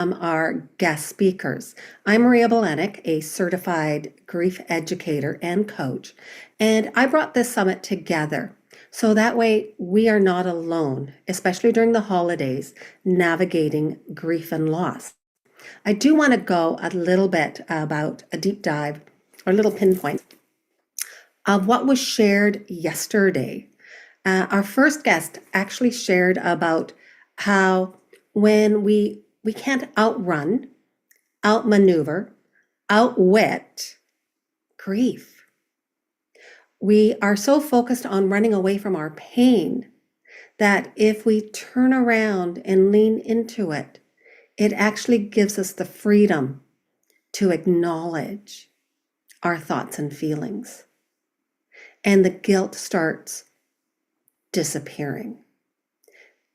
our guest speakers. I'm Maria Belenik, a certified grief educator and coach, and I brought this summit together so that way we are not alone, especially during the holidays, navigating grief and loss. I do want to go a little bit about a deep dive or a little pinpoint of what was shared yesterday. Our first guest actually shared about how when we can't outrun, outmaneuver, outwit grief. We are so focused on running away from our pain that if we turn around and lean into it, it actually gives us the freedom to acknowledge our thoughts and feelings. And the guilt starts disappearing.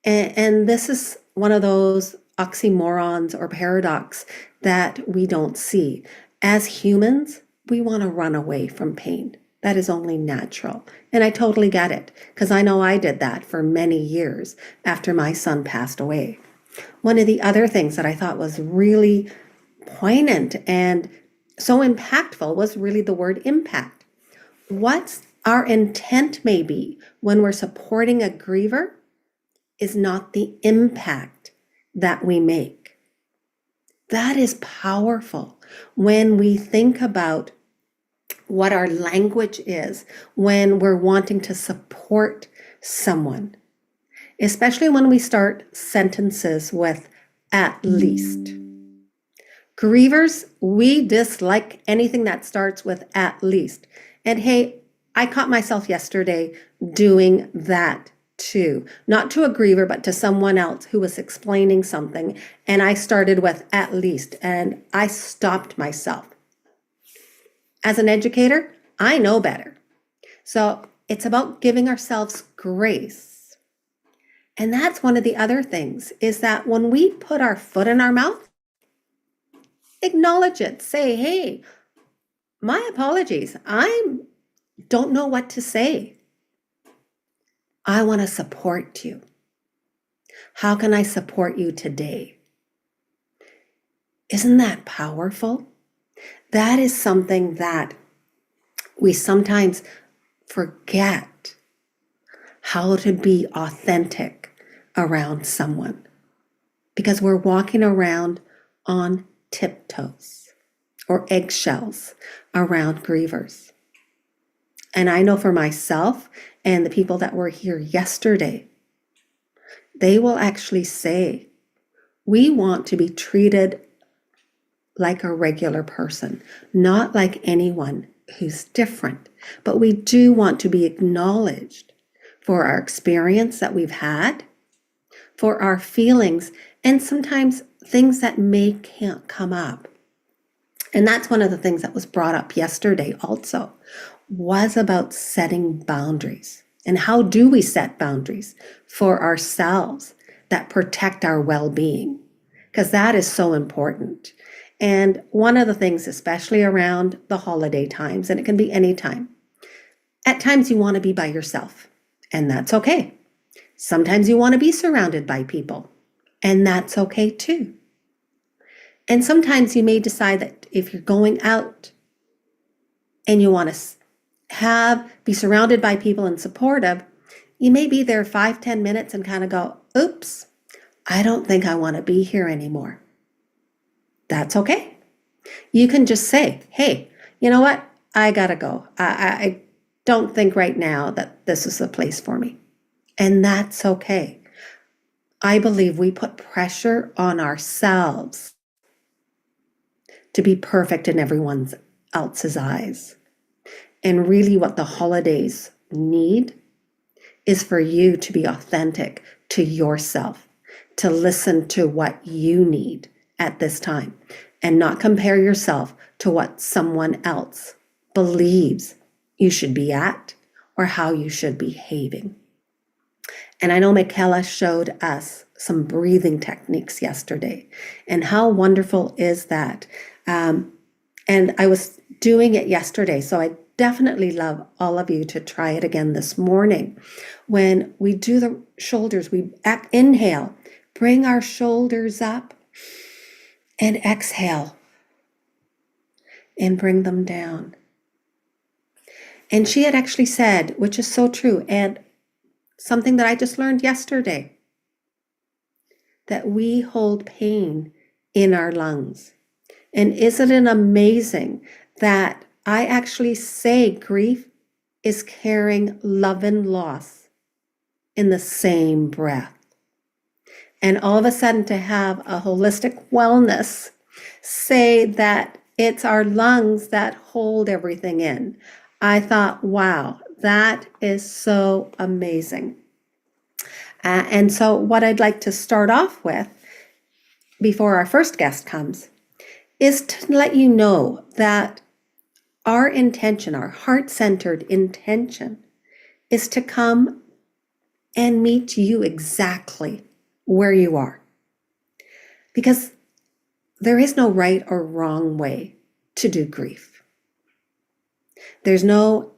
And this is one of those oxymorons or paradox that we don't see. As humans, we want to run away from pain. That is only natural. And I totally get it because I know I did that for many years after my son passed away. One of the other things that I thought was really poignant and so impactful was really the word impact. What's our intent may be when we're supporting a griever is not the impact that we make. That is powerful when we think about what our language is when we're wanting to support someone, especially when we start sentences with at least. Grievers, we dislike anything that starts with at least. And hey, I caught myself yesterday doing that too. Not to a griever, but to someone else who was explaining something. And I started with at least, and I stopped myself. As an educator, I know better. So it's about giving ourselves grace. And that's one of the other things is that when we put our foot in our mouth, acknowledge it. Say, hey, my apologies. I don't know what to say. I want to support you. How can I support you today? Isn't that powerful? That is something that we sometimes forget how to be authentic around someone because we're walking around on tiptoes or eggshells around grievers. And I know for myself and the people that were here yesterday, they will actually say, we want to be treated like a regular person, not like anyone who's different. But we do want to be acknowledged for our experience that we've had, for our feelings, and sometimes things that can't come up. And that's one of the things that was brought up yesterday also, was about setting boundaries. And how do we set boundaries for ourselves that protect our well-being? Because that is so important. And one of the things, especially around the holiday times, and it can be any time, at times you want to be by yourself, and that's okay. Sometimes you want to be surrounded by people, and that's okay too. And sometimes you may decide that if you're going out and you want to be surrounded by people and supportive, you may be there 5-10 minutes and kind of go, oops, I don't think I want to be here anymore. That's okay. You can just say, hey, you know what? I gotta go. I don't think right now that this is the place for me. And that's okay. I believe we put pressure on ourselves to be perfect in everyone else's eyes. And really what the holidays need is for you to be authentic to yourself, to listen to what you need at this time and not compare yourself to what someone else believes you should be at or how you should be behaving. And I know Michaela showed us some breathing techniques yesterday, and how wonderful is that? And I was doing it yesterday, so I definitely love all of you to try it again this morning. When we do the shoulders, we inhale, bring our shoulders up, and exhale and bring them down. And she had actually said, which is so true, and something that I just learned yesterday, that we hold pain in our lungs. And isn't it amazing that I actually say grief is carrying love and loss in the same breath? And all of a sudden, to have a holistic wellness say that it's our lungs that hold everything in, I thought, wow, that is so amazing. And so, what I'd like to start off with before our first guest comes is to let you know that our intention, our heart centered intention, is to come and meet you exactly where you are. Because there is no right or wrong way to do grief. There's no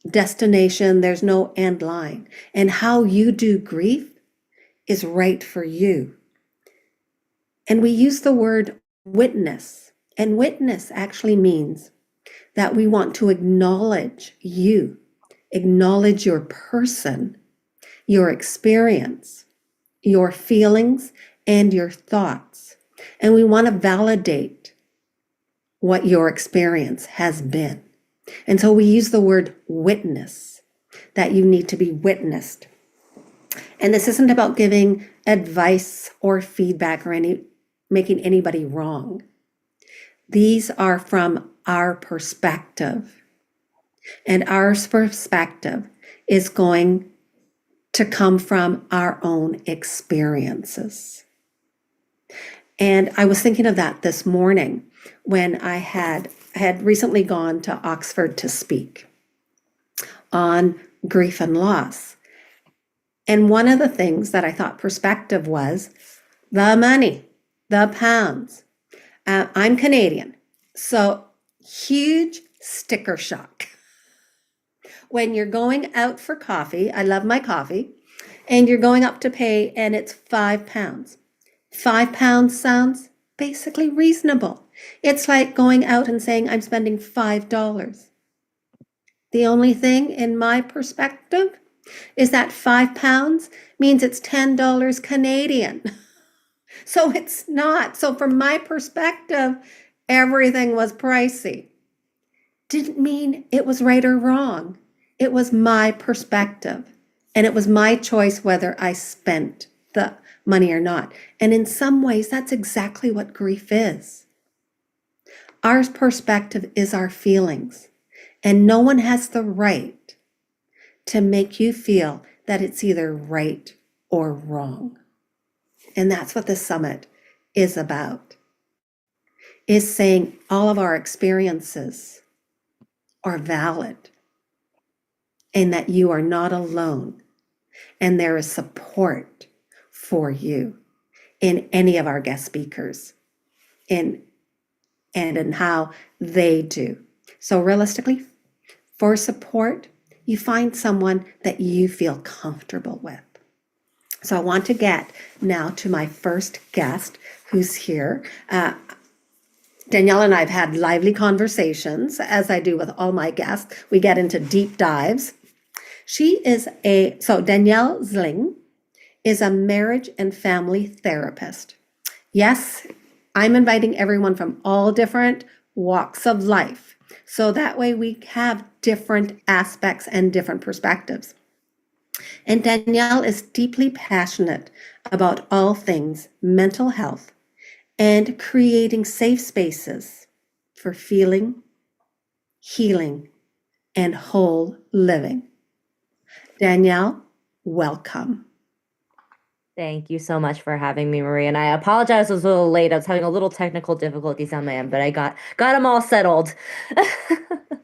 destination, there's no end line. And how you do grief is right for you. And we use the word witness, and witness actually means that we want to acknowledge you, acknowledge your person, your experience, your feelings, and your thoughts. And we want to validate what your experience has been. And so we use the word witness, that you need to be witnessed. And this isn't about giving advice or feedback or making anybody wrong. These are from our perspective. And our perspective is going to come from our own experiences. And I was thinking of that this morning when I had recently gone to Oxford to speak on grief and loss. And one of the things that I thought perspective was the money, the pounds. I'm Canadian, so huge sticker shock. When you're going out for coffee, I love my coffee, and you're going up to pay and it's £5. £5 sounds basically reasonable. It's like going out and saying, I'm spending $5. The only thing in my perspective is that £5 means it's $10 Canadian. So it's not. So from my perspective, everything was pricey. Didn't mean it was right or wrong. It was my perspective. And it was my choice whether I spent the money or not. And in some ways, that's exactly what grief is. Our perspective is our feelings. And no one has the right to make you feel that it's either right or wrong. And that's what the summit is about, is saying all of our experiences are valid and that you are not alone and there is support for you in any of our guest speakers and in how they do. So realistically, for support, you find someone that you feel comfortable with. So I want to get now to my first guest who's here. Danielle and I have had lively conversations, as I do with all my guests. We get into deep dives. Danielle Zling is a marriage and family therapist. Yes, I'm inviting everyone from all different walks of life. So that way we have different aspects and different perspectives. And Danielle is deeply passionate about all things mental health and creating safe spaces for feeling, healing, and whole living. Danielle, welcome. Thank you so much for having me, Marie. And I apologize, I was a little late. I was having a little technical difficulties on my end, but I got them all settled.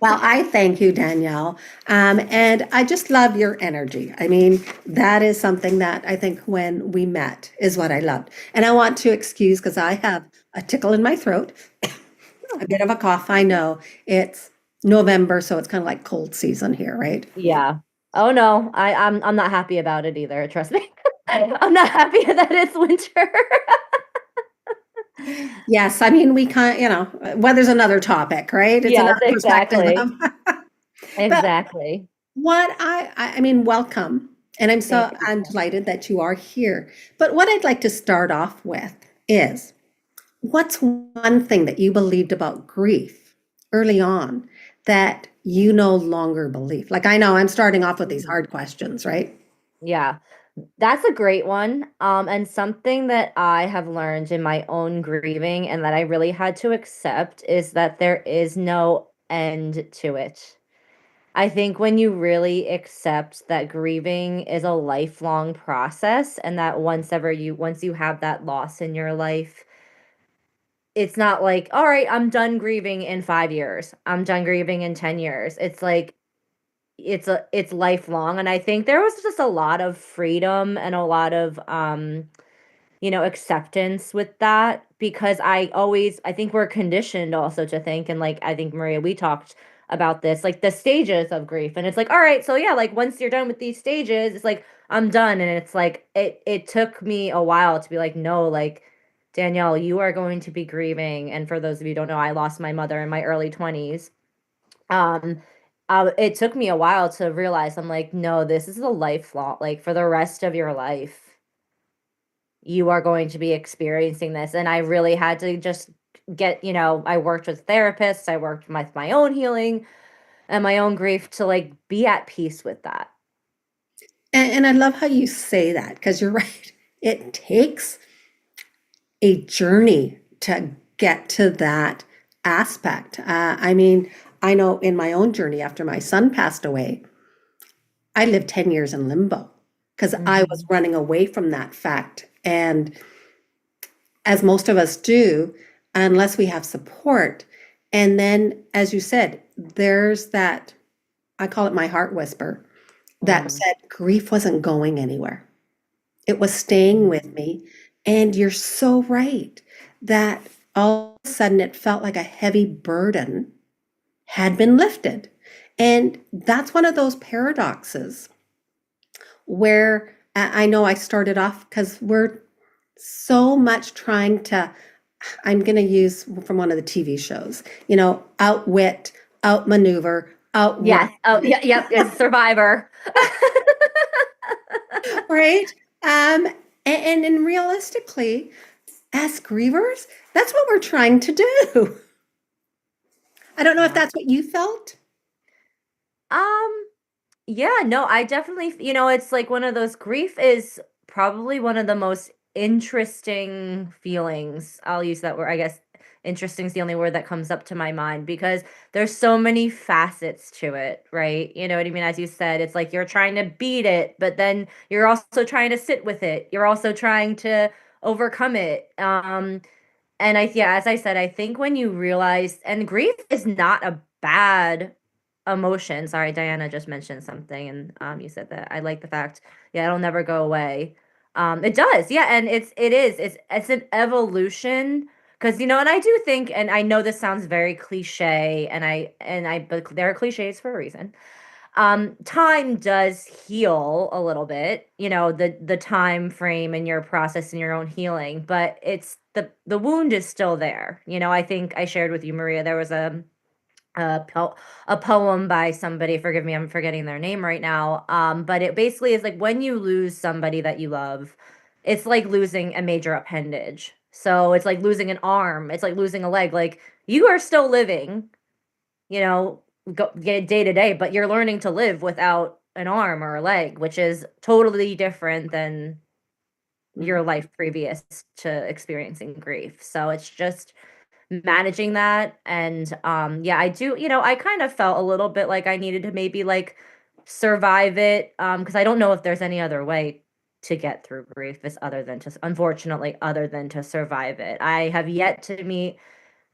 Well, I thank you, Danielle. And I just love your energy. I mean, that is something that I think when we met is what I loved. And I want to excuse because I have a tickle in my throat, a bit of a cough. I know it's November, so it's kind of like cold season here, right? Yeah. Oh no, I'm not happy about it either. Trust me. I'm not happy that it's winter. Yes, I mean, we can't, weather's another topic, right? It's Yes, another perspective. exactly. But Exactly. what I mean, welcome. And Thank you. I'm delighted that you are here. But what I'd like to start off with is, what's one thing that you believed about grief early on that you no longer believe? Like, I know I'm starting off with these Mhm. hard questions, right? Yeah, that's a great one. And something that I have learned in my own grieving and that I really had to accept is that there is no end to it. I think when you really accept that grieving is a lifelong process and that once you have that loss in your life, it's not like, all right, I'm done grieving in 5 years. I'm done grieving in 10 years. It's like it's lifelong, and I think there was just a lot of freedom and a lot of acceptance with that because I think we're conditioned also to think, and like I think Maria, we talked about this, like the stages of grief. And it's like, all right, so yeah, like once you're done with these stages, it's like I'm done. And it's like it took me a while to be like, no, like Danielle, you are going to be grieving. And for those of you who don't know, I lost my mother in my early 20s. Um, it took me a while to realize I'm like, no, this is a lifelong, like for the rest of your life you are going to be experiencing this. And I really had to just I worked with therapists, I worked with my own healing and my own grief to like be at peace with that. And I love how you say that because you're right. It takes a journey to get to that aspect. I mean, I know in my own journey after my son passed away, I lived 10 years in limbo because I was Mhm. running away from that fact. And as most of us do, unless we have support. And then, as you said, there's that, I call it my heart whisper, that Mm. said grief wasn't going anywhere. It was staying with Mhm. me. And you're so right that all of a sudden it felt like a heavy burden had been lifted. And that's one of those paradoxes where I know I started off because we're so much trying to, I'm going to use from one of the TV shows, outwit, outmaneuver, outrun, Yes. Oh, yeah, yep, it's Survivor. right? And realistically, as grievers, that's what we're trying to do. I don't know if Yeah. that's what you felt. Um Yeah, no, I definitely, it's like one of those grief is probably one of the most interesting feelings. I'll use that word, I guess. Interesting is the only word that comes up to my mind because there's so many facets to it, right? You know what I mean? As you said, it's like you're trying to beat it, but then you're also trying to sit with it. You're also trying to overcome it. And yeah, as I said, I think when you realize, and grief is not a bad emotion. Sorry, Diana just mentioned something, and you said that. I like the fact, yeah, it'll never go away. It does, yeah, and it's an evolution because and I do think, and I know this sounds very cliche, but there are cliches for a reason. Time does heal a little bit, the time frame and your process and your own healing, but it's the wound is still there. I think I shared with you, Maria, there was a, po- a poem by somebody, forgive me, I'm forgetting their name right now. But it basically is like when you lose somebody that you love, it's like losing a major appendage. So it's like losing an arm, it's like losing a leg. Like you are still living, you know, get day to day, but you're learning to live without an arm or a leg, which is totally different than Mhm. your life previous to experiencing grief. So it's just managing that. And yeah, I do, I kind of felt a little bit like I needed to maybe like survive it. Because I don't know if there's any other way to get through grief is other than to, unfortunately, other than to survive it. I have yet to meet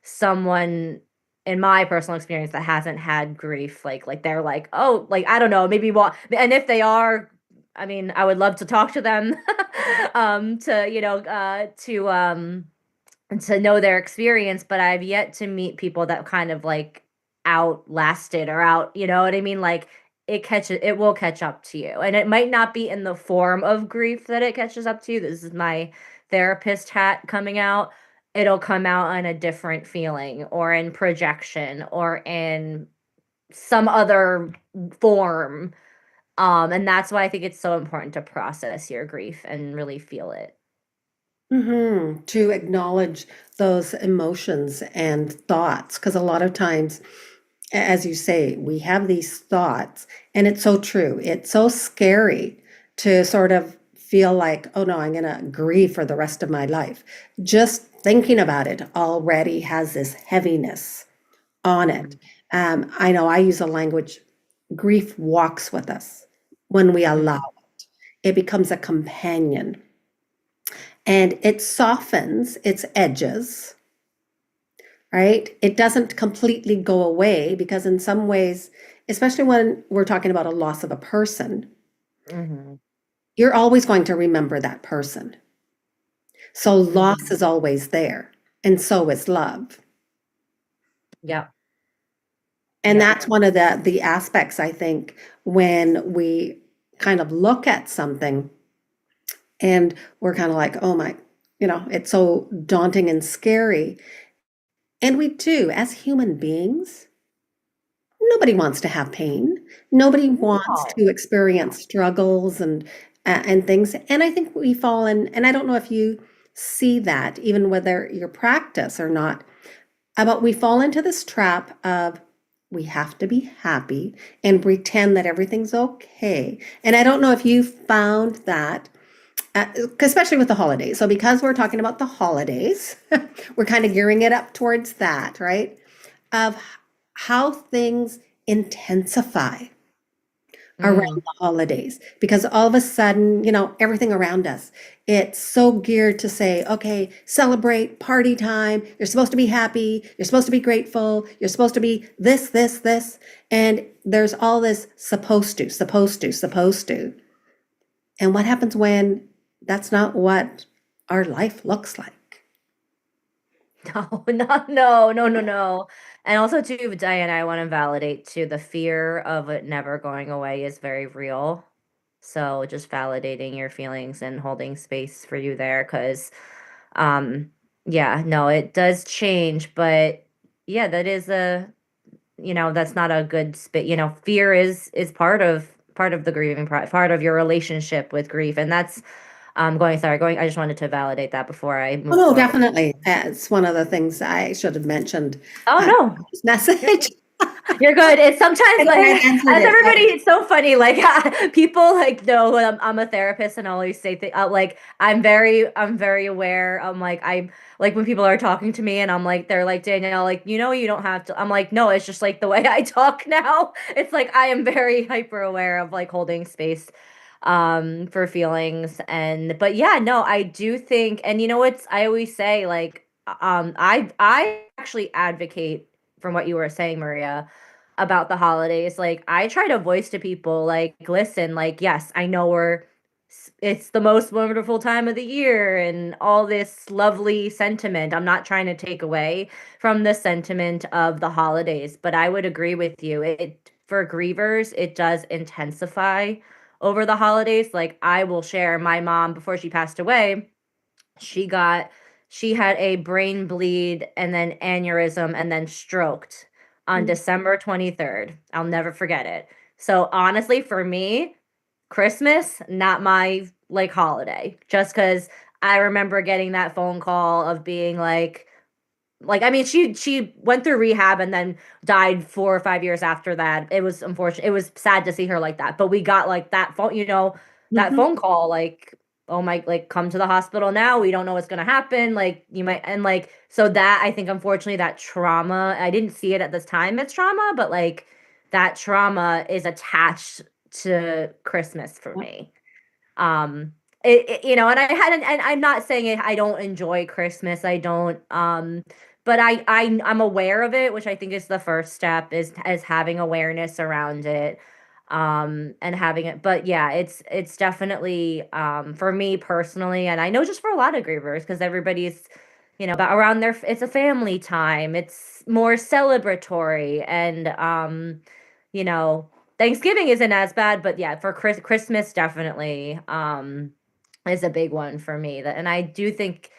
someone in my personal experience that hasn't had grief, like they're like, oh, like I don't know, maybe what, and if they are, I mean, I would love to talk to them, to to know their experience, but I've yet to meet people that kind of like outlasted or out, you know what I mean? Like it will catch up to you. And it might not be in the form of grief that it catches up to you. This is my therapist hat coming out. it'll come out in a different feeling or in projection or in some other form. And that's why I think it's so important to process your grief and really feel it. To acknowledge those emotions and thoughts, because a lot of times, as you say, we have these thoughts, and it's so true. It's so scary to sort of feel like, oh no, I'm going to grieve for the rest of my life. Just thinking about it already has this heaviness on it. Mhm. I know I use a language, grief walks with us when we allow Mhm. it. It becomes a companion and it softens its edges, right? It doesn't completely go away because, in some ways, especially when we're talking about a loss of a person, Mhm. you're always going to remember that person. So, loss Mhm. is always there, and so is love. Yep. And Yep. that's one of the aspects, I think, when we kind of look at something and we're kind of like, oh my, it's so daunting and scary. And we do, as human beings, nobody wants to have pain. Nobody wants No. to experience struggles and things. And I think we fall in, and I don't know if you see that, even whether your practice or not, but we fall into this trap of we have to be happy and pretend that everything's okay. And I don't know if you found that, especially with the holidays. So because we're talking about the holidays, we're kind of gearing it up towards that, right? Of how things intensify around Mm. the holidays because all of a sudden, everything around us, it's so geared to say, okay, celebrate, party time. You're supposed to be happy. You're supposed to be grateful. You're supposed to be this, this, this. And there's all this supposed to, supposed to, supposed to. And what happens when that's not what our life looks like? No, no. And also too, Diana, I want to validate too, the fear of it never going away is very real. So just validating your feelings and holding space for you there, because um yeah, no, it does change, but yeah, that is a, that's not a good spit. Fear is part of the grieving part of your relationship with grief. And that's going, I just wanted to validate that before I Oh, move no, forward. definitely. It's one of the things I should have mentioned Oh uh, no. this message. You're good. It's sometimes And like, I answered as it. everybody, it's so funny. Like people like know I'm a therapist, and I always say like I'm very aware. I'm like I'm like when people are talking to me, and I'm like they're like Danielle, like you don't have to. I'm like no, it's just like the way I talk now. It's like I am very hyper aware of like holding space for feelings. And but yeah, no, I do think, and what's I always say, like I actually advocate from what you were saying, Maria, about the holidays. Like I try to voice to people like, listen, like yes, I know it's the most wonderful time of the year and all this lovely sentiment. I'm not trying to take away from the sentiment of the holidays, but I would agree with you. It for grievers, it does intensify over the holidays. Like I will share my mom before she passed away, she got she had a brain bleed and then aneurysm and then stroked on Mm. December 23rd. I'll never forget it. So honestly, for me, Christmas, not my like holiday, just because I remember getting that phone call of being like I mean she went through rehab and then died 4 or 5 years after that. It was unfortunate. It was sad to see her like that. But we got like that phone, that Mhm. phone call like, oh my, like come to the hospital now. We don't know what's gonna happen. Like you might, and like so that I think unfortunately that trauma, I didn't see it at this time as trauma, but like that trauma is attached to Christmas for Yep. me. Um and I hadn't, and I'm not saying it, I don't enjoy Christmas. I don't but I'm aware of it, which I think is the first step, is having awareness around it. And having it, but yeah, it's definitely for me personally, and I know just for a lot of grievers, because everybody's about around their, it's a family time, it's more celebratory. And you know Thanksgiving isn't as bad, but yeah, for Christmas definitely is a big one for me. That, and I do think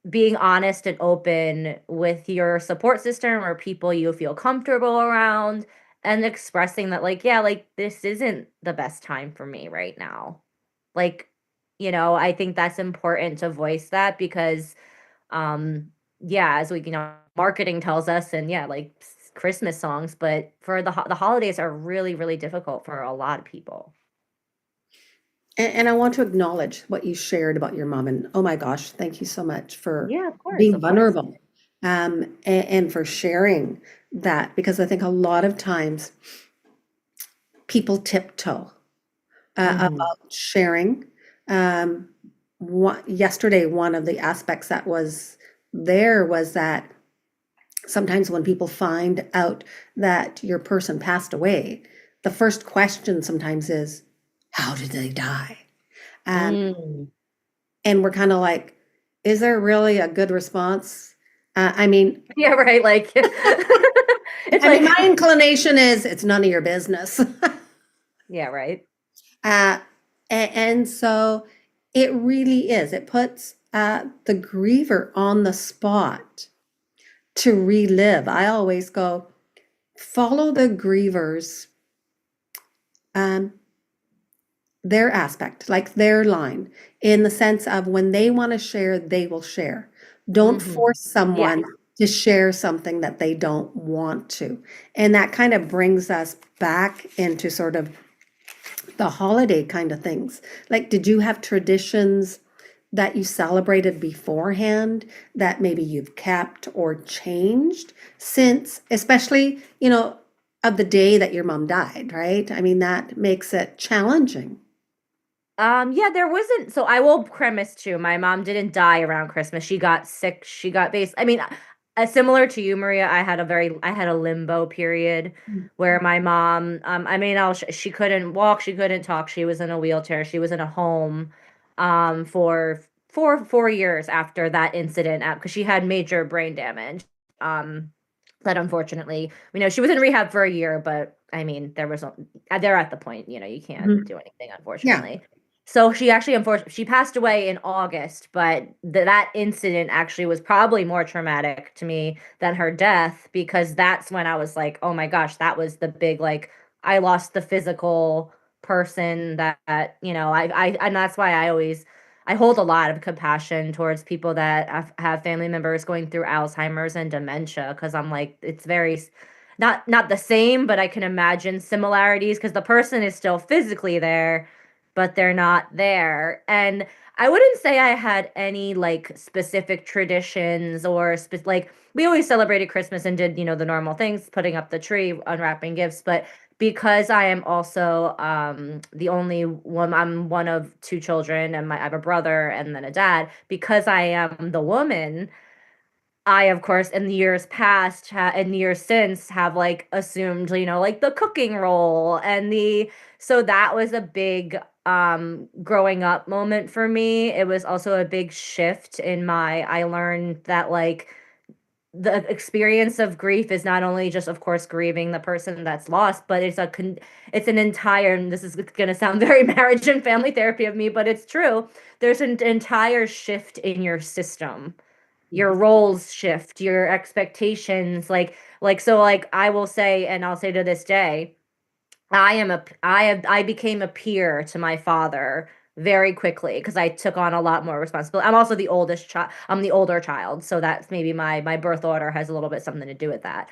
being honest and open with your support system or people you feel comfortable around, and expressing that, like, yeah, like, this isn't the best time for me right now. Like, I think that's important to voice that because, um, yeah, as we, marketing tells us, and yeah, like Christmas songs, but for the holidays are really, really difficult for a lot of people. And I want to acknowledge what you shared about your mom. And oh my gosh, thank you so much for Yeah, of course, being of course. vulnerable, and for sharing that, because I think a lot of times people tiptoe Mhm. about sharing. Um, Yesterday, one of the aspects that was there was that sometimes when people find out that your person passed away, the first question sometimes is, how did they die? Um, Mm. and we're kind of like, is there really a good response? I mean, Yeah, right, like it's I mean, like my inclination is it's none of your business. yeah, right. Uh, and so it really is. It puts the griever on the spot to relive. I always go, follow the grievers, um, their aspect, like their line, in the sense of when they want to share, they will share. Don't Mhm. force Yeah. someone to share something that they don't want to. And that kind of brings us back into sort of the holiday kind of things. Like, did you have traditions that you celebrated beforehand that maybe you've kept or changed since, especially, of the day that your mom died, right? I mean, that makes it challenging. Yeah, there wasn't, so I will premise too, my mom didn't die around Christmas. She got sick. She got I mean, similar to you, Maria, I had a limbo period where my mom, I mean, she couldn't walk, she couldn't talk, she was in a wheelchair, she was in a home, for 4 years after that incident, because she had major brain damage. Um, that unfortunately, she was in rehab for a year, but I mean, they're at the point, you can't Mhm. do anything, Yeah. unfortunately. So she actually, unfortunately, she passed away in August, but that incident actually was probably more traumatic to me than her death, because that's when I was like, oh my gosh, that was the big, like, I lost the physical person that, and that's why I hold a lot of compassion towards people that have family members going through Alzheimer's and dementia, because I'm like, it's not the same, but I can imagine similarities because the person is still physically there, but they're not there. And I wouldn't say I had any like specific traditions or like we always celebrated Christmas and did, the normal things, putting up the tree, unwrapping gifts, but because I am also the only one, I'm one of two children, and I have a brother and then a dad. Because I am the woman, I, of course, in the years past, in the years since, have like assumed, like the cooking role so that was a big growing up moment for me. It was also a big shift I learned that like the experience of grief is not only just, of course, grieving the person that's lost, but it's an entire, and this is going to sound very marriage and family therapy of me, but it's true. There's an entire shift in your system. Your roles shift, your expectations, so like I will say, and I'll say to this day, I became a peer to my father very quickly because I took on a lot more responsibility. I'm also the oldest child. I'm the older child, so that's maybe my birth order has a little bit something to do with that.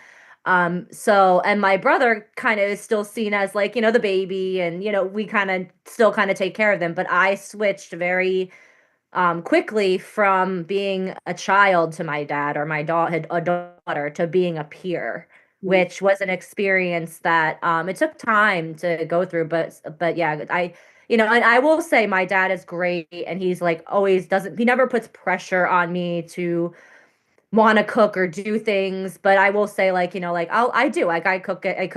So, and my brother kind of is still seen as like, the baby, and we kind of still kind of take care of them, but I switched very quickly from being a child to my dad, or my a daughter, to being a peer, Mhm. which was an experience that it took time to go through. But yeah, and I will say my dad is great, and he's like always doesn't he never puts pressure on me to want to cook or do things, but I will say, like, I do, like, I cook, a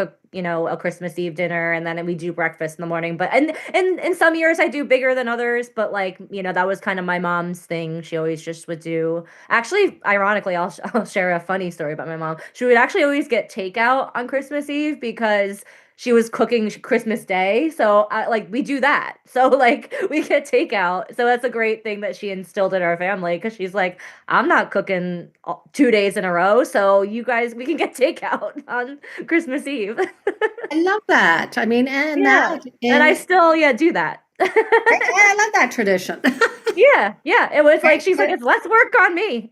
Christmas Eve dinner, and then we do breakfast in the morning. But and in some years I do bigger than others, but like, that was kind of my mom's thing. She always just would do, actually, ironically, I'll share a funny story about my mom. She would actually always get takeout on Christmas Eve because she was cooking Christmas Day. So like we do that. So like we get takeout. So that's a great thing that she instilled in our family because she's like, I'm not cooking 2 days in a row. So you guys, we can get takeout on Christmas Eve. I love that. I mean, and Yeah. that And I is, still, yeah, do that. I love that tradition. Yeah. Yeah. It was like, Right? she's like, it's less work on me.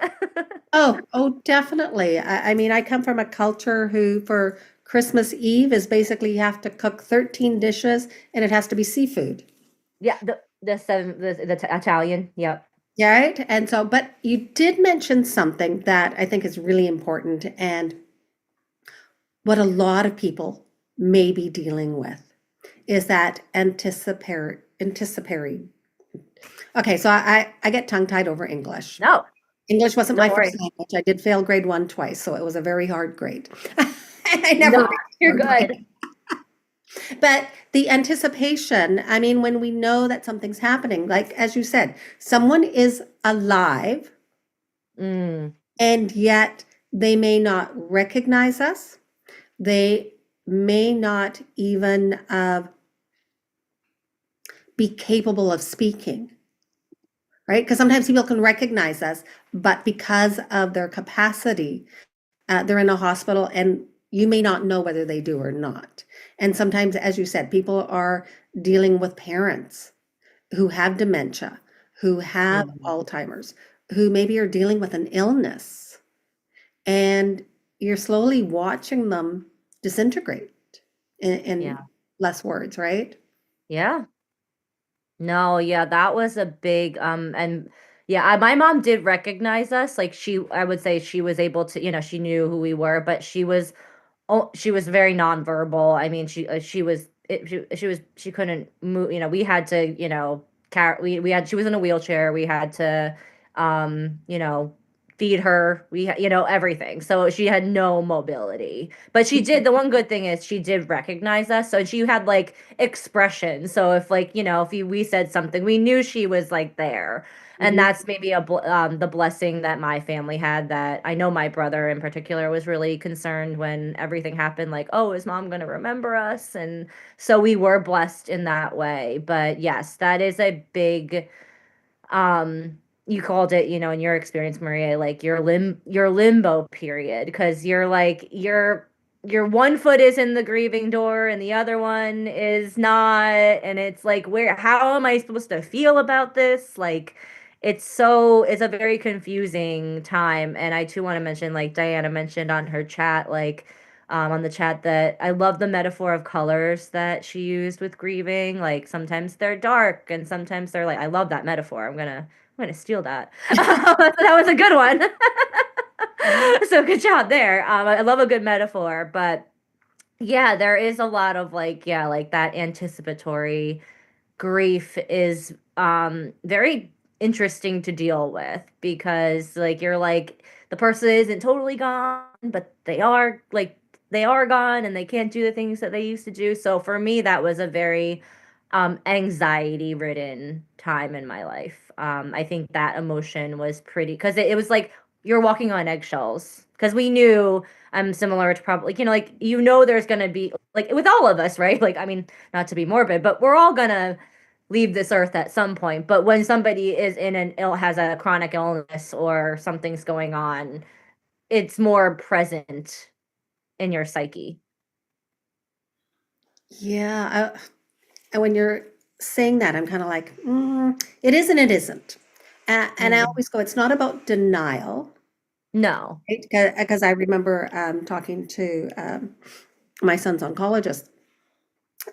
Oh, definitely. I mean, I come from a culture who, for Christmas Eve, is basically you have to cook 13 dishes and it has to be seafood. Yeah. The Italian. Yep. Yeah, right? And so, but you did mention something that I think is really important and what a lot of people may be dealing with is that anticipatory. Okay, so I get tongue-tied over English. No, English wasn't my don't first worry. language. I did fail grade one twice, so it was a very hard grade. I never No, reached you're fourth good. grade. But the anticipation, I mean, when we know that something's happening, like as you said, someone is alive Mm, and yet they may not recognize us. They may not even be capable of speaking, right? Because sometimes people can recognize us, but because of their capacity, they're in a hospital and you may not know whether they do or not. And sometimes, as you said, people are dealing with parents who have dementia, who have mm, Alzheimer's, who maybe are dealing with an illness, and you're slowly watching them disintegrate in yeah. less words, right? Yeah. No, yeah, that was a big and yeah, my mom did recognize us. Like I would say she was able to, she knew who we were, but she was very nonverbal. I mean, she couldn't move, we had to, she was in a wheelchair. We had to feed her. Everything. So she had no mobility. But the one good thing is she did recognize us. So she had like expression. So if like, if we said something, we knew she was like there. And Mhm. that's maybe the blessing that my family had, that I know my brother in particular was really concerned when everything happened, like, oh, is mom going to remember us? And so we were blessed in that way. But yes, that is a big, you called it, in your experience, Maria, like your limbo period, because you're like, your one foot is in the grieving door and the other one is not, and it's like, how am I supposed to feel about this? Like, it's a very confusing time. And I too want to mention, like Diana mentioned on her chat, like on the chat, that I love the metaphor of colors that she used with grieving. Like sometimes they're dark and sometimes they're like, I love that metaphor. I'm gonna steal that. That was a good one. So good job there. I love a good metaphor, but yeah, there is a lot of like, yeah, like that anticipatory grief is very interesting to deal with, because like you're like, the person isn't totally gone, but they are gone and they can't do the things that they used to do. So for me, that was a very anxiety ridden time in my life. I think that emotion was pretty, because it was like you're walking on eggshells, because we knew, I'm similar to probably, like, there's gonna be, like with all of us, right? Like, I mean, not to be morbid, but we're all gonna leave this earth at some point. But when somebody is has a chronic illness or something's going on, it's more present in your psyche. Yeah, and when you're saying that, I'm kind of like, it is and it isn't. And I Mm. always go, it's not about denial, No. right? Because I remember talking to my son's oncologist.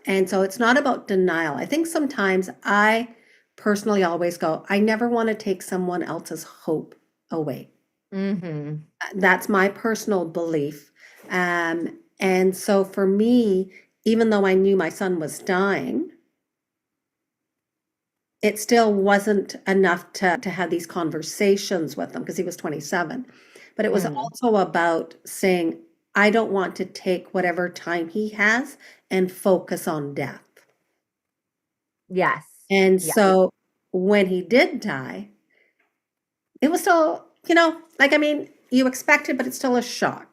And so it's not about denial. I think sometimes I personally always go, I never want to take someone else's hope away. Mm-hmm. That's my personal belief. And so for me, even though I knew my son was dying, it still wasn't enough to have these conversations with him because he was 27. But it was Mm. also about saying, I don't want to take whatever time he has and focus on death. Yes. And Yeah. so when he did die, it was still, like, I mean, you expect it, but it's still a shock.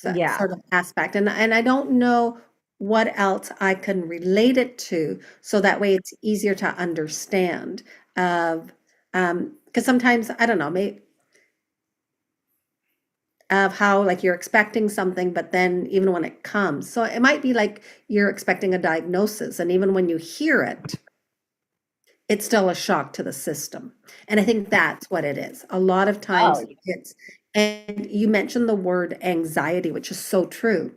Yeah. sort of aspect. And I don't know what else I can relate it to, so that way it's easier to understand of, because sometimes, I don't know, maybe of how like you're expecting something, but then even when it comes, so it might be like you're expecting a diagnosis, and even when you hear it, it's still a shock to the system. And I think that's what it is. A lot of Oh, times it's, and you mentioned the word anxiety, which is so true.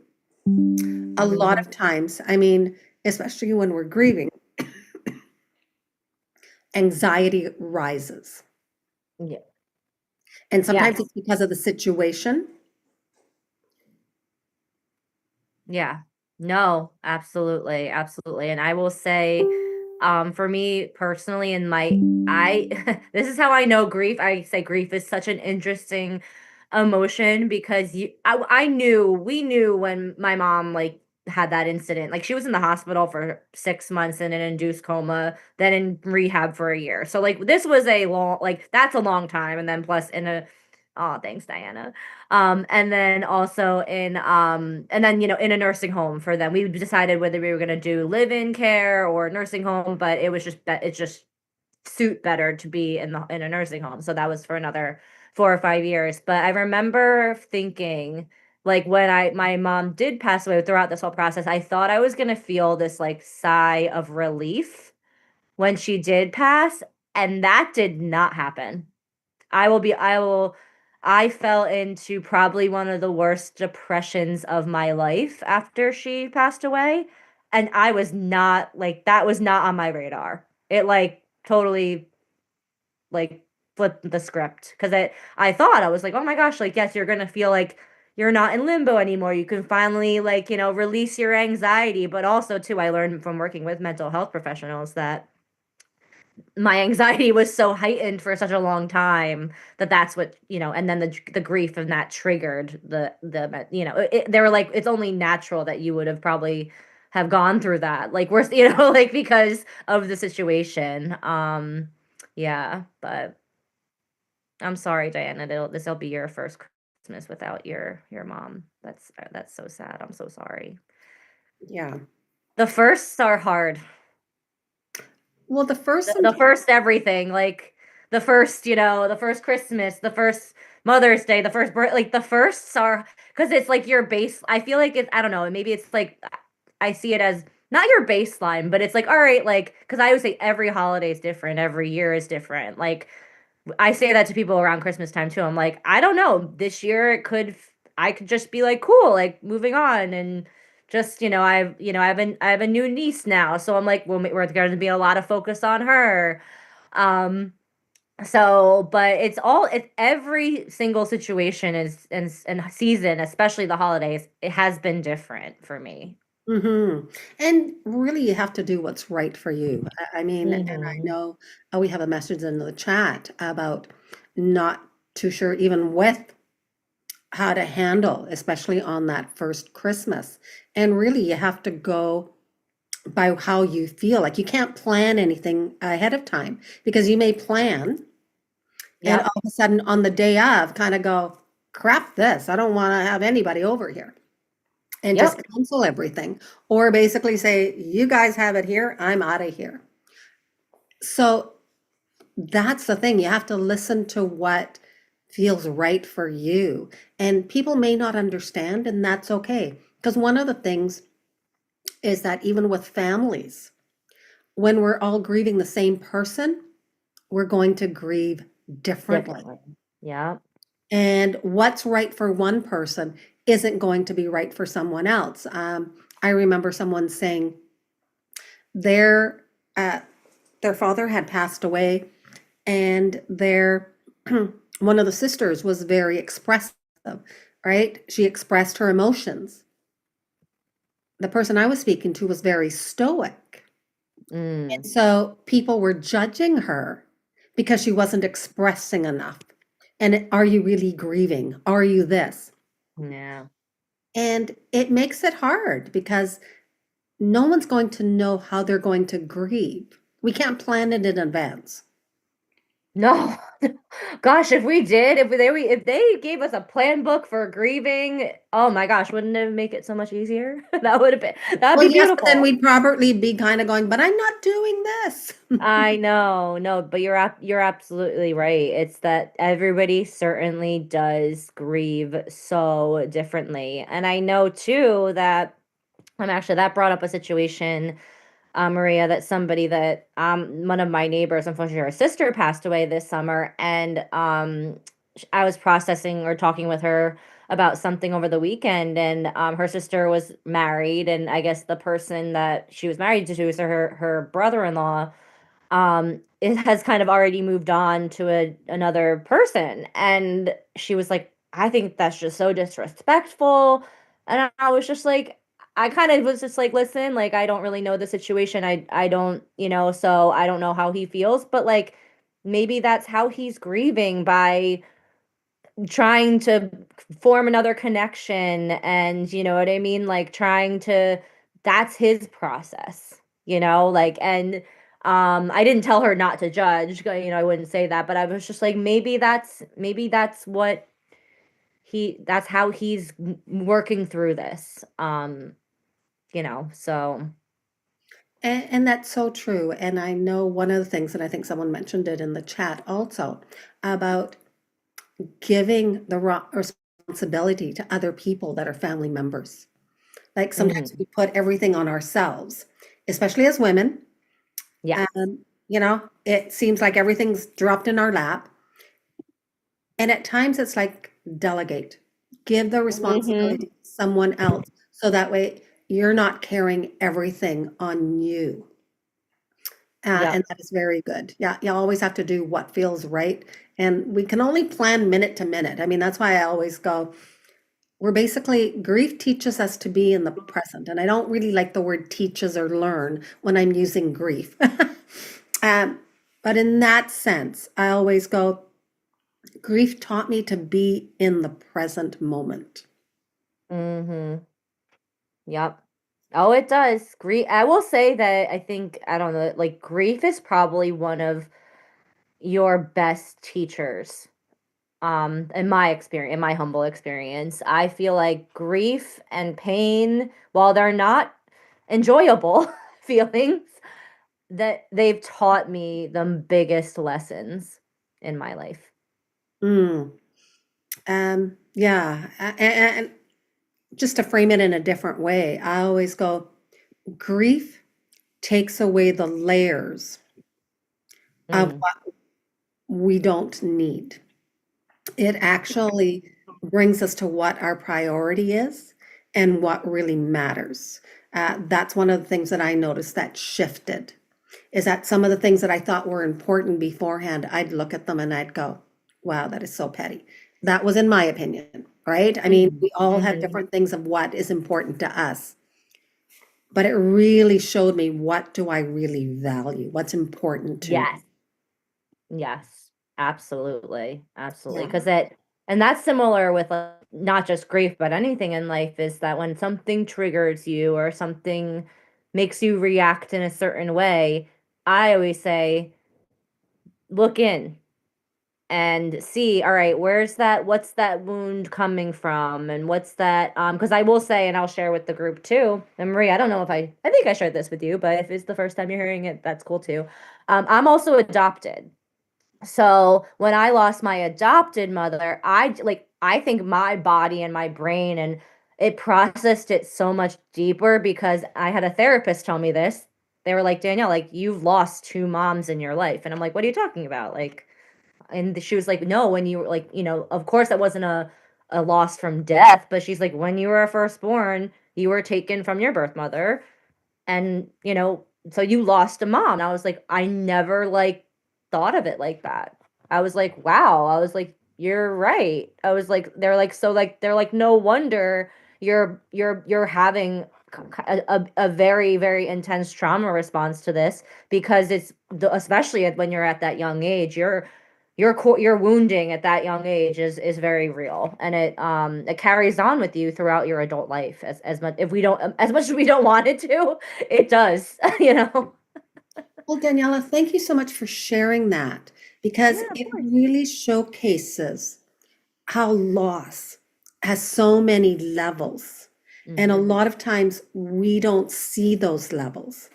A lot mhm. of times, I mean, especially when we're grieving, anxiety rises. Yeah. And sometimes Yes. it's because of the situation. Yeah. No, absolutely, absolutely. And I will say, for me personally, in my I this is how I know grief. I say grief is such an interesting emotion because I knew we knew when my mom like had that incident. Like she was in the hospital for 6 months in an induced coma, then in rehab for a year. So like this was a long like that's a long time. And then plus in a oh thanks, Diana. And then also and then, in a nursing home for them. We decided whether we were gonna do live-in care or nursing home, but it was just that it just suit better to be in a nursing home. So that was for another 4 or 5 years. But I remember thinking, like when my mom did pass away throughout this whole process, I thought I was gonna feel this like sigh of relief when she did pass, and that did not happen. I will I fell into probably one of the worst depressions of my life after she passed away, and I was not like, that was not on my radar. It, like, totally, like, flipped the script 'cause I thought, I was like, "Oh my gosh, like, yes, you're gonna feel like you're not in limbo anymore. You can finally, like, release your anxiety," but also too, I learned from working with mental health professionals that my anxiety was so heightened for such a long time that that's what and then the grief and that triggered they were like, it's only natural that you would have probably have gone through that, like we're like because of the situation. Yeah, but I'm sorry, Diana, this'll be your first Christmas without your mom. That's so sad. I'm so sorry. Yeah. The firsts are hard. Well, the first The sometimes, first everything, like, the first Christmas, the first Mother's Day, the first birth like, the firsts are because it's, like, your base I feel like it's I don't know, maybe it's, like, I see it as not your baseline, but it's, like, alright, like because I always say every holiday is different, every year is different, like, I say that to people around Christmas time too. I'm like, I don't know. This year I could just be like, cool, like moving on and just, I have a new niece now. So I'm like, well, we're going to be a lot of focus on her. Um, but it's every single situation is and season, especially the holidays, it has been different for me. mhm, and really you have to do what's right for you. I mean, and I Mhm. know, we have a message in the chat about not too sure even with how to handle, especially on that first Christmas. And really you have to go by how you feel. Like you can't plan anything ahead of time, because you may plan and all Yep. of a sudden on the day of kind of go, crap this, I don't want to have anybody over here, and just Yep. cancel everything, or basically say, you guys have it here, I'm out of here. So that's the thing. You have to listen to what feels right for you. And people may not understand, and that's okay. Because one of the things is that even with families, when we're all grieving the same person, we're going to grieve differently. Differently. Yep. And what's right for one person isn't going to be right for someone else. I remember someone saying their uh, their father had passed away, and their one of the sisters was very expressive, right? She expressed her emotions. The person I was speaking to was very stoic. Mm. And so people were judging her because she wasn't expressing enough. And are you really grieving? Are you this? Yeah. And it makes it hard because no one's going to know how they're going to grieve. We can't plan it in advance. No. Gosh, if we did, if they gave us a plan book for grieving, oh my gosh, wouldn't it make it so much easier? That'd Well, be yes, but then beautiful. we'd probably be kind of going, but I'm not doing this. I know. No, but you're absolutely right. It's that everybody certainly does grieve so differently. And I know too that actually that brought up a situation, Maria, that somebody that one of my neighbors, unfortunately her sister passed away this summer, and I was processing or talking with her about something over the weekend, and her sister was married, and I guess the person that she was married to was her brother-in-law, it has kind of already moved on to another person. And she was like, I think that's just so disrespectful. And I was just like, I kind of was just like, listen, like, I don't really know the situation. I don't, so I don't know how he feels, but like, maybe that's how he's grieving, by trying to form another connection, and you know what I mean? Like, trying to, that's his process, like, and I didn't tell her not to judge, I wouldn't say that, but I was just like, maybe that's what that's how he's working through this. So And that's so true. And I know one of the things, and I think someone mentioned it in the chat also, about giving the responsibility to other people that are family members. Like sometimes mhm. we put everything on ourselves, especially as women. Yes. It seems like everything's dropped in our lap. And at times it's like delegate, give the Mhm. responsibility to someone else. So that way you're not carrying everything on you. And Yep. that is very good. Yeah, you always have to do what feels right. And we can only plan minute to minute. I mean, that's why I always go, we're basically, grief teaches us to be in the present. And I don't really like the word teaches or learn when I'm using grief. um, but in that sense, I always go, grief taught me to be in the present moment. Mhm. Yep. Oh, it does. Grief. I will say that I think, I don't know, like, grief is probably one of your best teachers. In my experience, in my humble experience, I feel like grief and pain, while they're not enjoyable feelings, that they've taught me the biggest lessons in my life. Mm. Yeah. And just to frame it in a different way, I always go, grief takes away the layers of Mm. what we don't need. It actually brings us to what our priority is and what really matters. That's one of the things that I noticed that shifted, is that some of the things that I thought were important beforehand, I'd look at them and I'd go, wow, that is so petty. That was in my opinion, right? I mean, Mhm. we all have Mhm. different things of what is important to us, but it really showed me, what do I really value? What's important to Yes. me? Yes, absolutely, absolutely. Yeah. Because and that's similar with, like, not just grief, but anything in life, is that when something triggers you or something makes you react in a certain way, I always say, look in and see, all right, what's that wound coming from, and what's that, because I will say, and I'll share with the group too, and Marie, I don't know if I think I shared this with you, but if it's the first time you're hearing it, that's cool too. I'm also adopted. So when I lost my adopted mother, I think my body and my brain and it processed it so much deeper, because I had a therapist tell me this. They were like, Danielle, like, you've lost two moms in your life. And I'm like, what are you talking about? Like, and she was like, no, when you were like, of course that wasn't a loss from death, but she's like, when you were firstborn, you were taken from your birth mother, and so you lost a mom. And I was like, I never like thought of it like that. I was like, wow. I was like, you're right. I was like, they're like, so like, they're like, no wonder you're having a very, very intense trauma response to this, because especially when you're at that young age, your wounding at that young age is very real, and it carries on with you throughout your adult life, as much, if we don't, as much as we don't want it to, it does. Well, Daniela, thank you so much for sharing that. because Yeah, of it course. really showcases how loss has so many levels. And a Mhm. lot of times we don't see those levels.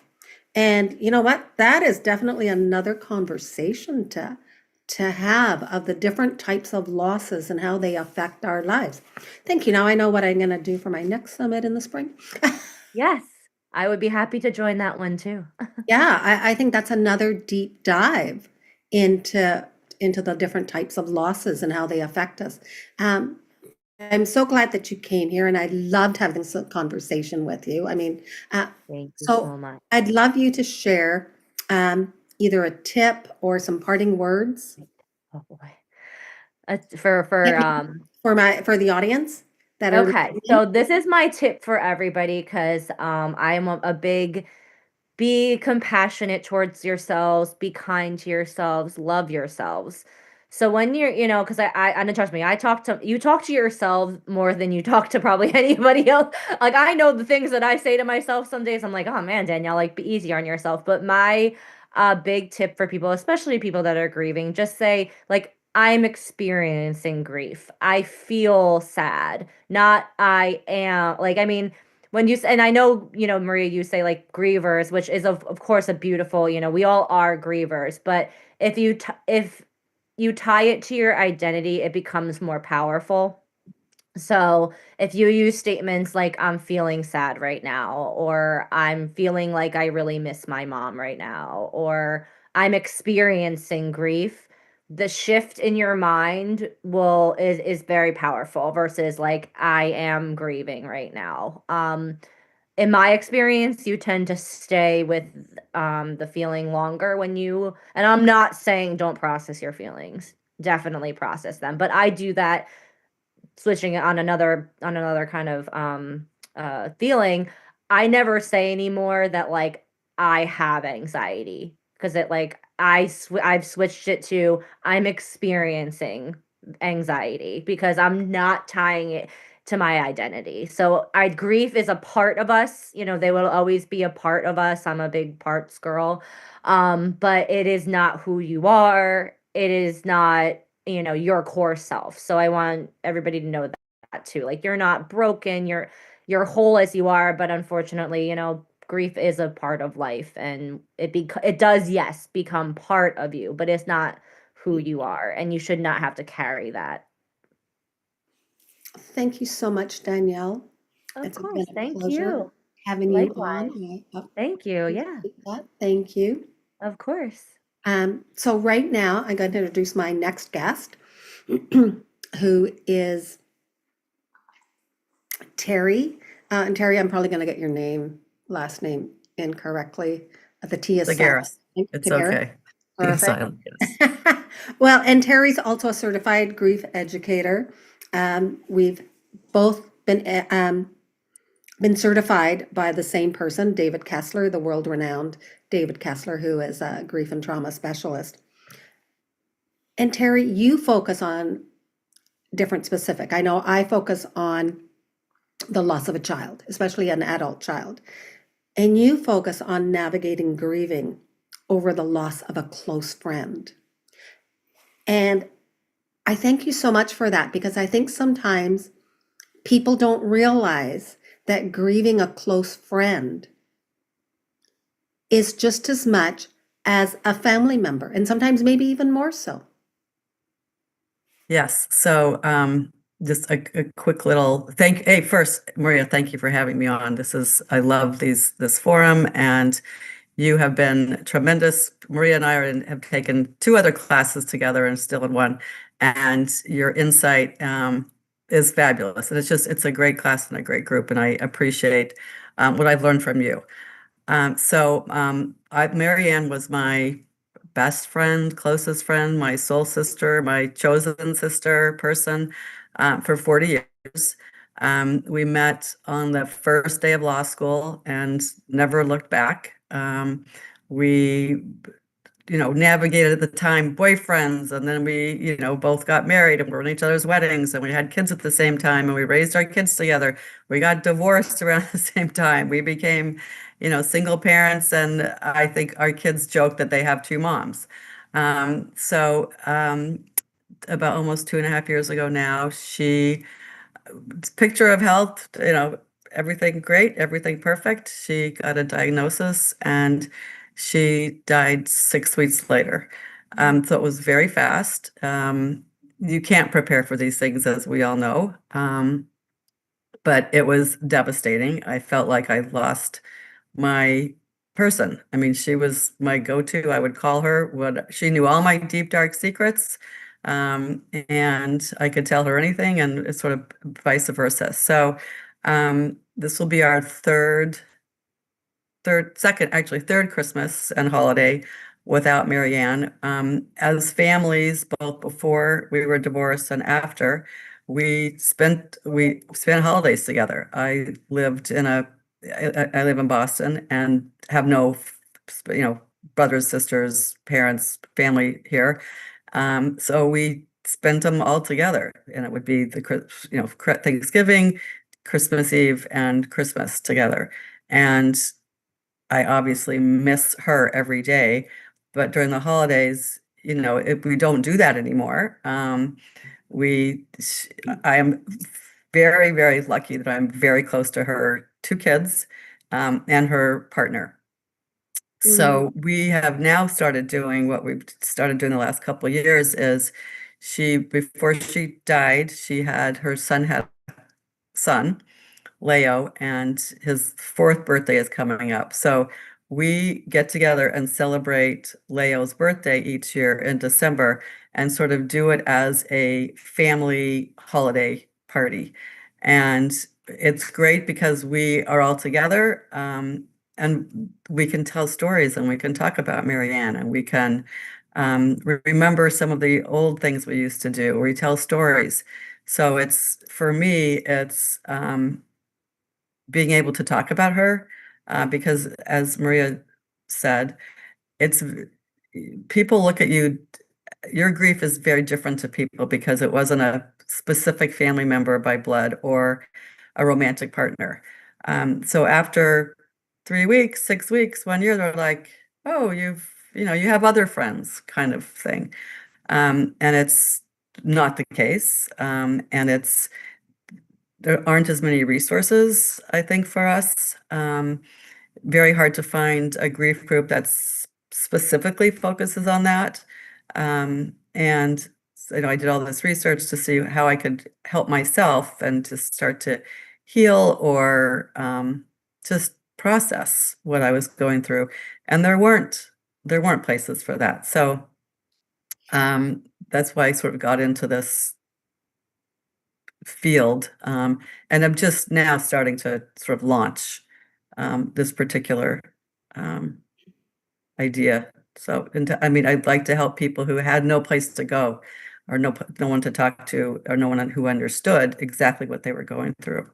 And you know what? That is definitely another conversation to have of the different types of losses and how they affect our lives. Thank you. Now I know what I'm going to do for my next summit in the spring. Yes, I would be happy to join that one too. Yeah, I think that's another deep dive into into the different types of losses and how they affect us. Um, I'm so glad that you came here, and I loved having this conversation with you. I mean, uh, Thank you so so much. I'd love you to share either a tip or some parting words Oh boy. For for the audience that are okay, listening. so this is my tip for everybody because I am a big be compassionate towards yourselves, be kind to yourselves, love yourselves. So when you're, because I and trust me, you talk to yourself more than you talk to probably anybody else. Like I know the things that I say to myself some days, I'm like, oh man, Danielle, like be easy on yourself. But my big tip for people, especially people that are grieving, just say like, I'm experiencing grief. I feel sad. Not I am like, I mean, and I know, Maria, you say like grievers, which is of course a beautiful, we all are grievers, but if you tie it to your identity, it becomes more powerful. So if you use statements like I'm feeling sad right now, or I'm feeling like I really miss my mom right now, or I'm experiencing grief, the shift in your mind is very powerful versus like I am grieving right now. In my experience, you tend to stay with the feeling longer when you, and I'm not saying don't process your feelings. Definitely process them, but I do that switching it on another kind of feeling. I never say anymore that like I have anxiety because it like I've switched it to I'm experiencing anxiety because I'm not tying it to my identity. So I grief is a part of us, they will always be a part of us. I'm a big parts girl. But it is not who you are. It is not your core self. So I want everybody to know that too. Like you're not broken, you're whole as you are, but unfortunately, grief is a part of life and it does, yes, become part of you, but it's not who you are and you should not have to carry that. Thank you so much, Danielle. Of It's been course. a Thank pleasure you. having you on. Likewise. I Thank you. Yeah, appreciate that. Thank you. of course. So right now, I'm going to introduce my next guest, who is Terry. And Terry, I'm probably going to get your last name incorrectly. The T is silent. Lagares. It's Tagaris. okay. Be Perfect. silent, yes. Well, and Terry's also a certified grief educator. We've both been certified by the same person, David Kessler, the world-renowned David Kessler, who is a grief and trauma specialist. And Terry, you focus on different specific. I know I focus on the loss of a child, especially an adult child. And you focus on navigating grieving over the loss of a close friend. And I thank you so much for that because I think sometimes people don't realize that grieving a close friend is just as much as a family member, and sometimes maybe even more so. Yes. So just a quick little hey, first, Maria, thank you for having me on. I love this forum, and you have been tremendous. Maria and have taken two other classes together and still in one, and your insight is fabulous. And it's a great class and a great group, and I appreciate what I've learned from you. Marianne was my best friend, closest friend, my soul sister, my chosen sister person for 40 years. We met on the first day of law school and never looked back. We navigated at the time boyfriends, and then we, both got married and were in each other's weddings, and we had kids at the same time, and we raised our kids together. We got divorced around the same time. We became, single parents, and I think our kids joke that they have two moms. About almost 2.5 years ago now, picture of health, everything great, everything perfect. She got a diagnosis and she died 6 weeks later. So it was very fast. You can't prepare for these things, as we all know. But it was devastating. I felt like I lost my person. I mean, she was my go-to. I would call her. She knew all my deep, dark secrets, and I could tell her anything, and it's sort of vice versa. So this will be our third Christmas and holiday without Marianne. As families, both before we were divorced and after, we spent holidays together. I live in Boston and have no, brothers, sisters, parents, family here. So we spent them all together, and it would be Thanksgiving, Christmas Eve, and Christmas together. And I obviously miss her every day, but during the holidays, we don't do that anymore. I am very, very lucky that I'm very close to her 2 kids, and her partner. So we have now started doing what we've started doing the last couple of years is before she died, her son had a son, Leo, and his 4th birthday is coming up. So we get together and celebrate Leo's birthday each year in December and sort of do it as a family holiday party. And it's great because we are all together, and we can tell stories and we can talk about Marianne, and we can remember some of the old things we used to do. We tell stories. So for me, it's being able to talk about her, because as Maria said, people look at you, your grief is very different to people because it wasn't a specific family member by blood or a romantic partner. So after 3 weeks, 6 weeks, 1 year, they're like, oh, you have other friends, kind of thing. And it's not the case. And there aren't as many resources, I think, for us. Very hard to find a grief group that specifically focuses on that. And I did all this research to see how I could help myself and to start to heal or just process what I was going through. And there weren't places for that. So that's why I sort of got into this field, and I'm just now starting to sort of launch this particular idea. So, I'd like to help people who had no place to go, or no one to talk to, or no one who understood exactly what they were going through.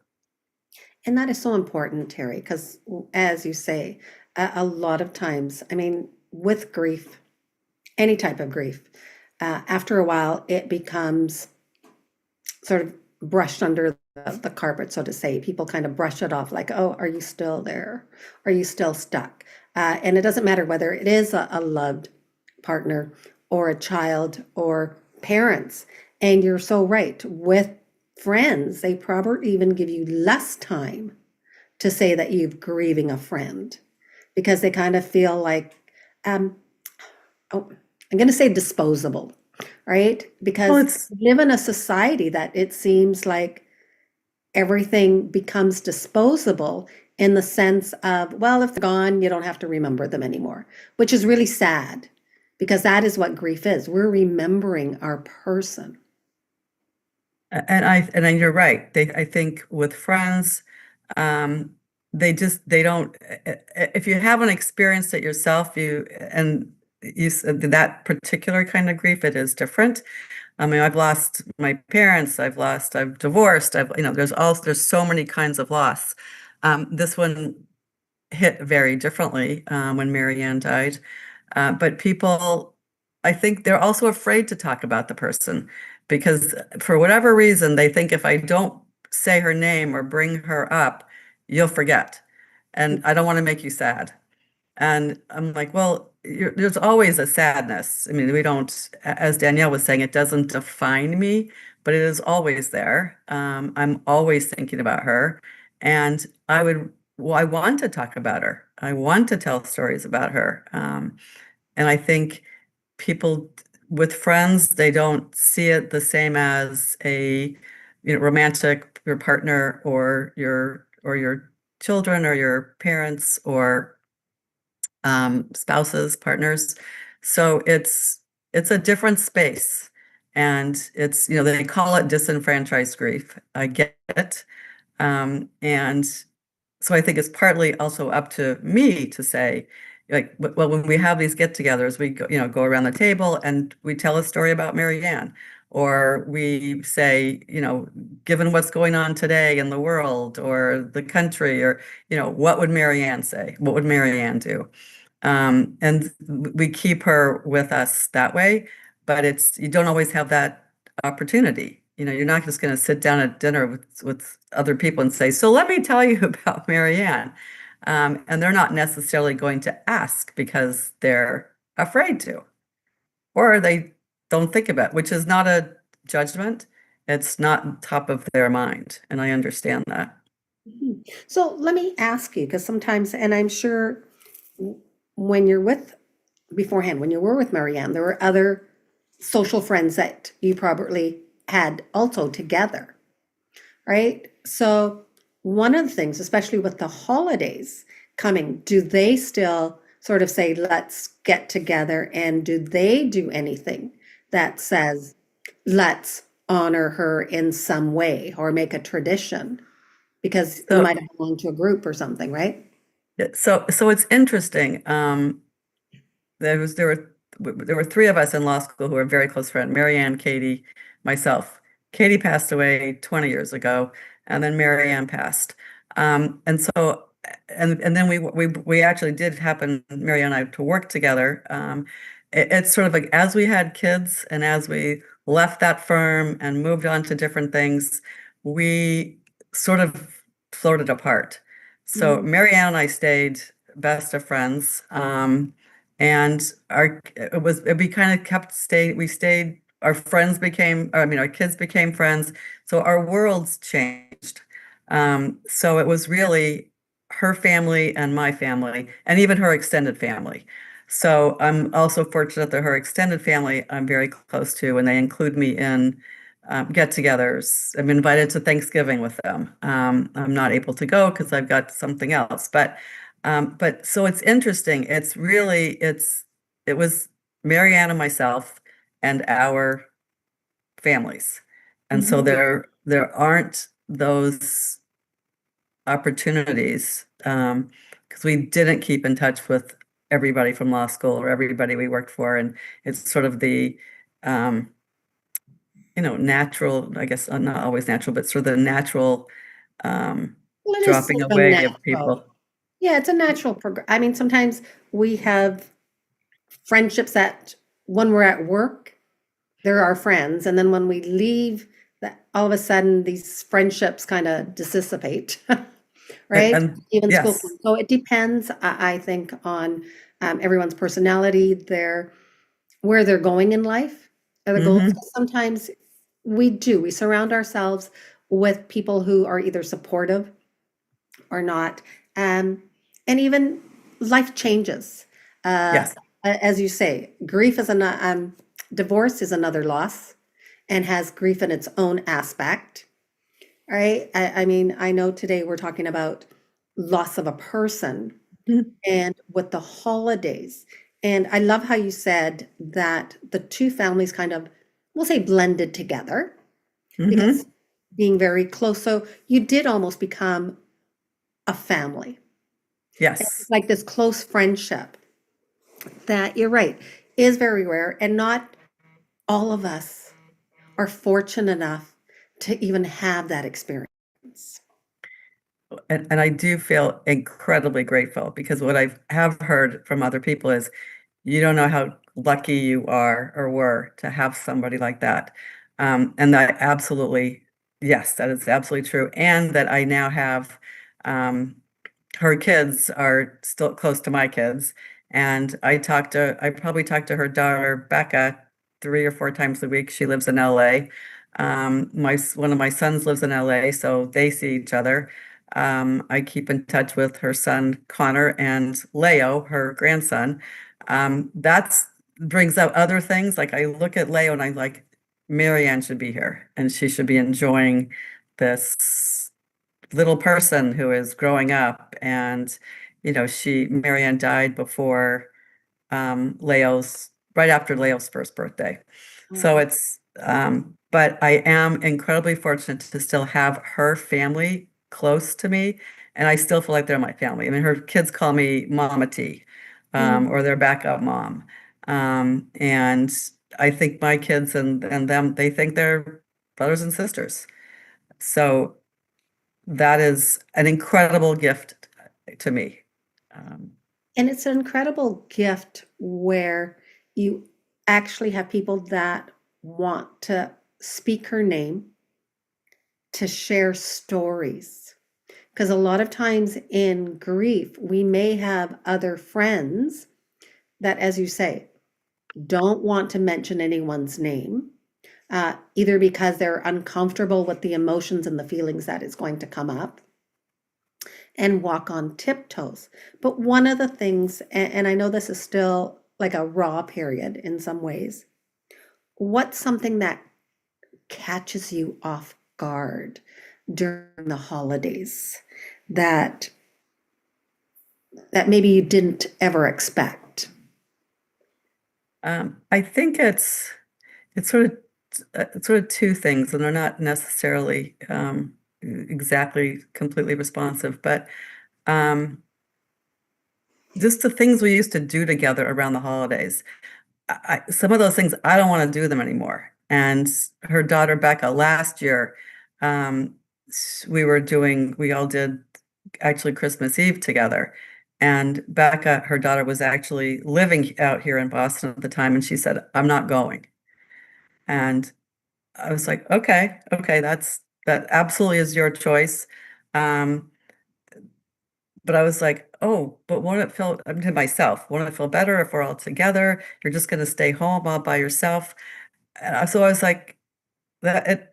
And that is so important, Terry, because as you say, a lot of times, with grief, any type of grief, after a while, it becomes sort of brushed under the carpet, so to say. People kind of brush it off like, oh, are you still there? Are you still stuck? And it doesn't matter whether it is a loved partner or a child or parents. And you're so right. With friends, they probably even give you less time to say that you're grieving a friend because they kind of feel like, I'm going to say disposable, right? Because we live in a society that it seems like everything becomes disposable in the sense of, well, if they're gone, you don't have to remember them anymore, which is really sad because that is what grief is. We're remembering our person. And you're right. I think with friends, they don't. If you haven't experienced it yourself, you said that particular kind of grief, it is different. I've lost my parents. I've divorced. There's so many kinds of loss. This one hit very differently when Marianne died. But people, I think they're also afraid to talk about the person because for whatever reason, they think if I don't say her name or bring her up, you'll forget. And I don't want to make you sad. And I'm like, well, there's always a sadness. I mean, we don't, as Danielle was saying, it doesn't define me, but it is always there. I'm always thinking about her. And well, I want to talk about her. I want to tell stories about her. And I think people with friends, they don't see it the same as a, romantic, your partner or your children or your parents or spouses, partners. So it's a different space. And it's, they call it disenfranchised grief. I get it. And so I think it's partly also up to me to say, like, well, when we have these get-togethers, we go, go around the table and we tell a story about Mary Ann, or we say, given what's going on today in the world or the country, or, what would Mary Ann say? What would Mary Ann do? And we keep her with us that way, but you don't always have that opportunity. You're not just going to sit down at dinner with other people and say, so let me tell you about Mary Ann. And they're not necessarily going to ask because they're afraid to, or they don't think about it, which is not a judgment. It's not top of their mind. And I understand that. So let me ask you, because sometimes, and I'm sure when you're beforehand, when you were with Marianne, there were other social friends that you probably had also together, right? So one of the things, especially with the holidays coming, do they still sort of say, let's get together? And do they do anything that says, let's honor her in some way or make a tradition? Because you might have belonged to a group or something, right? So it's interesting. There were three of us in law school who were very close friends: Mary Ann, Katie, myself. Katie passed away 20 years ago, and then Mary Ann passed. And so, and then we actually did happen, Mary Ann and I, to work together. It's sort of like as we had kids and as we left that firm and moved on to different things, we sort of floated apart. So Mary Ann and I stayed best of friends. And we kind of we stayed, our friends became, our kids became friends. So our worlds changed. So it was really her family and my family, and even her extended family. So I'm also fortunate that her extended family I'm very close to, and they include me in get-togethers. I'm invited to Thanksgiving with them. I'm not able to go because I've got something else, but so it's interesting. It was Mary Ann and myself and our families. And so there aren't those opportunities because we didn't keep in touch with everybody from law school or everybody we worked for. And it's sort of the, natural, I guess, not always natural, but sort of the natural Well, it is dropping sort of away of natural. people. Yeah, it's a natural I mean, sometimes we have friendships that when we're at work, they're our friends. And then when we leave, that all of a sudden these friendships kind of dissipate, right? And Even school. yes, So it depends, I think, on everyone's personality, where they're going in life, or the goals. Sometimes we surround ourselves with people who are either supportive or not. And even life changes. yes. As you say, divorce is another loss and has grief in its own aspect, right? I mean, I know today we're talking about loss of a person and with the holidays. And I love how you said that the two families kind of, we'll say, blended together because being very close. So you did almost become a family. Yes. It's like this close friendship that, you're right, is very rare. And not all of us are fortunate enough to even have that experience. And I do feel incredibly grateful because what I have heard from other people is you don't know how lucky you are or were to have somebody like that. And that absolutely, yes, that is absolutely true. And that I now have her kids are still close to my kids. And I probably talk to her daughter, Becca, 3 or 4 times a week. She lives in LA. One of my sons lives in LA, so they see each other. I keep in touch with her son, Connor, and Leo, her grandson. That's brings up other things. Like I look at Leo and I'm like, Marianne should be here and she should be enjoying this little person who is growing up. And, Marianne died before right after Leo's first birthday. So but I am incredibly fortunate to still have her family close to me. And I still feel like they're my family. I mean, her kids call me Mama T, or their backup mom. And I think my kids and them, they think they're brothers and sisters. So that is an incredible gift to me. And it's an incredible gift where you actually have people that want to speak her name, to share stories. Because a lot of times in grief, we may have other friends that, as you say, don't want to mention anyone's name, either because they're uncomfortable with the emotions and the feelings that is going to come up, and walk on tiptoes. But one of the things, and I know this is still like a raw period in some ways, what's something that catches you off guard during the holidays that maybe you didn't ever expect? I think it's sort of two things, and they're not necessarily exactly completely responsive, but just the things we used to do together around the holidays. Some of those things, I don't want to do them anymore. And her daughter, Becca, last year, we all did actually Christmas Eve together. And Becca, her daughter, was actually living out here in Boston at the time. And she said, I'm not going. And I was like, okay, that absolutely is your choice. But I was like, oh, but won't it feel, to myself, won't it feel better if we're all together? You're just going to stay home all by yourself. So I was like, but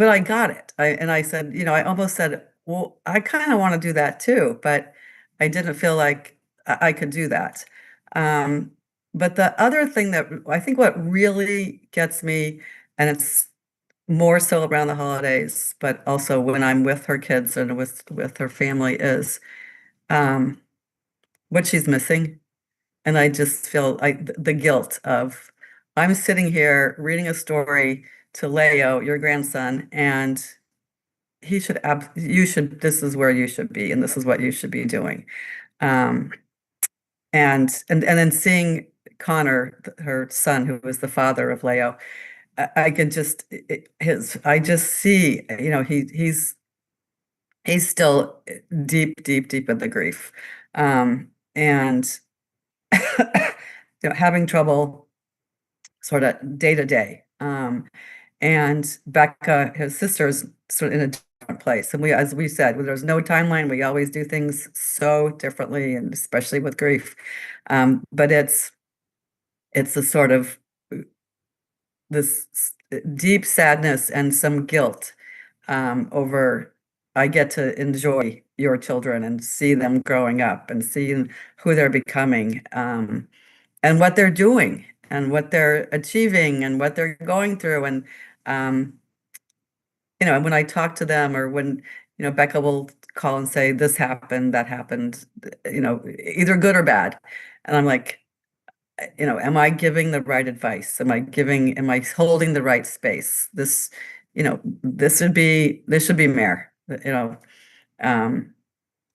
I got it. I said, I almost said, well, I kind of want to do that too, but I didn't feel like I could do that. But the other thing that I think what really gets me, and it's more so around the holidays, but also when I'm with her kids and with her family, is what she's missing. And I just feel like the guilt of I'm sitting here reading a story to Leo, your grandson, and this is where you should be, and this is what you should be doing. And then seeing Connor, her son, who was the father of Leo, I can just I just see, he's still deep, deep, deep in the grief, and having trouble sort of day to day. And Becca, his sister's sort of in a different place. And as we said, when there's no timeline, we always do things so differently, and especially with grief. But it's a sort of this deep sadness and some guilt over I get to enjoy your children and see them growing up and seeing who they're becoming, and what they're doing and what they're achieving and what they're going through. And when I talk to them, or when Becca will call and say this happened, that happened, either good or bad, and I'm like, am I giving the right advice? Am I holding the right space? This should be Mare,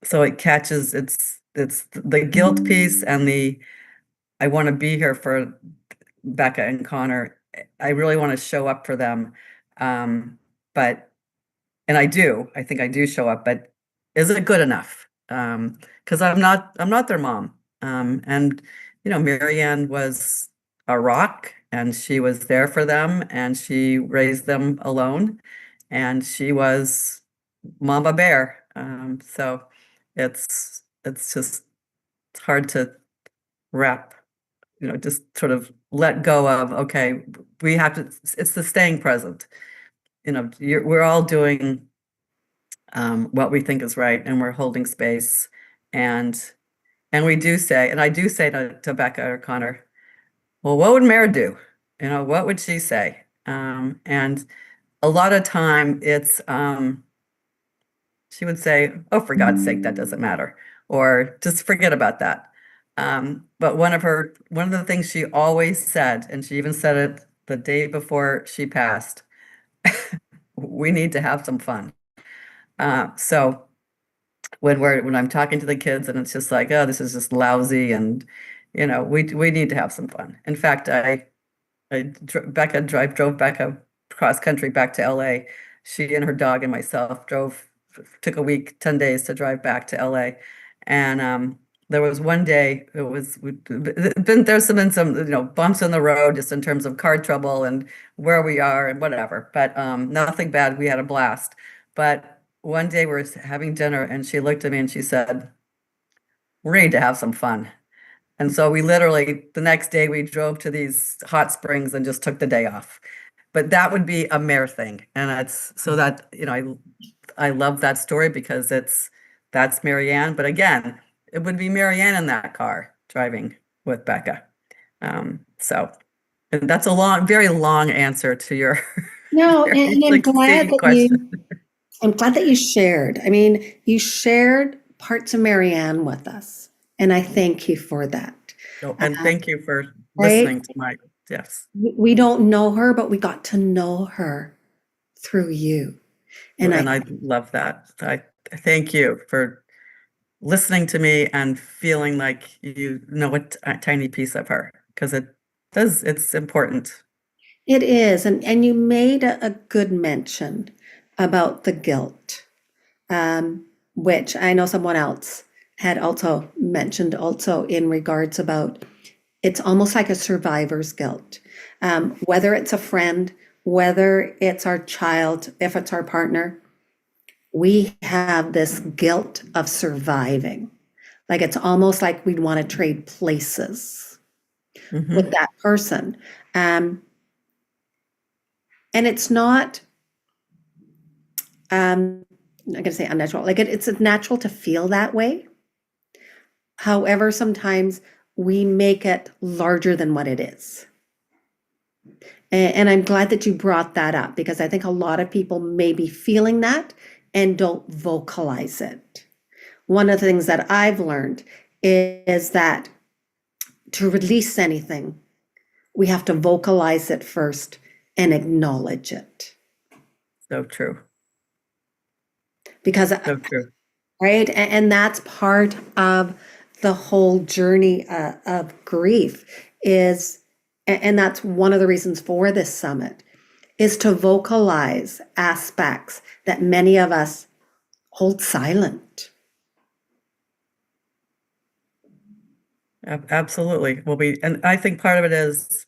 so it catches, it's the guilt piece and I want to be here for Becca and Connor. I really want to show up for them. But I think I do show up, but is it good enough? Because I'm not their mom. And Marianne was a rock, and she was there for them, and she raised them alone, and she was Mama Bear. So it's just it's hard to wrap, just sort of let go of, okay, we have to, it's the staying present. We're all doing what we think is right, and we're holding space. And we do say, and I do say to Becca or Connor, well, what would Mare do? What would she say? And a lot of time it's she would say, oh, for God's sake, that doesn't matter, or just forget about that. But one of the things she always said, and she even said it the day before she passed, we need to have some fun. So when I'm talking to the kids and it's just like, oh, this is just lousy, and we need to have some fun. In fact, drove Becca cross country back to LA. She and her dog and myself took a week, 10 days to drive back to LA. And there was one day, there's been some bumps in the road just in terms of car trouble and where we are and whatever, but nothing bad. We had a blast. But one day we're having dinner and she looked at me and she said, we need to have some fun. And so we literally, the next day we drove to these hot springs and just took the day off. But that would be a Mare thing. And that's so that, I love that story because that's Marianne. But again, it would be Marianne in that car driving with Becca. So and that's a very long answer to your No, very and succinct question. I'm glad that you shared. I mean, you shared parts of Marianne with us, and I thank you for that. So, and thank you for right? listening to my, yes. We don't know her, but we got to know her through you. And I love that. I thank you for listening to me and feeling like you know a tiny piece of her, because it's important. It is. And you made a good mention about the guilt, which I know someone else had also mentioned also in regards about it's almost like a survivor's guilt. Whether it's a friend, whether it's our child, if it's our partner, we have this guilt of surviving. Like it's almost like we'd want to trade places with that person. And it's not, I'm not going to say unnatural, like it's natural to feel that way. However, sometimes we make it larger than what it is. And I'm glad that you brought that up because I think a lot of people may be feeling that and don't vocalize it. One of the things that I've learned is that to release anything, we have to vocalize it first and acknowledge it. So true. Because, so true. Right? And that's part of the whole journey of grief is, and that's one of the reasons for this summit, is to vocalize aspects that many of us hold silent. Absolutely. And I think part of it is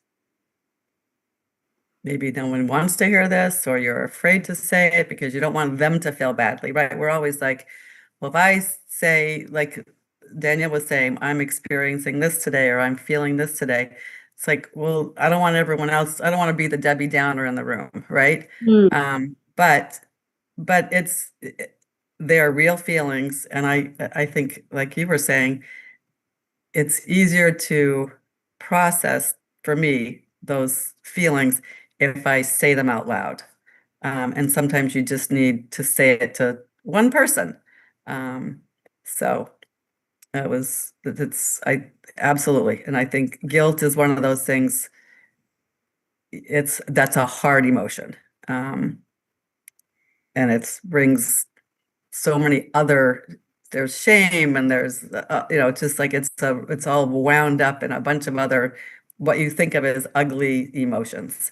maybe no one wants to hear this, or you're afraid to say it because you don't want them to feel badly, right? We're always like, well, if I say, like Danielle was saying, I'm experiencing this today, or I'm feeling this today. It's like, well, I don't want everyone else. I don't want to be the Debbie Downer in the room, right? But they're real feelings, and I think, like you were saying, it's easier to process for me those feelings if I say them out loud. And sometimes you just need to say it to one person. So absolutely. And I think guilt is one of those things. That's a hard emotion. And it brings so many there's shame, and there's, just like it's all wound up in a bunch of other, what you think of as ugly emotions.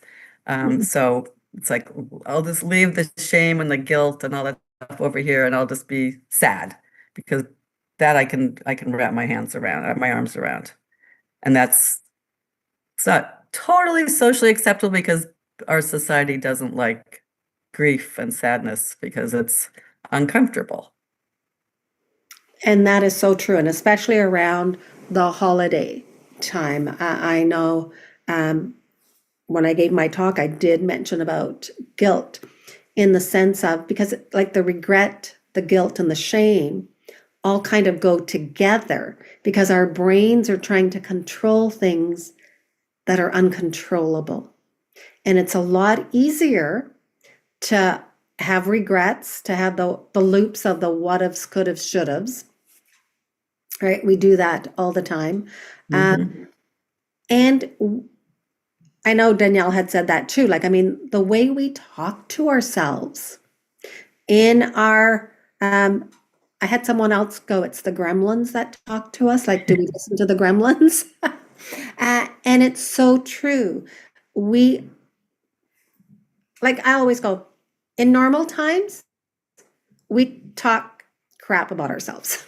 So it's like, I'll just leave the shame and the guilt and all that stuff over here, and I'll just be sad, because that I can wrap my arms around. And it's not totally socially acceptable because our society doesn't like grief and sadness because it's uncomfortable. And that is so true, and especially around the holiday time. I know when I gave my talk, I did mention about guilt in the sense of, because like the regret, the guilt, and the shame all kind of go together because our brains are trying to control things that are uncontrollable. And it's a lot easier to have regrets, to have the loops of the what ifs, could have, should haves, right? We do that all the time. Mhm. And I know Danielle had said that too. Like, I mean, the way we talk to ourselves in our, I had someone else go, it's the gremlins that talk to us. Like, do we listen to the gremlins? And it's so true. We, like, I always go, in normal times, we talk crap about ourselves.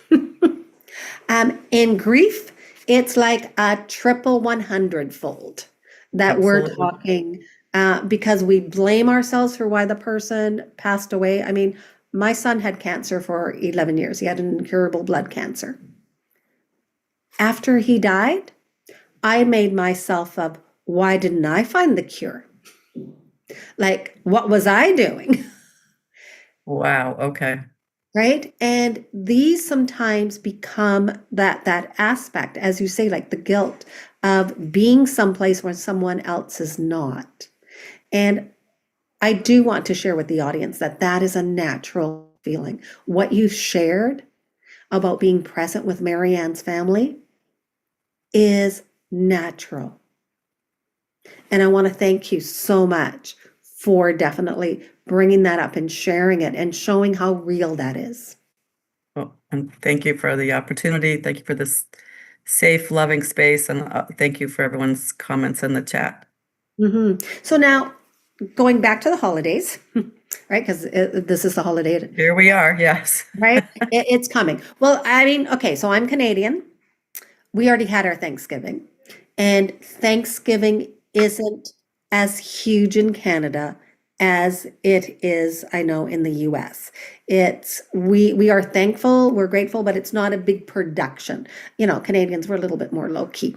In grief, it's like a triple 100-fold that we're Absolutely. talking because we blame ourselves for why the person passed away. I mean, my son had cancer for 11 years. He had an incurable blood cancer. After he died, I made myself up, why didn't I find the cure? Like, what was I doing? Wow. Okay. Right? And these sometimes become that aspect, as you say, like the guilt of being someplace where someone else is not. And I do want to share with the audience that that is a natural feeling. What you shared about being present with Marianne's family is natural. And I want to thank you so much for definitely bringing that up and sharing it and showing how real that is. Well, and thank you for the opportunity. Thank you for this safe, loving space, and thank you for everyone's comments in the chat. So now, going back to the holidays, right? Because this is the holiday, Here we are. Yes. right? It's coming. Well, I mean, okay, so I'm Canadian. We already had our Thanksgiving, and Thanksgiving isn't as huge in Canada as it is, I know, in the US. It's we are thankful, we're grateful, but it's not a big production. You know, Canadians were a little bit more low key.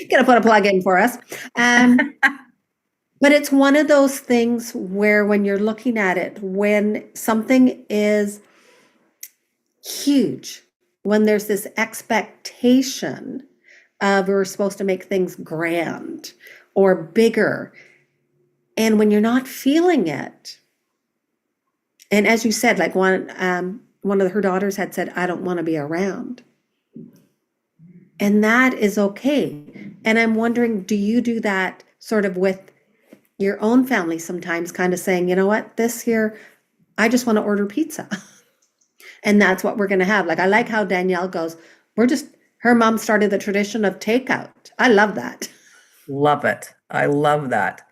Gonna put a plug in for us. But it's one of those things where when you're looking at it, when something is huge, when there's this expectation of we're supposed to make things grand or bigger, and when you're not feeling it, and as you said, like one of her daughters had said, I don't want to be around. And that is okay. And I'm wondering, do you do that sort of with your own family sometimes, kind of saying, you know what, this year, I just want to order pizza. And that's what we're going to have. Like, I like how Danielle goes, her mom started the tradition of takeout. I love that. Love it. I love that.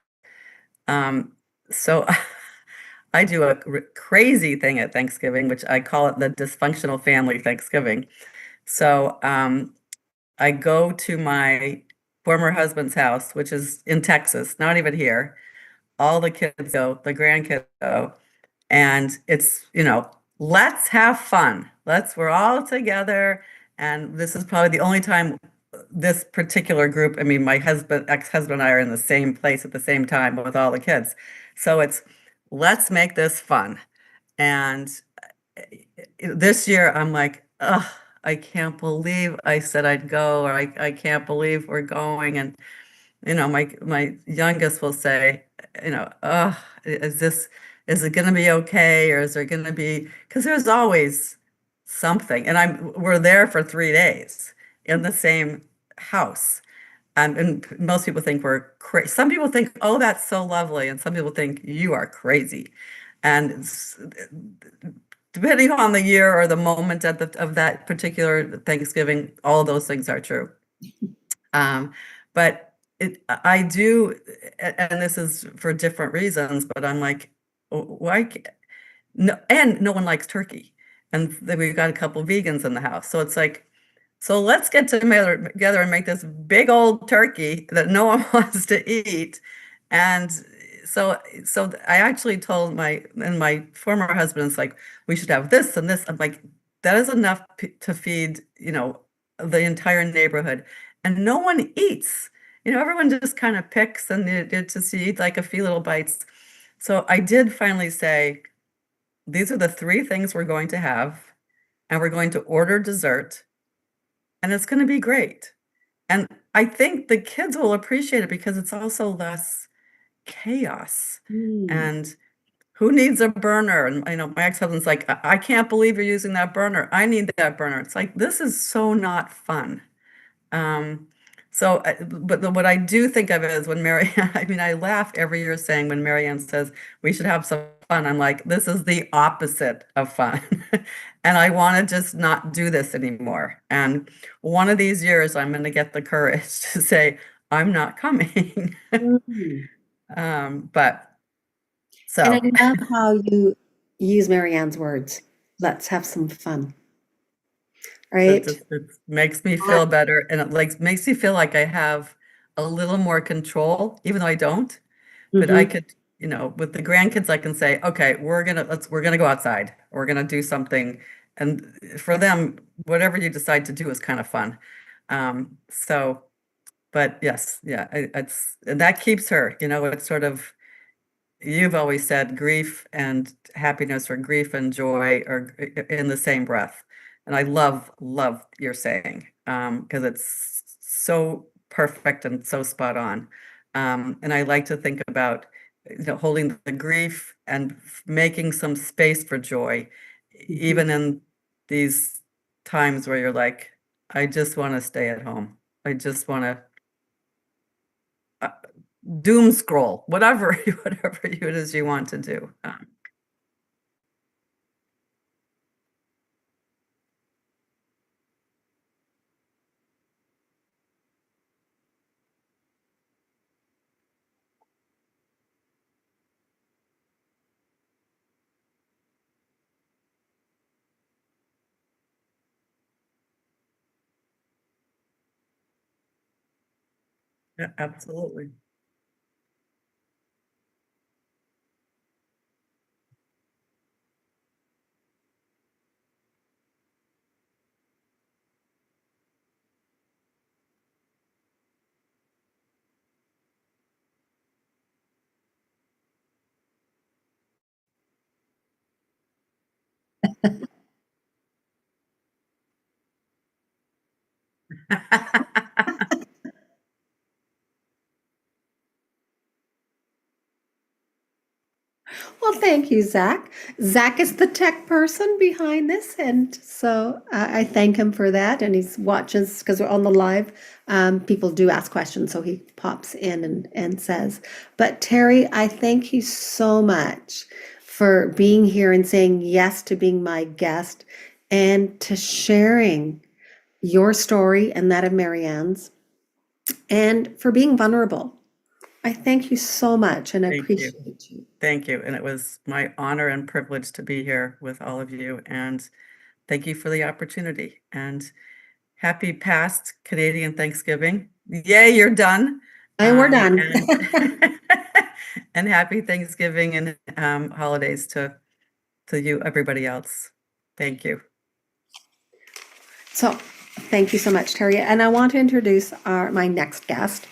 So I do a crazy thing at Thanksgiving, which I call it the dysfunctional family Thanksgiving. So I go to my former husband's house, which is in Texas, not even here. All the kids go, the grandkids go, and it's, let's have fun. We're all together. And this is probably the only time this particular group, I mean, my ex-husband and I are in the same place at the same time with all the kids. So it's, let's make this fun. And this year I'm like, oh, I can't believe I said I'd go, or I can't believe we're going. And, my youngest will say, oh, is it going to be okay? Or is there going to be, because there's always something. And we're there for 3 days in the same house. And most people think we're crazy. Some people think, oh, that's so lovely. And some people think you are crazy. And depending on the year or the moment of that particular Thanksgiving, all those things are true. But I do, and this is for different reasons, but I'm like, why? No, and no one likes turkey. And then we've got a couple vegans in the house. So it's like, so let's get together and make this big old turkey that no one wants to eat. And so I actually told my former husband's like, we should have this and this. I'm like, that is enough to feed, the entire neighborhood. And no one eats. Everyone just kind of picks and you eat like a few little bites. So I did finally say, these are the three things we're going to have, and we're going to order dessert, and it's going to be great. And I think the kids will appreciate it because it's also less chaos. Mm. And who needs a burner? And my ex-husband's like, I can't believe you're using that burner. I need that burner. It's like, this is so not fun. But what I do think of it is when I laugh every year saying when Marianne says we should have some fun, I'm like, this is the opposite of fun. And I want to just not do this anymore. And one of these years, I'm going to get the courage to say, I'm not coming. Mm. But And I so love how you use Marianne's words. Let's have some fun. Right? it makes me feel better, and it makes me feel like I have a little more control, even though I don't. But I Mhm. could, with the grandkids, I can say, okay, we're gonna go outside. We're gonna do something. And for them, whatever you decide to do is kind of fun. So, but yes, yeah, and that keeps her, it's sort of, you've always said grief and happiness, or grief and joy are in the same breath. And I love your saying, because it's so perfect and so spot on. And I like to think about, holding the grief and making some space for joy, even in these times where you're like, I just want to stay at home. I just want to doom scroll, whatever it is you want to do. Yeah, absolutely. Well, thank you, Zach. Zach is the tech person behind this, and so I thank him for that. And he's watches because we're on the live. People do ask questions, so he pops in and says. But Terry, I thank you so much for being here and saying yes to being my guest and to sharing your story and that of Marianne's, and for being vulnerable. I thank you so much and Thank you. appreciate you. Thank you. And it was my honor and privilege to be here with all of you. And thank you for the opportunity. And happy past Canadian Thanksgiving. Yay, you're done. And we're done. And happy Thanksgiving and holidays to you, everybody else. Thank you. So, thank you so much, Terry. And I want to introduce my next guest,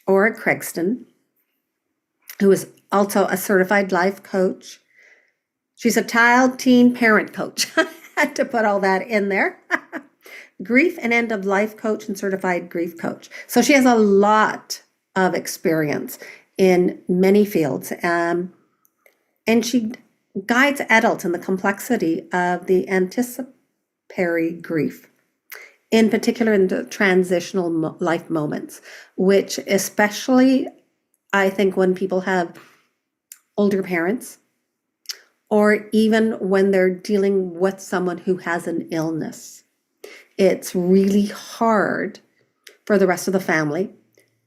Aura Craigston, who is also a certified life coach. She's a child, teen, parent coach. I had to put all that in there. Grief and end of life coach and certified grief coach. So she has a lot of experience in many fields. And she guides adults in the complexity of the anticipatory grief, in particular in the transitional life moments, which especially I think when people have older parents, or even when they're dealing with someone who has an illness, it's really hard for the rest of the family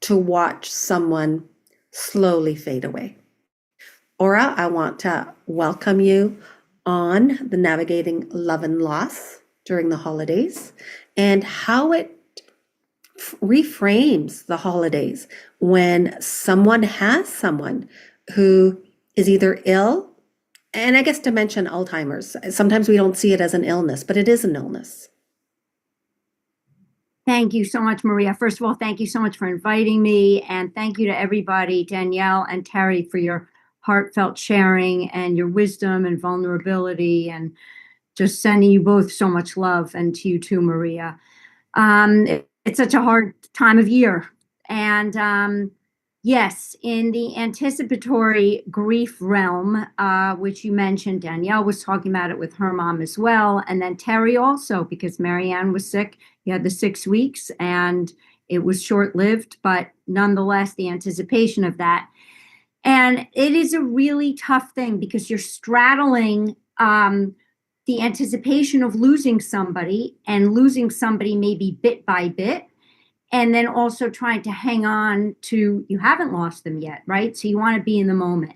to watch someone slowly fade away. Aura, I want to welcome you on the Navigating Love and Loss during the holidays, and how it reframes the holidays when someone has someone who is either ill, and I guess to mention Alzheimer's, sometimes we don't see it as an illness, but it is an illness. Thank you so much, Maria. First of all, thank you so much for inviting me. And thank you to everybody, Danielle and Terry, for your heartfelt sharing and your wisdom and vulnerability, and just sending you both so much love, and to you too, Maria. It's such a hard time of year. And yes, in the anticipatory grief realm, which you mentioned, Danielle was talking about it with her mom as well. And then Terry also, because Marianne was sick. You had the 6 weeks and it was short-lived, but nonetheless, the anticipation of that. And it is a really tough thing because you're straddling the anticipation of losing somebody, and losing somebody maybe bit by bit, and then also trying to hang on to, you haven't lost them yet, right? So you want to be in the moment.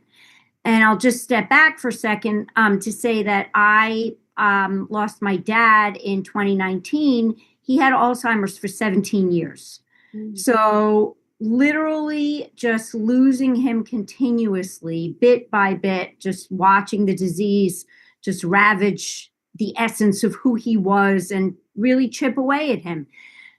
And I'll just step back for a second to say that I lost my dad in 2019. He had Alzheimer's for 17 years. So literally just losing him continuously, bit by bit, just watching the disease just ravage the essence of who he was and really chip away at him.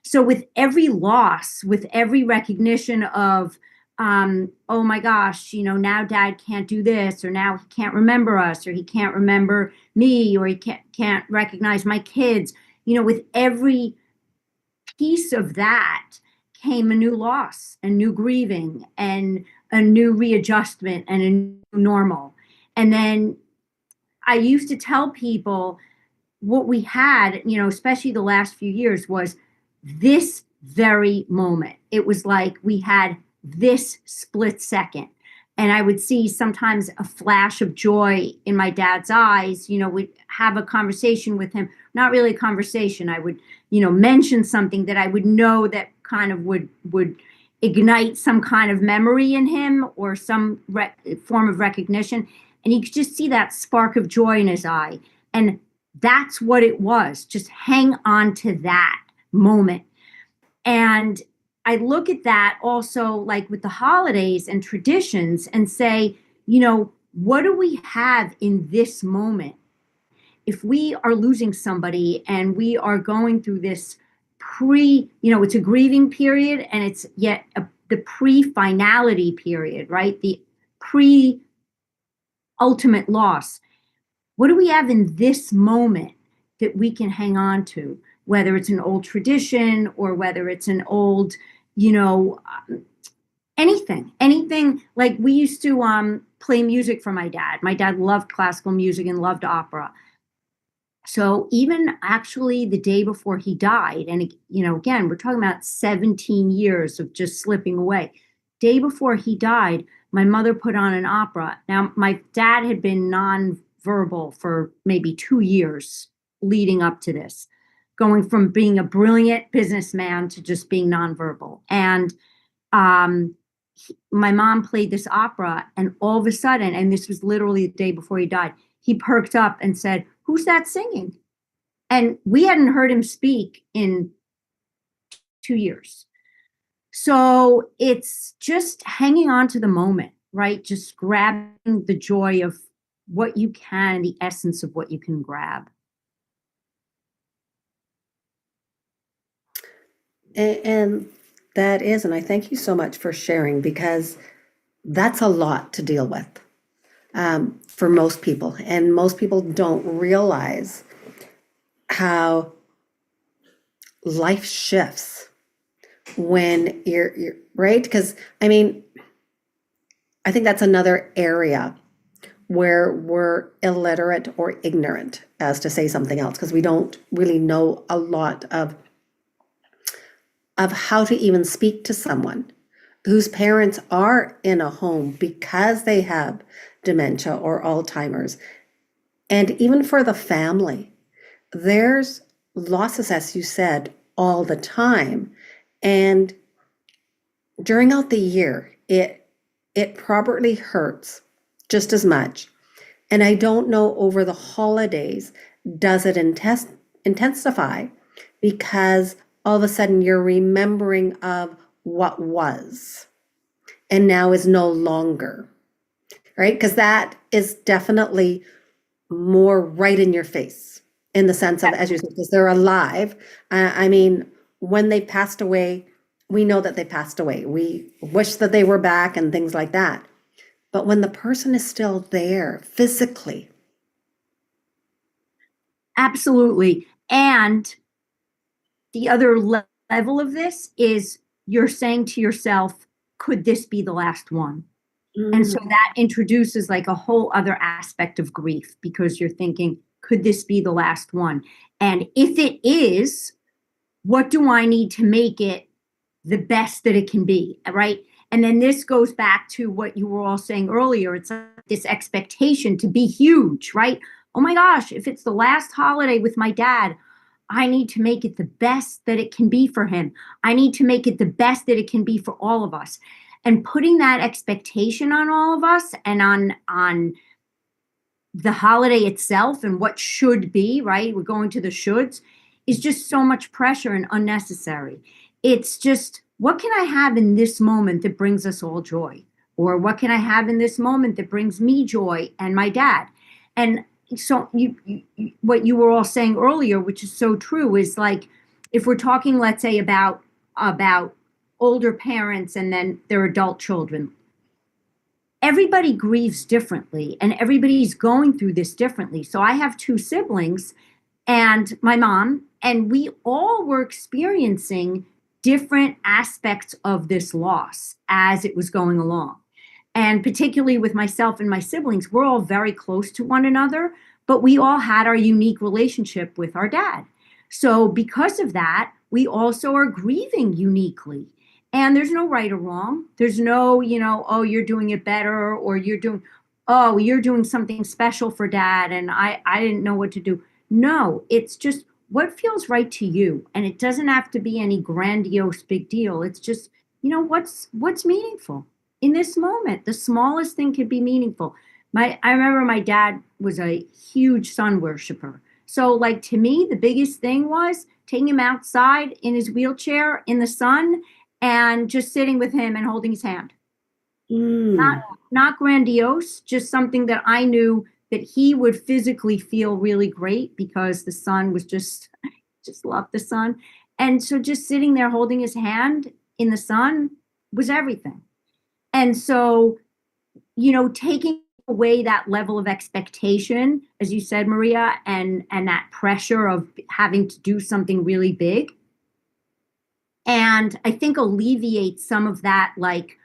So with every loss, with every recognition of, oh my gosh, now dad can't do this, or now he can't remember us, or he can't remember me, or he can't recognize my kids, with every piece of that came a new loss, a new grieving, and a new readjustment, and a new normal. And then I used to tell people what we had, especially the last few years, was this very moment. It was like we had this split second. And I would see sometimes a flash of joy in my dad's eyes. We'd have a conversation with him, not really a conversation. I would, mention something that I would know that kind of would ignite some kind of memory in him, or some form of recognition. And you could just see that spark of joy in his eye. And that's what it was. Just hang on to that moment. And I look at that also, like with the holidays and traditions, and say, what do we have in this moment? If we are losing somebody and we are going through this it's a grieving period, and it's yet the pre-finality period, right? The pre-ultimate loss. What do we have in this moment that we can hang on to? Whether it's an old tradition, or whether it's an old, anything. Like we used to play music for my dad. My dad loved classical music and loved opera. So even actually the day before he died, and again, we're talking about 17 years of just slipping away. Day before he died, my mother put on an opera. Now, my dad had been nonverbal for maybe 2 years leading up to this, going from being a brilliant businessman to just being nonverbal. And my mom played this opera, and all of a sudden, and this was literally the day before he died, he perked up and said, "Who's that singing?" And we hadn't heard him speak in 2 years. So it's just hanging on to the moment, right? Just grabbing the joy of what you can, the essence of what you can grab. And that is, and I thank you so much for sharing, because that's a lot to deal with for most people. And most people don't realize how life shifts when you're right. Because I think that's another area where we're illiterate or ignorant, as to say something else, because we don't really know a lot of how to even speak to someone whose parents are in a home because they have dementia or Alzheimer's. And even for the family, there's losses, as you said, all the time. And during the year, it probably hurts just as much. And I don't know, over the holidays, does it intensify? Because all of a sudden you're remembering of what was and now is no longer, right? Because that is definitely more right in your face in the sense of, as you said, because they're alive. I mean, when they passed away, we know that they passed away. We wish that they were back and things like that. But when the person is still there physically, Absolutely. And the other level of this is you're saying to yourself, could this be the last one? And so that introduces like a whole other aspect of grief because you're thinking, could this be the last one? And if it is, what do I need to make it the best that it can be? Right. And then this goes back to what you were all saying earlier. It's this expectation to be huge, right? Oh my gosh, if it's the last holiday with my dad, I need to make it the best that it can be for him. I need to make it the best that it can be for all of us. And putting that expectation on all of us and on the holiday itself and what should be, right? We're going to the shoulds, is just so much pressure and unnecessary. It's just, what can I have in this moment that brings us all joy? Or what can I have in this moment that brings me joy and my dad? And so what you were all saying earlier, which is so true, is like, if we're talking, let's say about older parents and then their adult children, everybody grieves differently and everybody's going through this differently. So I have two siblings and my mom, and we all were experiencing different aspects of this loss as it was going along. And particularly with myself and my siblings, we're all very close to one another, but we all had our unique relationship with our dad. So because of that, we also are grieving uniquely. And there's no right or wrong. There's no, oh, you're doing it better, or you're doing something special for dad and I didn't know what to do. No, it's just what feels right to you. And it doesn't have to be any grandiose big deal. It's just, what's meaningful in this moment. The smallest thing could be meaningful. I remember my dad was a huge sun worshiper. So like to me, the biggest thing was taking him outside in his wheelchair in the sun and just sitting with him and holding his hand. Not grandiose, just something that I knew that he would physically feel really great because the sun was just loved the sun. And so just sitting there holding his hand in the sun was everything. And so, taking away that level of expectation, as you said, Maria, and that pressure of having to do something really big. And I think alleviate some of that, like,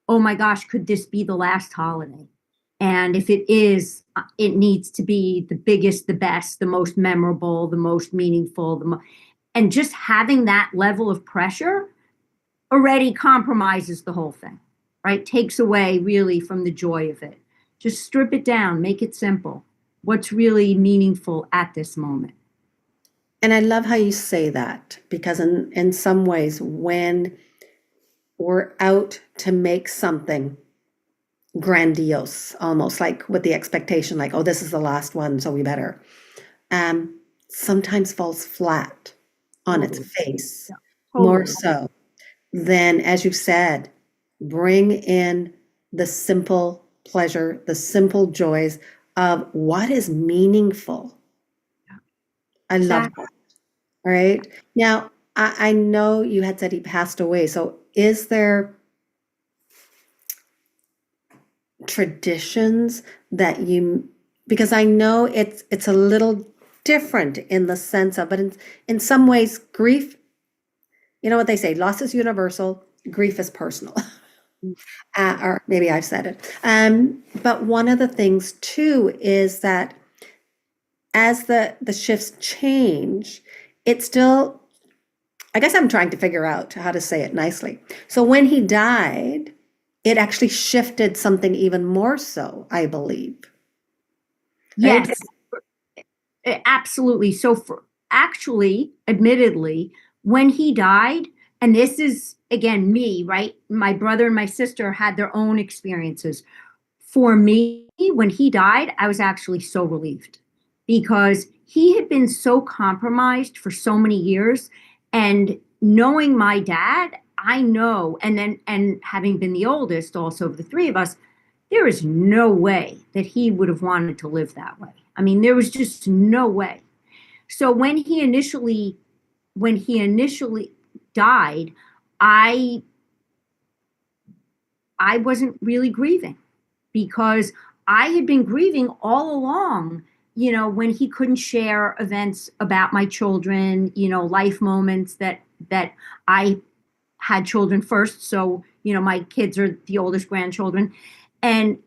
oh my gosh, could this be the last holiday? And if it is, it needs to be the biggest, the best, the most memorable, the most meaningful, and just having that level of pressure already compromises the whole thing, right? Takes away really from the joy of it. Just strip it down, make it simple. What's really meaningful at this moment? And I love how you say that, because in some ways, when we're out to make something grandiose, almost like with the expectation, like, oh, this is the last one, so we better, sometimes falls flat on its face, more so than, as you said, bring in the simple pleasure, the simple joys of what is meaningful. I love that. All right. Now, I know you had said he passed away. So is there traditions that because I know it's a little different in the sense of, but in some ways, grief, you know what they say, loss is universal, grief is personal. Or maybe I've said it. But one of the things too is that as the shifts change, it's still, I guess I'm trying to figure out how to say it nicely. So when he died, it actually shifted something even more so, I believe. Yes, absolutely. So actually, admittedly, when he died, and this is, again, me, right? My brother and my sister had their own experiences. For me, when he died, I was actually so relieved because he had been so compromised for so many years. And knowing my dad, I know, and having been the oldest also of the three of us, there is no way that he would have wanted to live that way. I mean, there was just no way. So when he initially died, I wasn't really grieving because I had been grieving all along, when he couldn't share events about my children, life moments that I had children first. So, my kids are the oldest grandchildren. And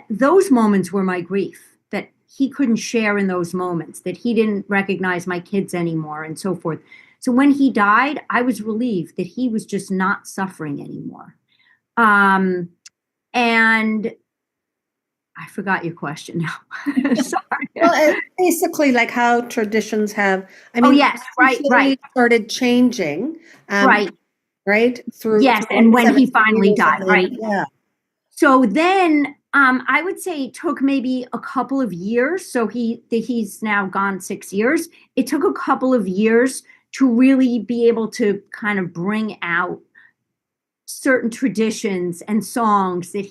those moments were my grief, that he couldn't share in those moments, that he didn't recognize my kids anymore and so forth. So when he died, I was relieved that he was just not suffering anymore. And I forgot your question now. Sorry. Well, it's basically like how traditions have, I Oh, mean, yes, right, slowly started changing. right. Right? Through Yes, through and when he 70 finally years, died, and then, right. yeah. So then I would say it took maybe a couple of years. So he's now gone 6 years. It took a couple of years to really be able to kind of bring out certain traditions and songs that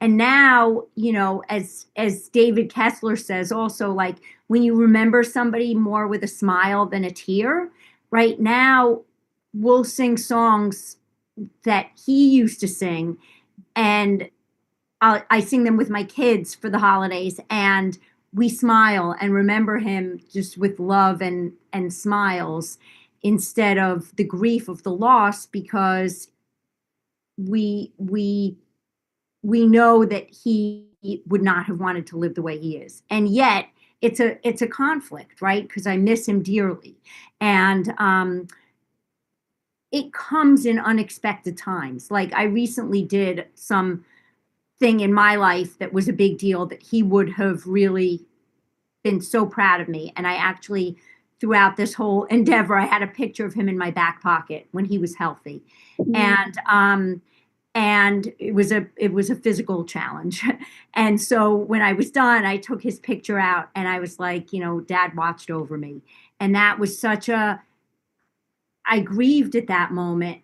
and now, as David Kessler says also, like when you remember somebody more with a smile than a tear, right now we'll sing songs that he used to sing, and I sing them with my kids for the holidays, and we smile and remember him just with love and smiles instead of the grief of the loss, because we know that he would not have wanted to live the way he is. And yet it's a conflict, right? Because I miss him dearly. And it comes in unexpected times. Like I recently did some thing in my life that was a big deal that he would have really been so proud of me. And I actually, throughout this whole endeavor, I had a picture of him in my back pocket when he was healthy. And it was a physical challenge. And so when I was done, I took his picture out and I was like, Dad watched over me. And that was I grieved at that moment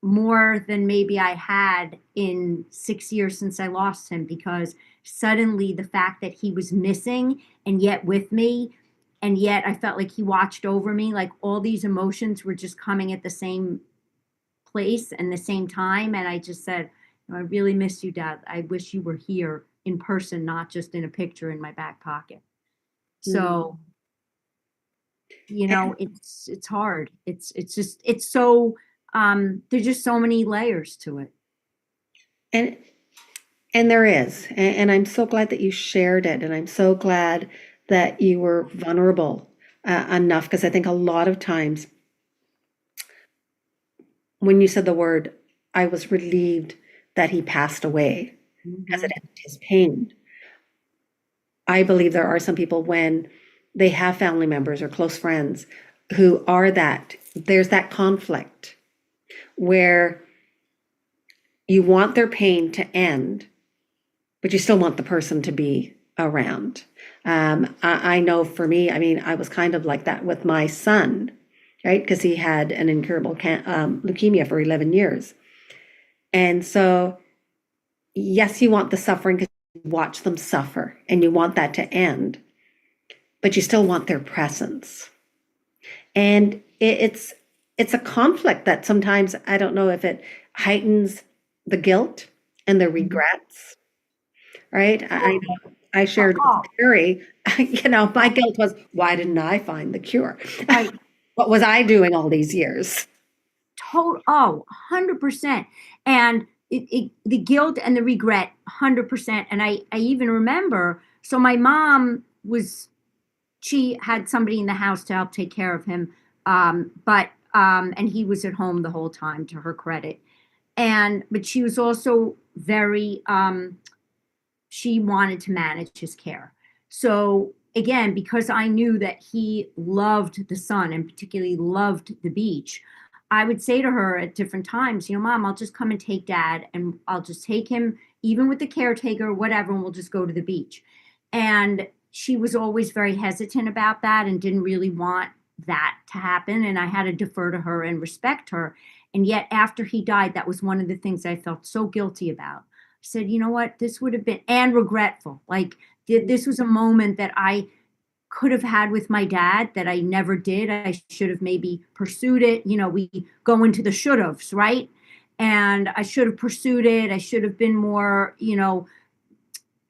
more than maybe I had in 6 years since I lost him, because suddenly the fact that he was missing and yet with me, and yet I felt like he watched over me, like all these emotions were just coming at the same place and the same time. And I just said, I really miss you, Dad. I wish you were here in person, not just in a picture in my back pocket. So, it's hard. It's so, there's just so many layers to it. And there is, and I'm so glad that you shared it, and I'm so glad that you were vulnerable enough, because I think a lot of times when you said the word, I was relieved that he passed away because it ended his pain. I believe there are some people, when they have family members or close friends who are there's that conflict where you want their pain to end, but you still want the person to be around. I know for me, I mean, I was kind of like that with my son, right? Because he had an incurable leukemia for 11 years. And so, yes, you want the suffering because you watch them suffer and you want that to end, but you still want their presence. And it's a conflict that sometimes, I don't know if it heightens the guilt and the regrets, right? I shared with Terry, my guilt was, why didn't I find the cure? Right. What was I doing all these years? 100%. And the guilt and the regret, 100%. And I even remember, so my mom she had somebody in the house to help take care of him. And he was at home the whole time, to her credit. But she was also very, she wanted to manage his care. So again, because I knew that he loved the sun and particularly loved the beach, I would say to her at different times, Mom, I'll just come and take Dad, and I'll just take him, even with the caretaker, whatever, and we'll just go to the beach. And she was always very hesitant about that and didn't really want that to happen, and I had to defer to her and respect her. And yet, after he died, that was one of the things I felt so guilty about. I said, you know what, this would have been, and regretful. Like, this was a moment that I could have had with my dad that I never did. I should have maybe pursued it. You know, we go into the should haves, right? And I should have pursued it. I should have been more,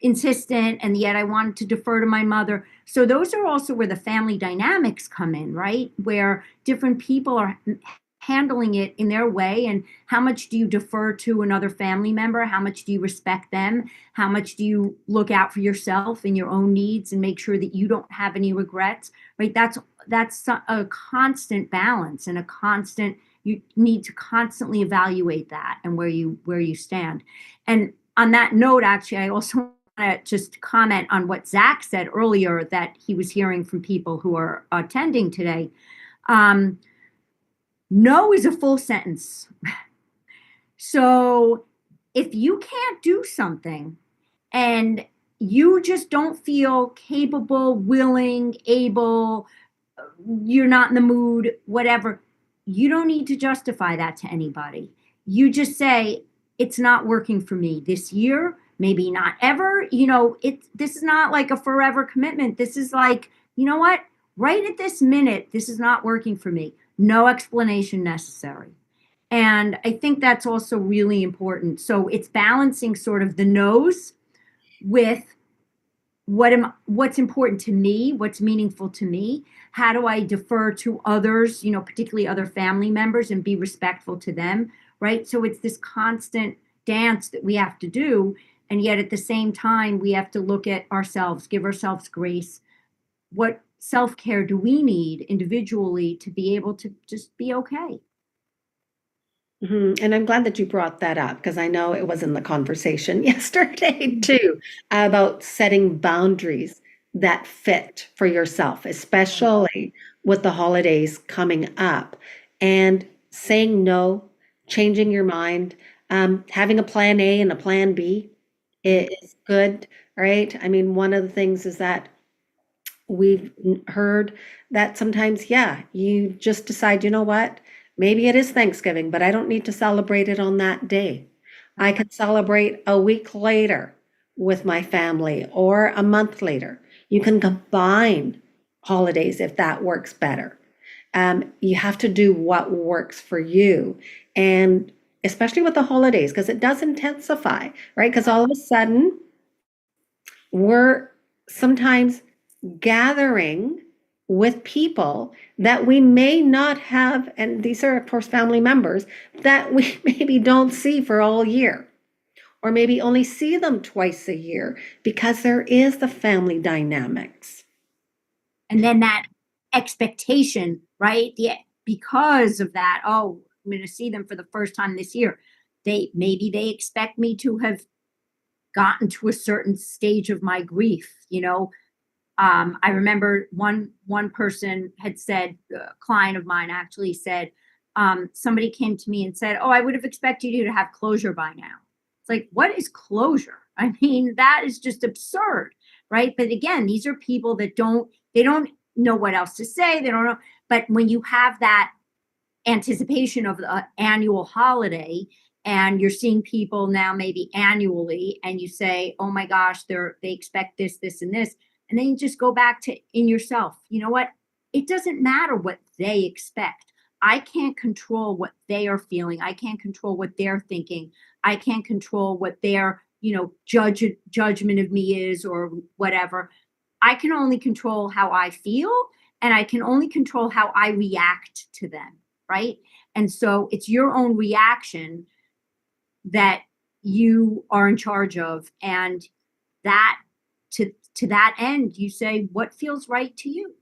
insistent, and yet I wanted to defer to my mother. So those are also where the family dynamics come in, right? Where different people are handling it in their way, and how much do you defer to another family member? How much do you respect them? How much do you look out for yourself and your own needs and make sure that you don't have any regrets, right? That's a constant balance, and a constant, you need to constantly evaluate that and where you stand. And on that note, actually, I also to just comment on what Zach said earlier, that he was hearing from people who are attending today. No is a full sentence. So if you can't do something and you just don't feel capable, willing, able, you're not in the mood, whatever, you don't need to justify that to anybody. You just say, it's not working for me this year, maybe not ever. This is not like a forever commitment. This is like, you know what? Right at this minute, this is not working for me. No explanation necessary. And I think that's also really important. So it's balancing sort of the no's with what's important to me, what's meaningful to me. How do I defer to others, particularly other family members, and be respectful to them, right? So it's this constant dance that we have to do. And yet at the same time, we have to look at ourselves, give ourselves grace. What self-care do we need individually to be able to just be okay? And I'm glad that you brought that up, because I know it was in the conversation yesterday too, about setting boundaries that fit for yourself, especially with the holidays coming up, and saying no, changing your mind, having a plan A and a plan B is good, right? I mean, one of the things is that we've heard that sometimes, yeah, you just decide, you know what? Maybe it is Thanksgiving, but I don't need to celebrate it on that day. I can celebrate a week later with my family, or a month later. You can combine holidays if that works better. You have to do what works for you. And especially with the holidays, because it does intensify, right? Because all of a sudden, we're sometimes gathering with people that we may not have, and these are, of course, family members that we maybe don't see for all year, or maybe only see them twice a year, because there is the family dynamics. And then that expectation, right? Because of that, oh, I'm going to see them for the first time this year. Maybe they expect me to have gotten to a certain stage of my grief. I remember one person had said, a client of mine actually said, somebody came to me and said, oh, I would have expected you to have closure by now. It's like, what is closure? I mean, that is just absurd, right? But again, these are people that they don't know what else to say. They don't know. But when you have that anticipation of the annual holiday, and you're seeing people now maybe annually, and you say, oh my gosh, they expect this, this, and this. And then you just go back to in yourself. You know what? It doesn't matter what they expect. I can't control what they are feeling. I can't control what they're thinking. I can't control what their, judgment of me is, or whatever. I can only control how I feel, and I can only control how I react to them, right? And so it's your own reaction that you are in charge of, and that to that end, you say what feels right to you,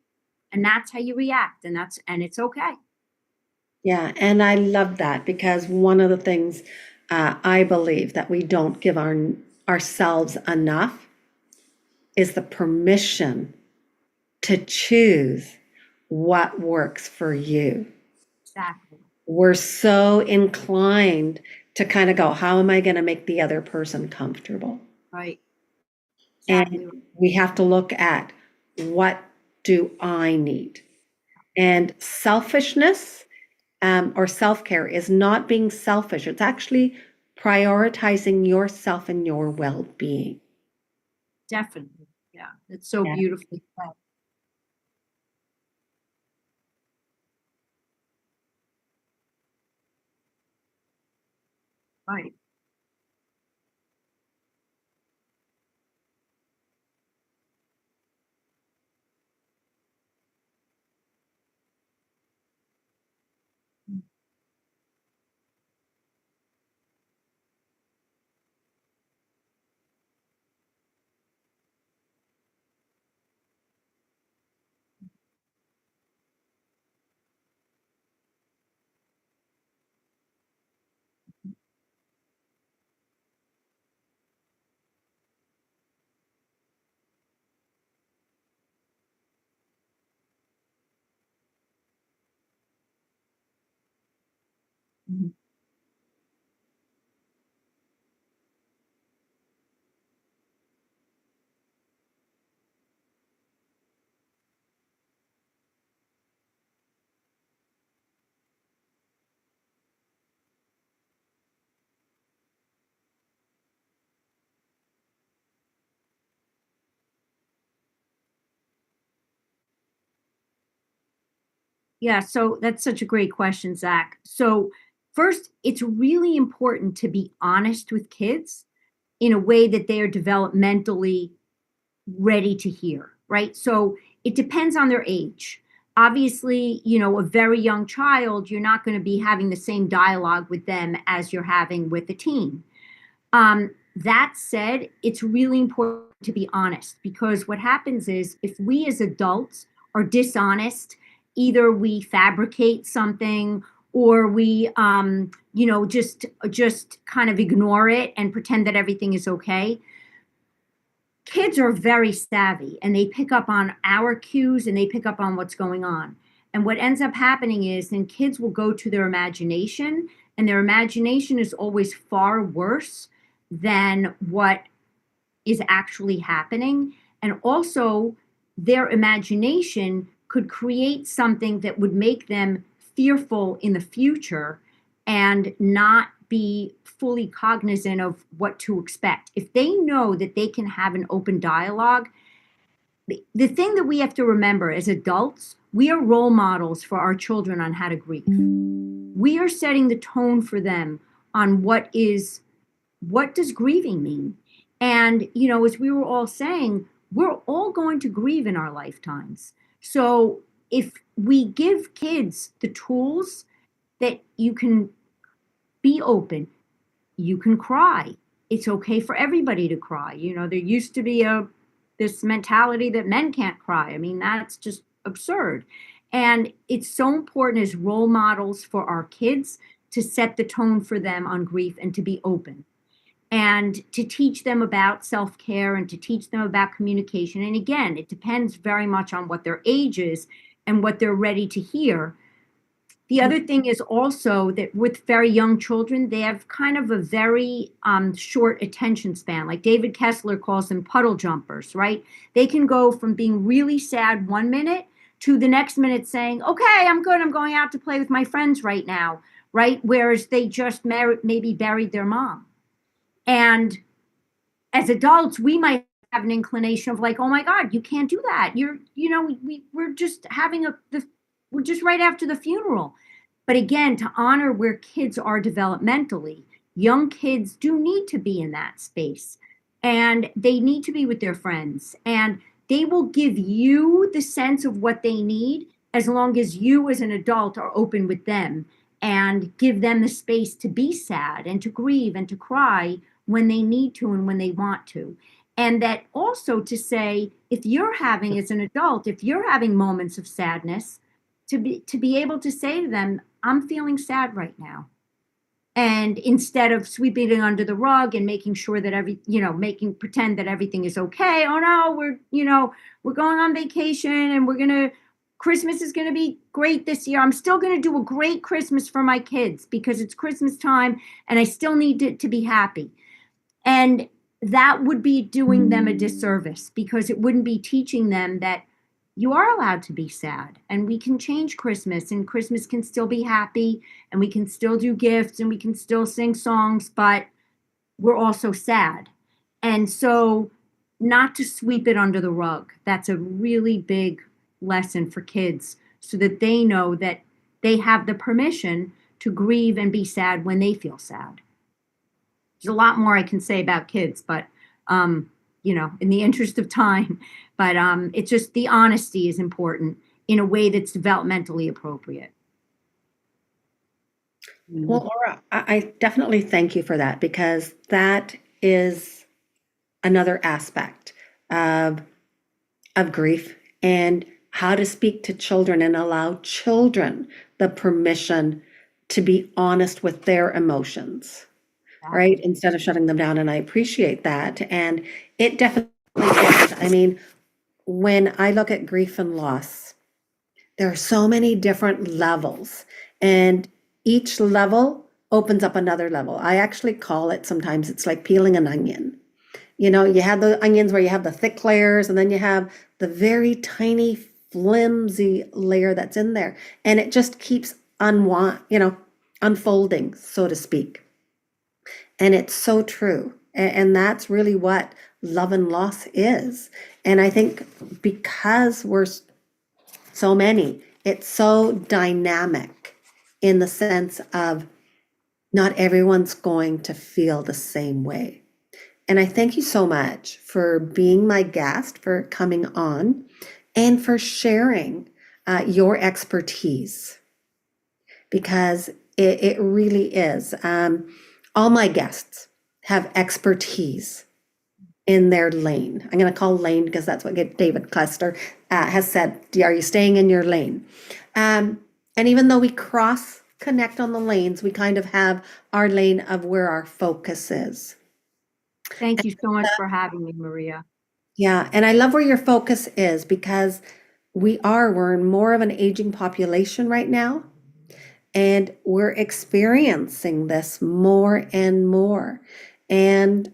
and that's how you react, and it's okay. Yeah, and I love that, because one of the things I believe that we don't give ourselves enough is the permission to choose what works for you. Exactly. We're so inclined to kind of go, how am I going to make the other person comfortable? Right. And Exactly. we have to look at, what do I need? And selfishness or self-care is not being selfish. It's actually prioritizing yourself and your well-being. Definitely. Yeah. It's so Yeah. beautifully said. Right. Mhm. Yeah, so that's such a great question, Zach. So, first, it's really important to be honest with kids in a way that they are developmentally ready to hear, right? So, it depends on their age. Obviously, a very young child, you're not going to be having the same dialogue with them as you're having with a teen. That said, it's really important to be honest because what happens is if we as adults are dishonest, either we fabricate something or we, just kind of ignore it and pretend that everything is okay. Kids are very savvy and they pick up on our cues and they pick up on what's going on. And what ends up happening is then kids will go to their imagination, and their imagination is always far worse than what is actually happening. And also, their imagination could create something that would make them fearful in the future and not be fully cognizant of what to expect. If they know that they can have an open dialogue, the thing that we have to remember as adults, we are role models for our children on how to grieve. We are setting the tone for them on what does grieving mean? And, as we were all saying, we're all going to grieve in our lifetimes. So if we give kids the tools that you can be open, you can cry. It's okay for everybody to cry. There used to be this mentality that men can't cry. I mean, that's just absurd. And it's so important as role models for our kids to set the tone for them on grief and to be open and to teach them about self-care and to teach them about communication. And again, it depends very much on what their age is and what they're ready to hear. The other thing is also that with very young children, they have kind of a very short attention span. Like David Kessler calls them puddle jumpers, right? They can go from being really sad 1 minute to the next minute saying, okay, I'm good. I'm going out to play with my friends right now, right? Whereas they just maybe buried their mom. And as adults, we might have an inclination of like, oh my God, you can't do that. We're just we're just right after the funeral. But again, to honor where kids are developmentally, young kids do need to be in that space and they need to be with their friends, and they will give you the sense of what they need as long as you as an adult are open with them and give them the space to be sad and to grieve and to cry when they need to and when they want to. And that also to say, if you're having as an adult, if you're having moments of sadness, to be able to say to them, I'm feeling sad right now. And instead of sweeping it under the rug and making sure that making pretend that everything is okay. Oh no, we're going on vacation and Christmas is going to be great this year. I'm still going to do a great Christmas for my kids because it's Christmas time and I still need to be happy. And that would be doing them a disservice because it wouldn't be teaching them that you are allowed to be sad, and we can change Christmas, and Christmas can still be happy, and we can still do gifts, and we can still sing songs, but we're also sad. And so, not to sweep it under the rug. That's a really big lesson for kids so that they know that they have the permission to grieve and be sad when they feel sad. There's a lot more I can say about kids, but in the interest of time, but it's just the honesty is important in a way that's developmentally appropriate. Well, Laura, I definitely thank you for that, because that is another aspect of grief, and how to speak to children and allow children the permission to be honest with their emotions, right? Instead of shutting them down. And I appreciate that. And it definitely is. I mean, when I look at grief and loss, there are so many different levels, and each level opens up another level. I actually call it, sometimes it's like peeling an onion. You know, you have the onions where you have the thick layers, and then you have the very tiny, flimsy layer that's in there. And it just keeps unfolding, so to speak. And it's so true. And that's really what love and loss is. And I think because we're so many, it's so dynamic in the sense of not everyone's going to feel the same way. And I thank you so much for being my guest, for coming on, and for sharing your expertise, because it really is. All my guests have expertise in their lane. I'm going to call lane because that's what David Cluster has said. Are you staying in your lane? And even though we cross connect on the lanes, we kind of have our lane of where our focus is. Thank you so much for having me, Maria. Yeah, and I love where your focus is, because we're in more of an aging population right now, and we're experiencing this more and more. And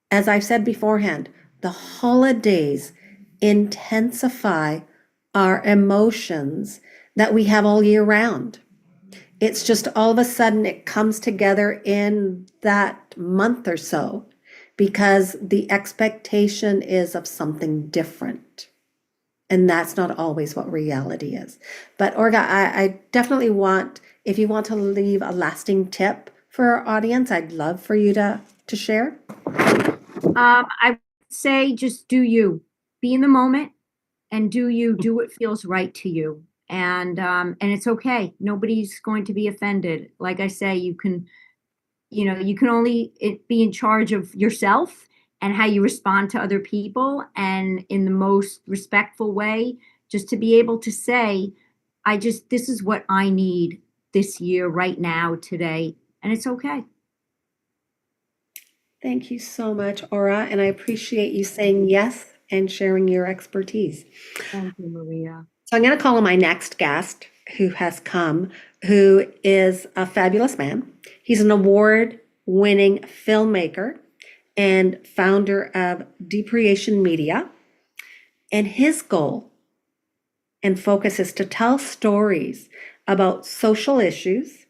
as I've said beforehand, the holidays intensify our emotions that we have all year round. It's just all of a sudden it comes together in that month or so, because the expectation is of something different. And that's not always what reality is. But Olga, I definitely want, if you want to leave a lasting tip for our audience, I'd love for you to share. I would say just do you. Be in the moment and do what feels right to you. And it's okay. Nobody's going to be offended. Like I say, you can only be in charge of yourself and how you respond to other people, and in the most respectful way, just to be able to say, this is what I need this year, right now, today, and it's okay. Thank you so much, Aura, and I appreciate you saying yes and sharing your expertise. Thank you, Maria. So I'm going to call on my next guest who has come, who is a fabulous man. He's an award-winning filmmaker and founder of Depreation Media. And his goal and focus is to tell stories about social issues,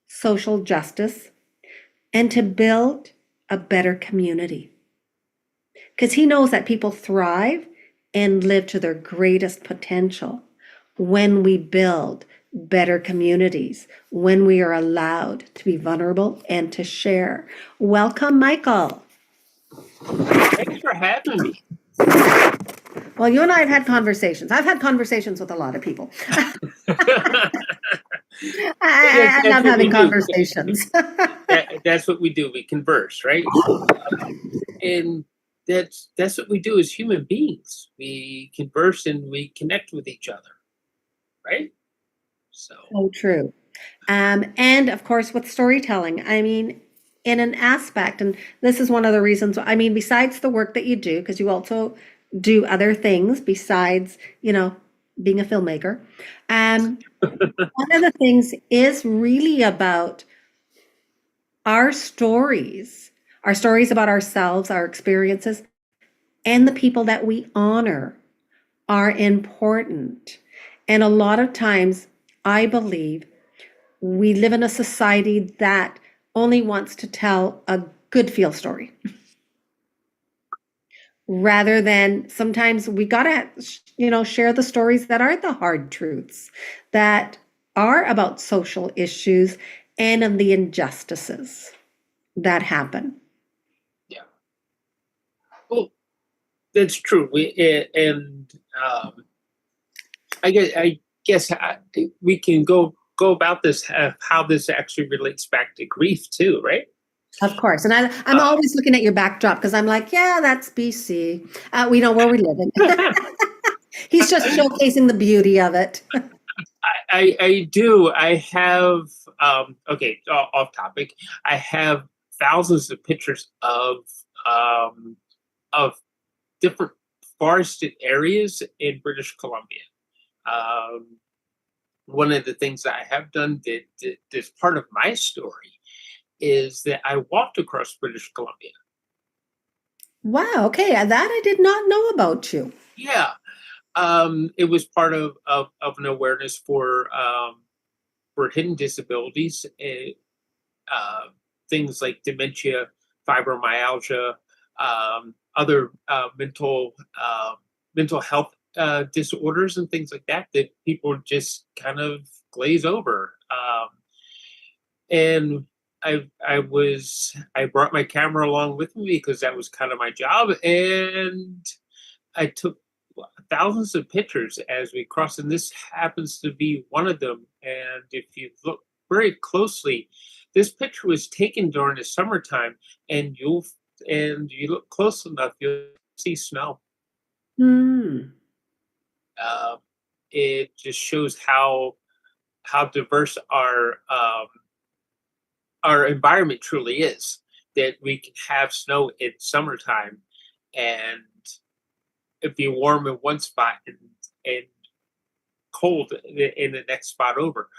social justice, and to build a better community. Because he knows that people thrive and live to their greatest potential when we build better communities, when we are allowed to be vulnerable and to share. Welcome, Michael. Thanks for having me. Well, you and I have had conversations. I've had conversations with a lot of people. I love having conversations. That's what we do. We converse, right? And that's what we do as human beings. We converse and we connect with each other, right? So true. And of course, with storytelling, I mean, in an aspect, and this is one of the reasons, I mean, besides the work that you do, because you also do other things besides, being a filmmaker. One of the things is really about our stories about ourselves, our experiences, and the people that we honor are important. And a lot of times, I believe we live in a society that only wants to tell a good feel story. Rather than sometimes we gotta, share the stories that are the hard truths, that are about social issues and of the injustices that happen. Yeah. Well, that's true. I guess we can go about this, how this actually relates back to grief too, right? Of course. And I'm always looking at your backdrop because I'm like, yeah, that's BC. We know where we live in. He's just showcasing the beauty of it. I do. I have okay, off topic. I have thousands of pictures of different forested areas in British Columbia. One of the things that I have done that is part of my story is that I walked across British Columbia. Wow. Okay. That I did not know about you. Yeah. It was part of an awareness for hidden disabilities, things like dementia, fibromyalgia, other mental health disorders, and things like that people just kind of glaze over. And I brought my camera along with me because that was kind of my job, and I took thousands of pictures as we crossed, and this happens to be one of them. And if you look very closely, this picture was taken during the summertime, and you look close enough, you'll see snow. Hmm. It just shows how diverse our environment truly is. That we can have snow in summertime, and it'd be warm in one spot and cold in the next spot over.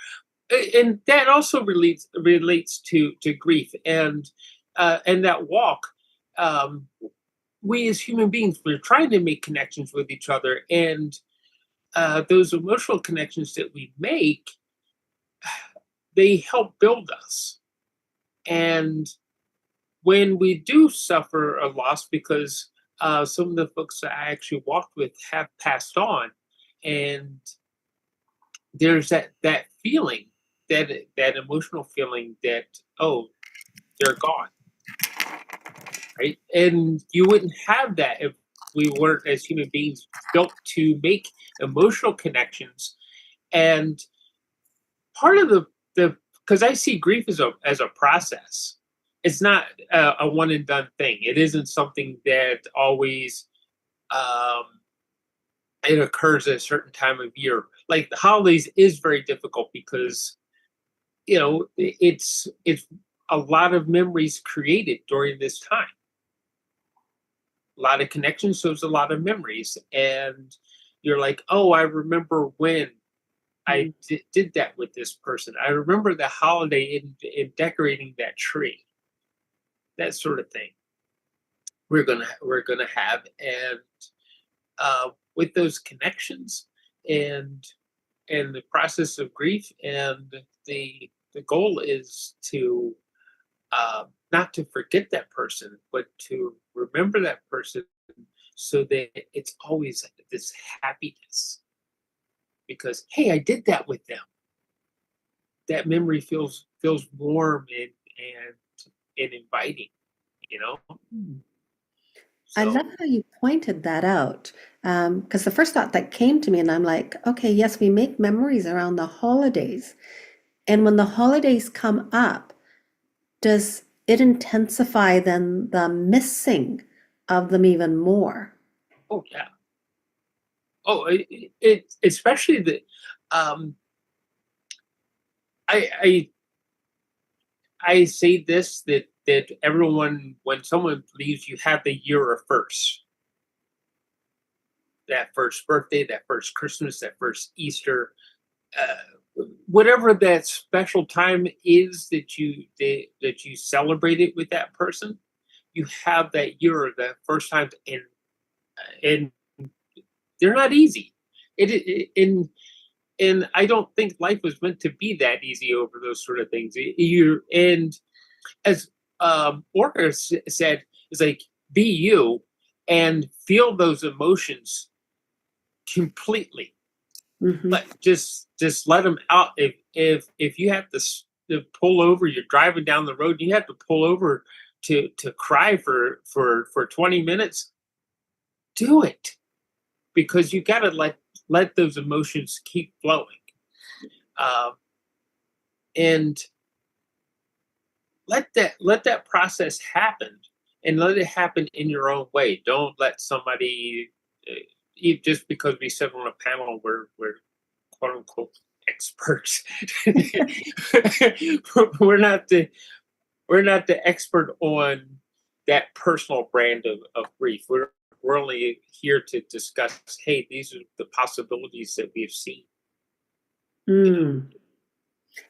And that also relates to grief and that walk. We as human beings, we're trying to make connections with each other, and those emotional connections that we make, they help build us. And when we do suffer a loss, because some of the folks that I actually walked with have passed on, and there's that feeling, that emotional feeling that, oh, they're gone, right? And you wouldn't have that if we weren't, as human beings, built to make emotional connections. And part of the because I see grief as a process. It's not a one and done thing. It isn't something that always it occurs at a certain time of year. Like the holidays is very difficult because it's a lot of memories created during this time. A lot of connections, so it's a lot of memories, and you're like, oh, I remember when I did that with this person. I remember the holiday in decorating that tree. That sort of thing. We're gonna have, and with those connections and the process of grief, and the goal is to not to forget that person, but to remember that person, so that it's always this happiness. Because hey, I did that with them. That memory feels warm and inviting, you know. I So love how you pointed that out. Because the first thought that came to me, and I'm like, okay, yes, we make memories around the holidays. And when the holidays come up, does it intensify then the missing of them even more? oh yeah, it especially the um I I say this, that everyone, when someone leaves, you have the year of first. That first birthday, that first Christmas, that first Easter, whatever that special time is that you celebrate it with that person. You have that year, that first time, and they're not easy. And I don't think life was meant to be that easy over those sort of things. And as Orca said, it's like, be you and feel those emotions completely. Mhm. But just let them out. If you have to pull over, you're driving down the road, you have to pull over to cry for 20 minutes, do it, because you got to let those emotions keep flowing. And let that process happen, and let it happen in your own way. Don't let somebody just because we sit on a panel, we're quote unquote experts. we're not the expert on that personal brand of grief. We're only here to discuss, hey, these are the possibilities that we've seen. Mm.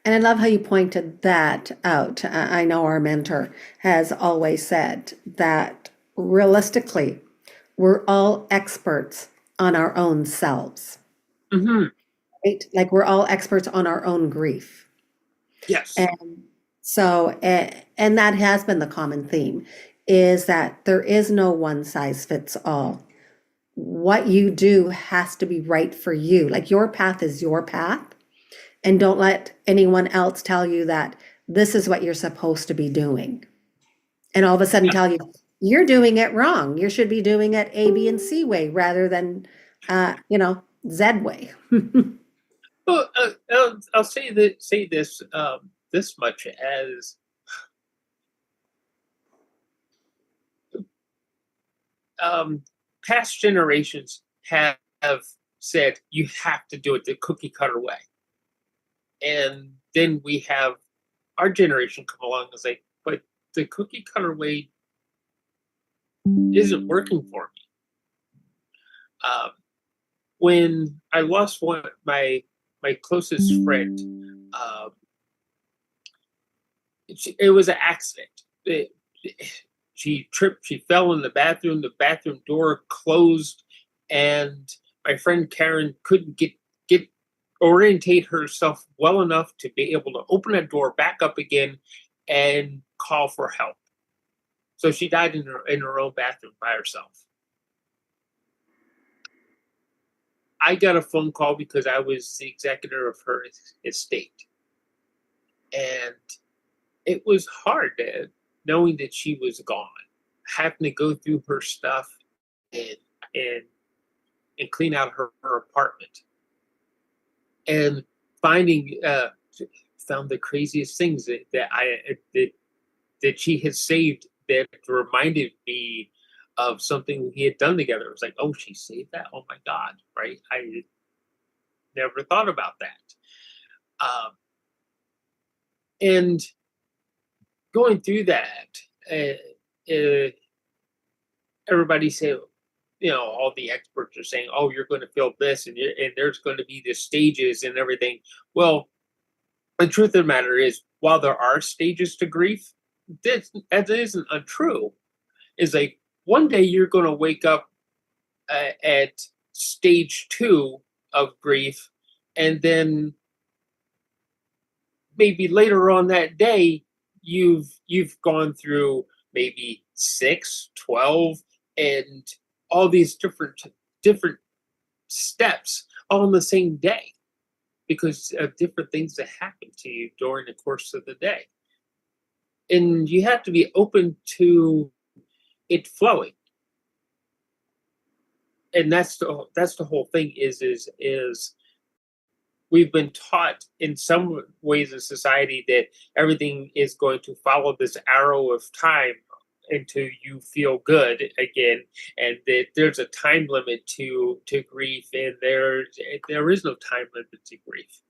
And I love how you pointed that out. I know our mentor has always said that realistically, we're all experts on our own selves, Mm-hmm. right? Like we're all experts on our own grief. Yes. And so, and that has been the common theme, is that there is no one size fits all. What you do has to be right for you. Like your path is your path. And don't let anyone else tell you that this is what you're supposed to be doing. And all of a sudden tell you, you're doing it wrong. You should be doing it A, B, and C way rather than, Z way. Well, I'll say this this much, as past generations have said you have to do it the cookie cutter way, and then we have our generation come along and say, but the cookie cutter way isn't working for me. When I lost my closest friend, it was an accident. She tripped, she fell in the bathroom door closed, and my friend Karen couldn't get orientate herself well enough to be able to open that door back up again and call for help. So she died in her own bathroom by herself. I got a phone call because I was the executor of her estate. And it was hard knowing that she was gone, having to go through her stuff and clean out her apartment. And found the craziest things that she had saved that reminded me of something we had done together. It was like, oh, she saved that? Oh my God, right? I never thought about that. And going through that, everybody said, all the experts are saying, oh, you're going to feel this, and there's going to be the stages and everything. Well, the truth of the matter is, while there are stages to grief, that isn't untrue. Is like one day you're going to wake up at stage 2 of grief, and then maybe later on that day you've gone through maybe 6, 12, and all these different steps all on the same day, because of different things that happen to you during the course of the day. And you have to be open to it flowing. And that's the whole thing is we've been taught in some ways in society that everything is going to follow this arrow of time until you feel good again, and that there's a time limit to grief, and there is no time limit to grief.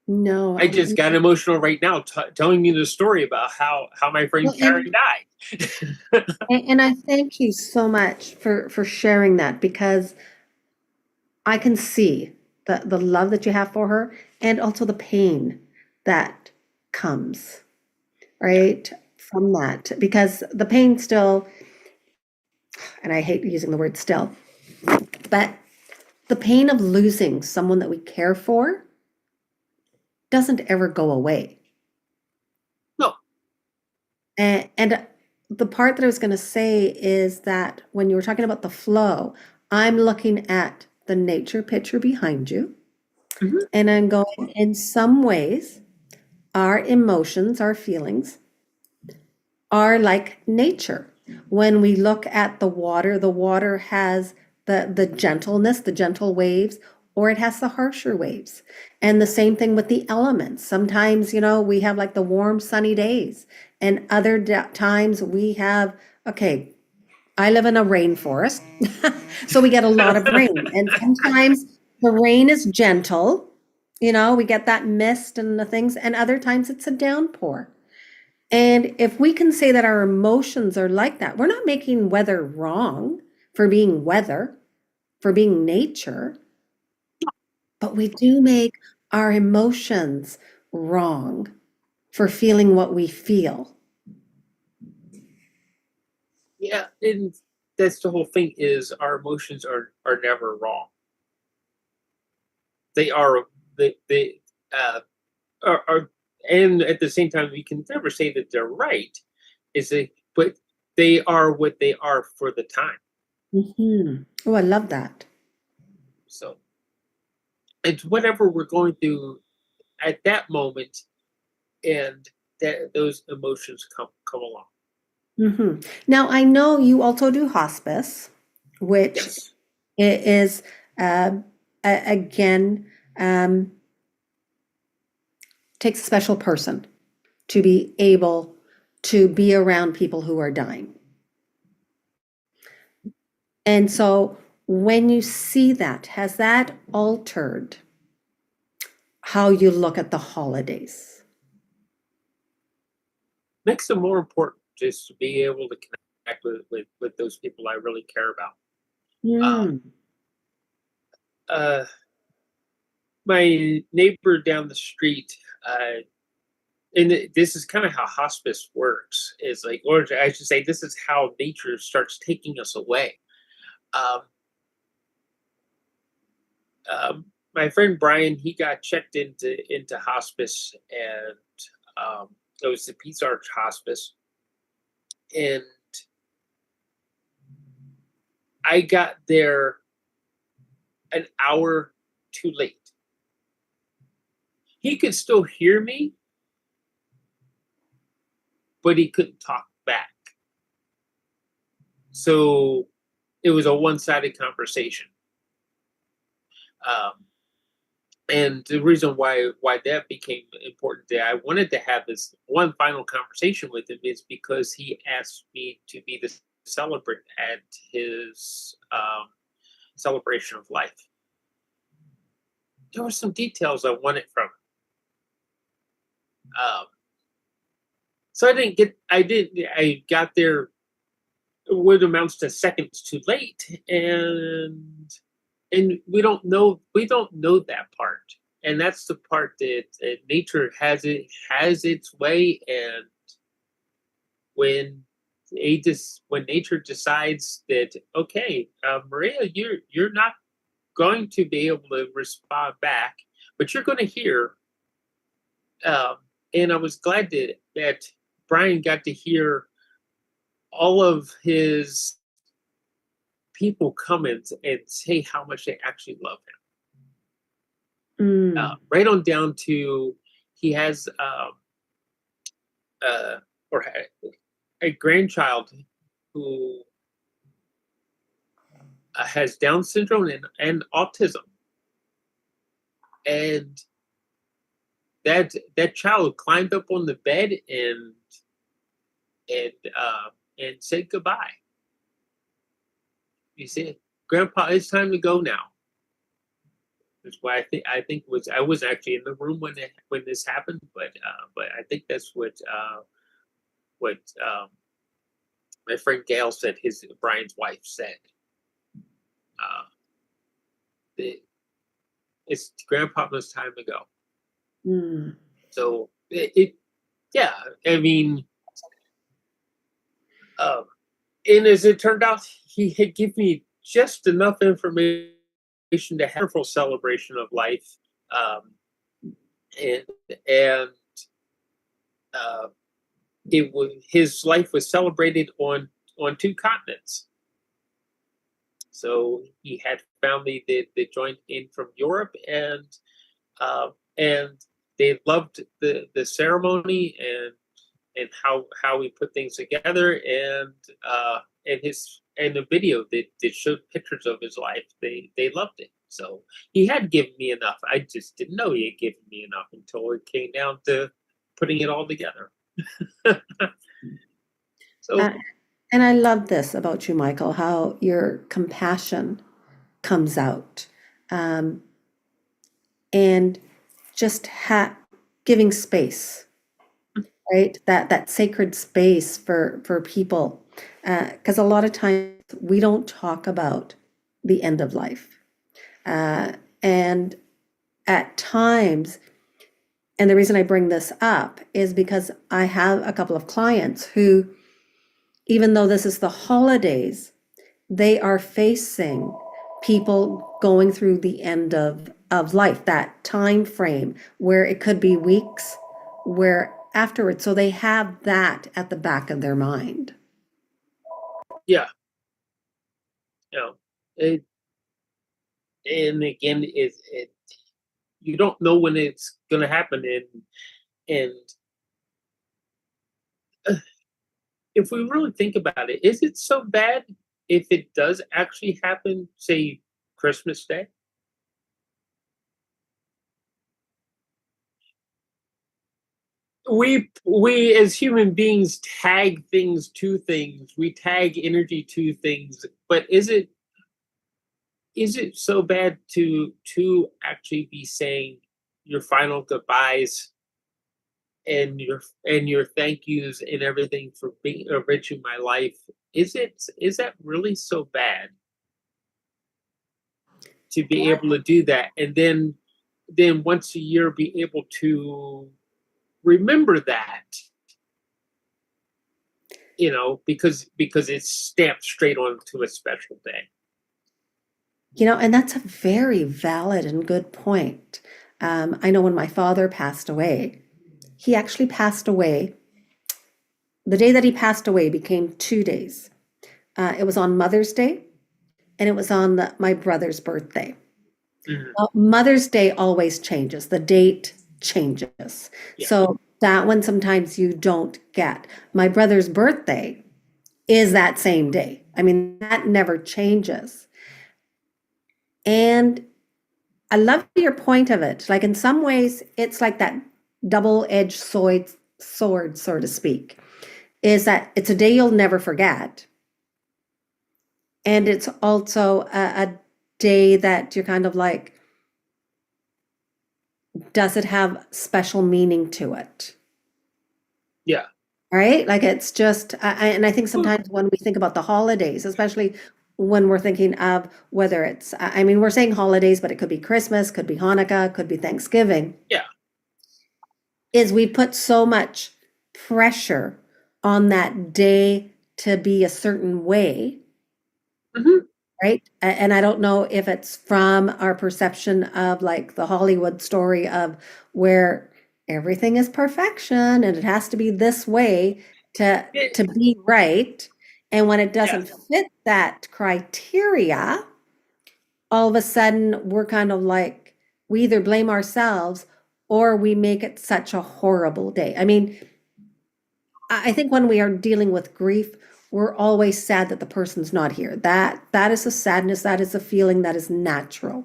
No, I just got emotional right now telling you the story about how my friend Well, Karen died. and I thank you so much for sharing that, because I can see the love that you have for her and also the pain that comes, right, from that. Because the pain still, and I hate using the word still, But the pain of losing someone that we care for doesn't ever go away. No. And the part that I was going to say is that when you were talking about the flow, I'm looking at the nature picture behind you. Mhm. And I'm going, in some ways, our emotions, our feelings are like nature. When we look at the water has the gentleness, the gentle waves, or it has the harsher waves. And the same thing with the elements. Sometimes, we have like the warm, sunny days, and other times we have, okay, I live in a rainforest, so we get a lot of rain. And sometimes the rain is gentle, we get that mist and the things, and other times it's a downpour. And if we can say that our emotions are like that, we're not making weather wrong for being weather, for being nature, but we do make our emotions wrong for feeling what we feel. Yeah, and that's the whole thing is our emotions are never wrong. They they are, and at the same time we can never say that they're right. But they are what they are for the time. Oh, I love that. So it's whatever we're going through at that moment, and that those emotions come along. Now, I know you also do hospice, which Yes. is, again, takes a special person to be able to be around people who are dying. And so when you see that, has that altered how you look at the holidays? Makes it more important just to be able to connect with those people I really care about. Mm. My neighbor down the street, and this is kind of how hospice works, is like, or I should say, this is how nature starts taking us away. Um, my friend Brian, he got checked into hospice, and it was the Peace Arch Hospice, and I got there an hour too late. He could still hear me, but he couldn't talk back. So it was a one-sided conversation. And the reason why that became important, that I wanted to have this one final conversation with him, is because he asked me to be the celebrant at his celebration of life. There were some details I wanted from him. So I got there what amounts to seconds too late, and we don't know that part, and that's the part that nature has its way. And when when nature decides that, okay, Maria, you're not going to be able to respond back, but you're going to hear. And I was glad that Brian got to hear all of his people come and say how much they actually love him. Right on down to, he has or a grandchild who has Down syndrome and autism, and that child climbed up on the bed and said goodbye. You see, Grandpa, it's time to go now. That's why I was actually in the room when this happened, but I think that's what my friend Gail said. Brian's wife said, it's Grandpa's time to go. So yeah, I mean, and as it turned out, he had given me just enough information to have a full celebration of life, and and uh, his life was celebrated on two continents. So he had family that joined in from Europe, and they loved the ceremony and how we put things together, and the video that showed pictures of his life. They loved it. So he had given me enough. I just didn't know he had given me enough until it came down to putting it all together. So Uh, and I love this about you, Michael, how your compassion comes out. And just giving space, right? That sacred space for people. Because a lot of times we don't talk about the end of life. And at times, and the reason I bring this up is because I have a couple of clients who, even though this is the holidays, they are facing people going through the end of life, that time frame where it could be weeks, where afterwards, so they have that at the back of their mind. yeah, it, and again, it you don't know when it's going to happen, and if we really think about it, is it so bad if it does actually happen, say Christmas Day? We as human beings tag things to things. We tag energy to things, but is it so bad to actually be saying your final goodbyes and your thank yous and everything for being enriching my life? Is that really so bad to be able to do that, and then once a year be able to remember that, because it's stamped straight onto a special day. And that's a very valid and good point. I know when my father passed away, he actually passed away. The day that he passed away became 2 days. It was on Mother's Day, and it was on my brother's birthday. Mhm. Well, Mother's Day always changes. The date changes. Yeah. So that one sometimes you don't get. My brother's birthday is that same day. I mean, that never changes. And I love your point of it. Like in some ways, it's like that double-edged sword, so to speak, is that it's a day you'll never forget. And it's also a day that you're kind of like, does it have special meaning to it? Yeah. Right? Like it's just, and I think sometimes when we think about the holidays, especially when we're thinking of whether it's, I mean, we're saying holidays, but it could be Christmas, could be Hanukkah, could be Thanksgiving. Yeah. Is we put so much pressure on that day to be a certain way, Mhm. right? And I don't know if it's from our perception of like the Hollywood story of where everything is perfection and it has to be this way to be right. And when it doesn't fit that criteria, all of a sudden we're kind of like, we either blame ourselves or we make it such a horrible day. I mean, I think when we are dealing with grief, we're always sad that the person's not here. That is a sadness, that is a feeling that is natural.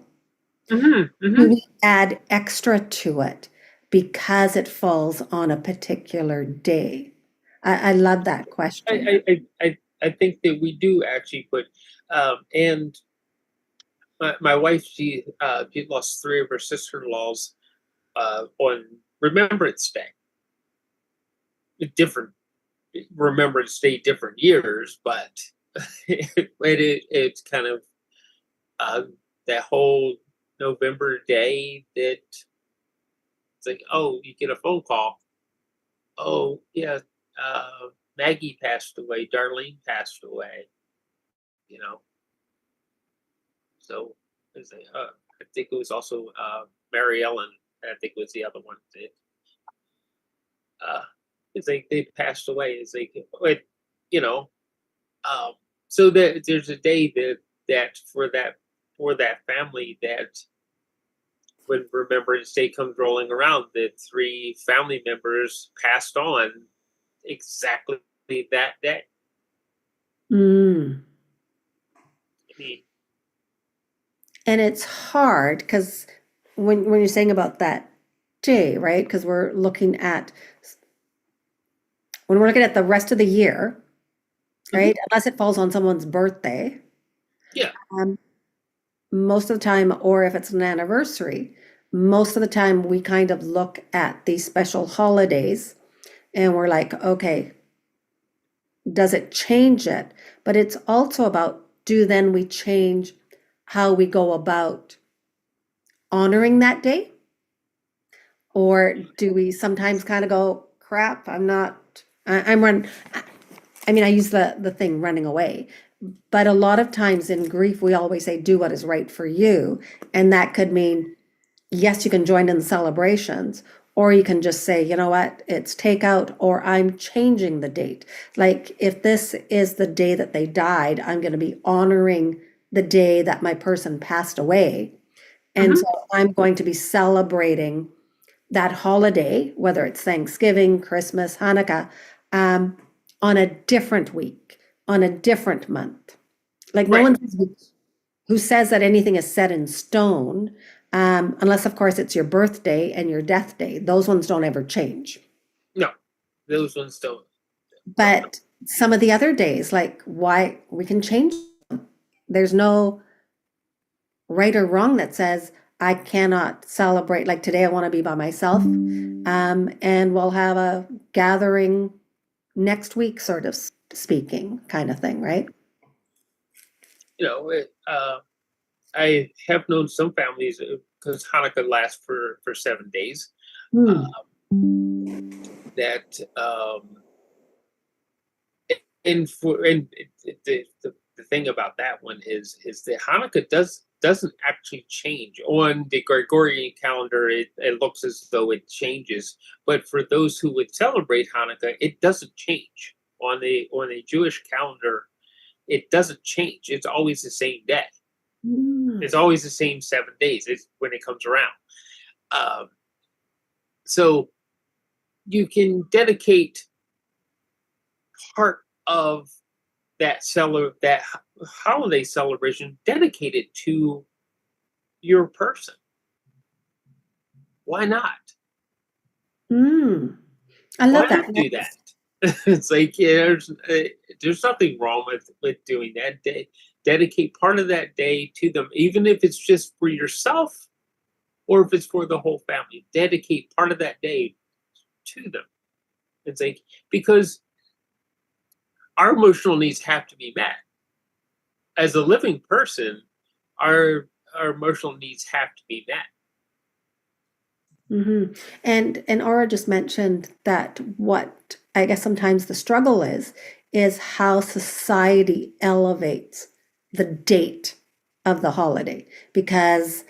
Mhm. Do Mhm. we add extra to it because it falls on a particular day? I love that question. I think that we do actually put, and my wife, she lost three of her sister-in-laws on Remembrance Day. Different Remembrance Day, different years, but it's kind of that whole November day that it's like, oh, you get a phone call. Oh, yeah, Maggie passed away. Darlene passed away. You know, So I think it was also Mary Ellen. I think was the other one that it's like they passed away. It's like, but you know, so that there's a day that for that family that when Remembrance Day comes rolling around, that 3 family members passed on exactly that day. Mm. I mean, And it's hard because when you're saying about that day, right? Because when we're looking at the rest of the year, right? Unless it falls on someone's birthday, yeah, most of the time, or if it's an anniversary, most of the time we kind of look at these special holidays and we're like, okay, does it change it? But it's also about, do then we change how we go about honoring that day? Or do we sometimes kind of go, crap, I'm run. I mean, I use the thing running away, but a lot of times in grief, we always say, do what is right for you. And that could mean, yes, you can join in the celebrations, or you can just say, you know what, it's takeout, or I'm changing the date. Like if this is the day that they died, I'm going to be honoring the day that my person passed away. And so I'm going to be celebrating that holiday, whether it's Thanksgiving, Christmas, Hanukkah, on a different week, on a different month. Like no Right. one who says that anything is set in stone, unless of course it's your birthday and your death day. Those ones don't ever change. no, those ones don't. But some of the other days, like why we can change them. There's no right or wrong that says I cannot celebrate. Like today, I want to be by myself, and we'll have a gathering next week, sort of speaking, kind of thing, right? You know, I have known some families because Hanukkah lasts for 7 days. That and the thing about that one is that Hanukkah doesn't actually change on the Gregorian calendar. It looks as though it changes, but for those who would celebrate Hanukkah, it doesn't change on the Jewish calendar. It doesn't change. It's always the same day. It's always the same 7 days. It's when it comes around. So you can dedicate part of that holiday celebration dedicated to your person. Why not? I love Why that. not do that? It's like there's nothing wrong with doing that. Dedicate part of that day to them, even if it's just for yourself or if it's for the whole family. Dedicate part of that day to them. It's like, because our emotional needs have to be met. As a living person, our emotional needs have to be met. And Aura just mentioned that what I guess sometimes the struggle is how society elevates the date of the holiday, because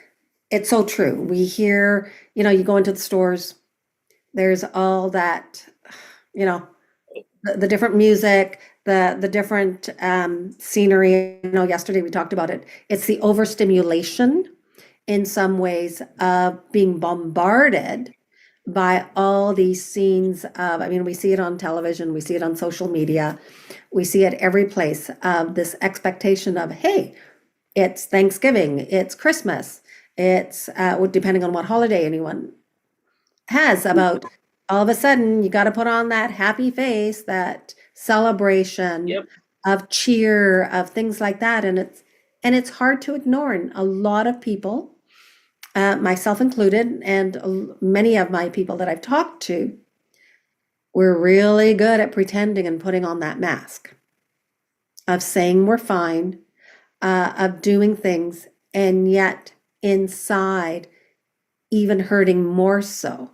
it's so true. We hear, you go into the stores, there's all that, the different music, the different scenery. Yesterday we talked about it. It's the overstimulation in some ways of being bombarded by all these scenes of, we see it on television, we see it on social media, we see it every place, of this expectation of, hey, it's Thanksgiving, it's Christmas, it's depending on what holiday anyone has, about all of a sudden you got to put on that happy face, that celebration. Yep. Of cheer, of things like that, and it's hard to ignore. And a lot of people, myself included, and many of my people that I've talked to, we're really good at pretending and putting on that mask of saying we're fine, of doing things, and yet inside even hurting more so.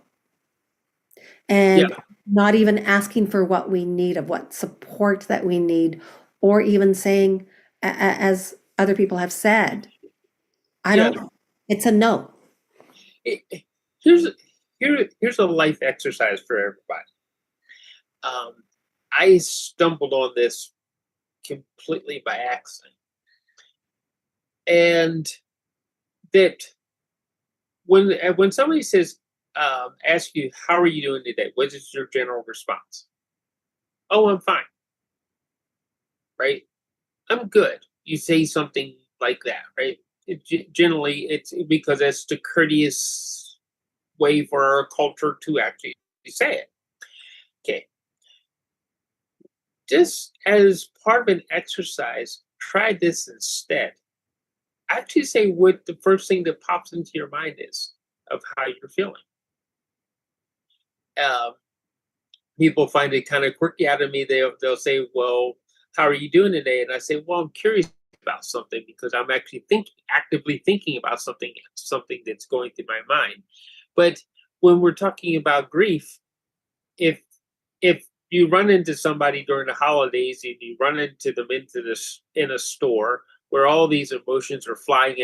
And not even asking for what we need, of what support that we need, or even saying, as other people have said, I Yeah. don't, it's a no. Here's a life exercise for everybody. I stumbled on this completely by accident, and that when somebody says, ask you, how are you doing today? What is your general response? Oh, I'm fine. Right? I'm good. You say something like that, right? Generally, it's because that's the courteous way for our culture to actually say it. Okay. Just as part of an exercise, try this instead. Actually, say what the first thing that pops into your mind is of how you're feeling. Um, People find it kind of quirky out of me. They'll say, "Well, how are you doing today?" And I say, "Well, I'm curious about something because I'm actually actively thinking about something that's going through my mind." But when we're talking about grief, if if you run into somebody during the holidays and you run into them in a store where all these emotions are flying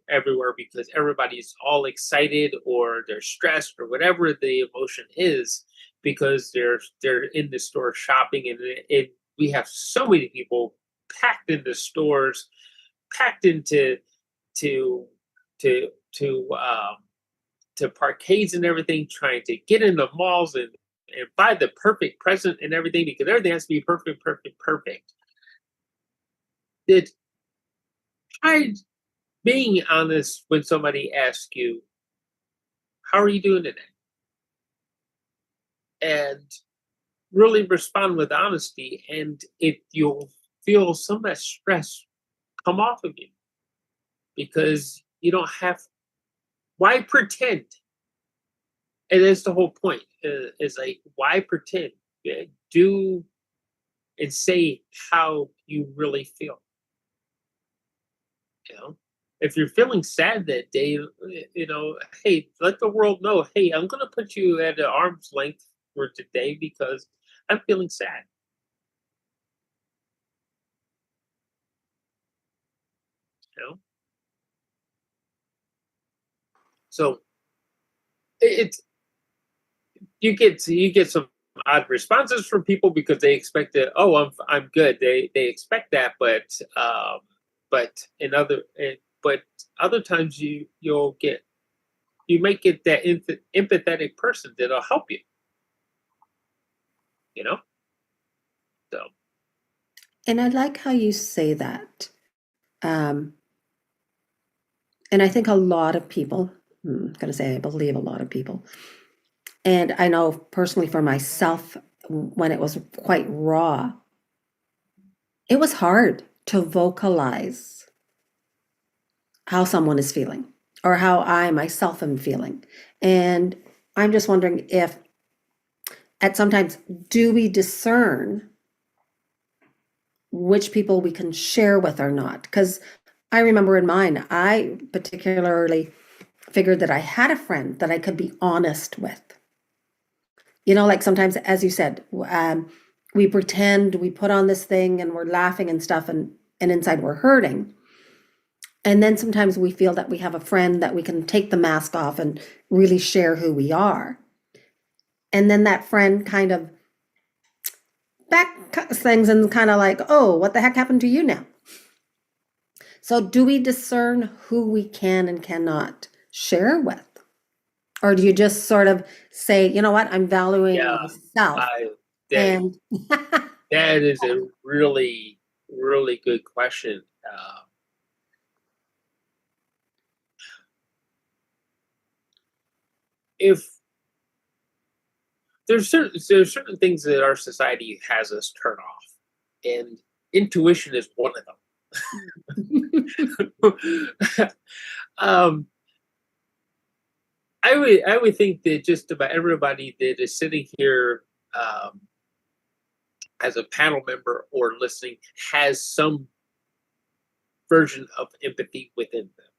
everywhere because everybody's all excited or they're stressed or whatever the emotion is because they're in the store shopping, and we have so many people packed into stores, packed into to to to um to parkades and everything, trying to get in the malls and buy the perfect present and everything because everything has to be perfect, perfect, perfect. Did try being honest when somebody asks you, "How are you doing today?" and really respond with honesty, and you'll feel some of that stress come off of you because you don't have why pretend. And that's the whole point. Is like why pretend? Do and say how you really feel. You know, if you're feeling sad that day, hey, let the world know. Hey, I'm going to put you at an arm's length for today because I'm feeling sad. You know, so it's you get some odd responses from people because they expect that. Oh, I'm good. They expect that, but in but other times you might get that empathetic person that'll help you. You know, so And I like how you say that. Um, and I think a lot of people, I'm going to say I believe a lot of people, and I know personally for myself, when it was quite raw, it was hard to vocalize how someone is feeling or how I myself am feeling. And I'm just wondering if at sometimes do we discern which people we can share with or not? Because I remember in mine, I particularly figured that I had a friend that I could be honest with. You know, like sometimes, as you said, we pretend we put on this thing and we're laughing and stuff, and inside we're hurting. And then sometimes we feel that we have a friend that we can take the mask off and really share who we are. And then that friend kind of back things and kind of like, oh, what the heck happened to you now? So do we discern who we can and cannot share with? Or do you just sort of say, you know what, I'm valuing yeah, myself that and that is a really really good question. If there's certain things that our society has us turn off, and intuition is one of them. um, I would think that just about everybody that is sitting here um, as a panel member or listening has some version of empathy within them,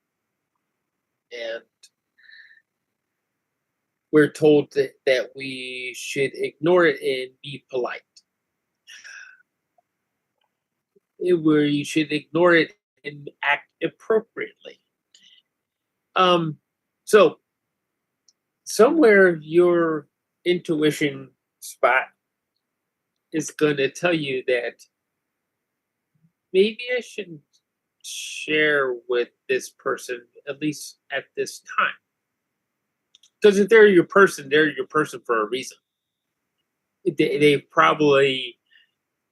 and we're told that we should ignore it and be polite. Where you should ignore it and act appropriately. So somewhere your intuition spot is going to tell you that maybe I shouldn't share with this person, at least at this time. Because if they're your person for a reason. They probably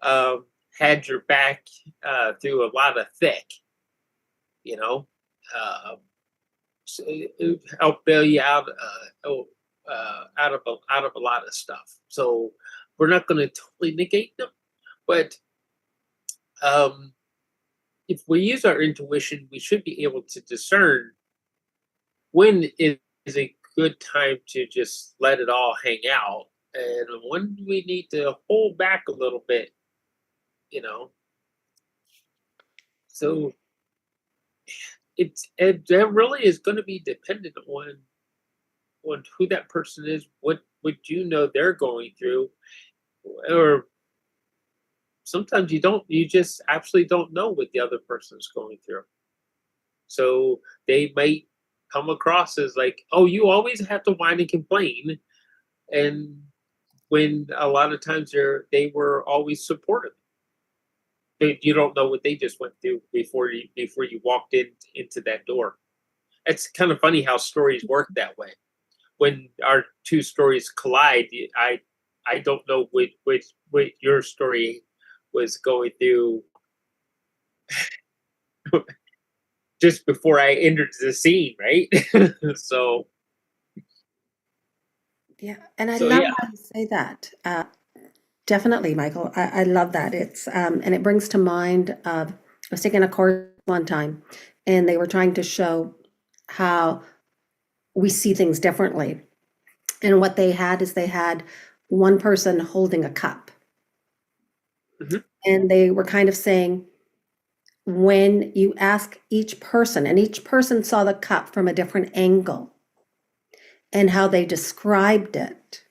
had your back through a lot of thick, you know, help bail you out out of a lot of stuff. So we're not going to totally negate them, but if we use our intuition, we should be able to discern when is a good time to just let it all hang out, and when we need to hold back a little bit, you know. So that really is going to be dependent on who that person is, what they're going through, or sometimes you just absolutely don't know what the other person's going through. So they might come across as like, oh, you always have to whine and complain, and when a lot of times they were always supportive. You don't know what they just went through before you walked into that door. It's kind of funny how stories work that way. When our two stories collide, I don't know what your story was going through just before I entered the scene, right? So Yeah, and I So, love yeah. how you say that. Definitely, Michael. I love that. It's and it brings to mind of I was taking a course one time, and they were trying to show how we see things differently. And what they had is they had one person holding a cup, Mhm. and they were kind of saying, when you ask each person, and each person saw the cup from a different angle, and how they described it,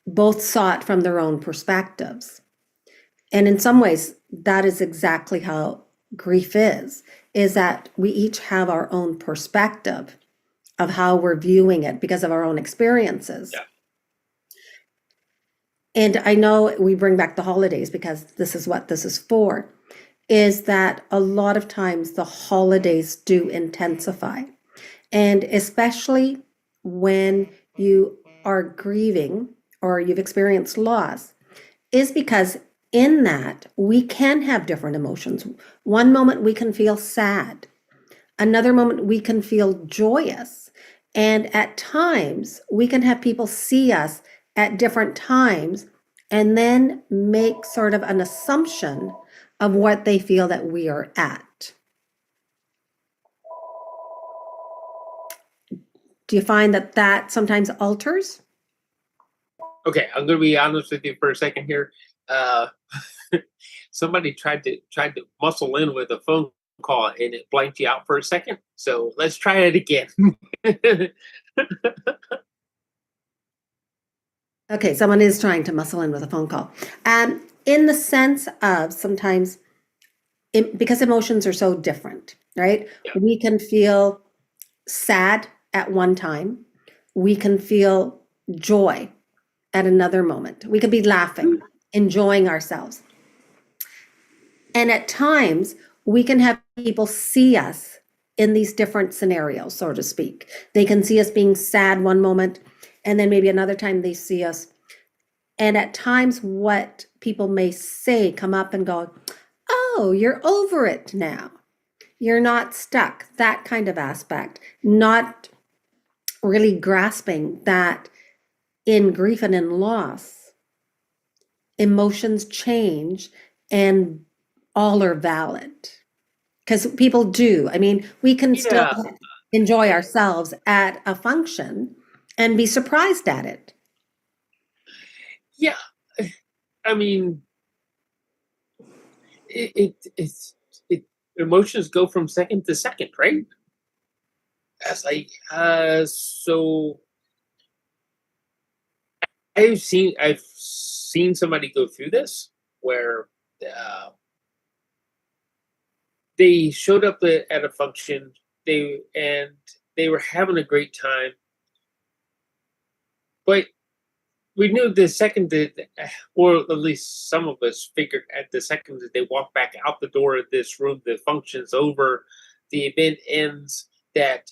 both saw it from their own perspectives. And in some ways, that is exactly how grief is that we each have our own perspective of how we're viewing it because of our own experiences. Yeah. And I know we bring back the holidays because this is what this is for, is that a lot of times the holidays do intensify. And especially when you are grieving or you've experienced loss, is because in that we can have different emotions. One moment we can feel sad, another moment we can feel joyous. And at times we can have people see us at different times and then make sort of an assumption of what they feel that we are at. Do you find that sometimes alters? Okay, I'm going to be honest with you for a second here. Somebody tried to muscle in with a phone call, and it blanked you out for a second. So let's try it again. Okay, someone is trying to muscle in with a phone call. In the sense of sometimes, because emotions are so different, right? Yeah. We can feel sad at one time. We can feel joy at another moment. We could be laughing, enjoying ourselves. And at times, we can have people see us in these different scenarios, so to speak. They can see us being sad one moment, and then maybe another time they see us. And at times, what people may say come up and go, oh, you're over it now. You're not stuck, that kind of aspect. Not really grasping that in grief and in loss, emotions change and all are valid. Because people do. I mean, we can still Yeah. enjoy ourselves at a function and be surprised at it. Yeah. I mean, emotions go from second to second, right? That's like, so I've seen somebody go through this where they showed up at a function, and they were having a great time, but we knew the second that, or at least some of us figured at the second that they walked back out the door of this room, the function's over, the event ends, that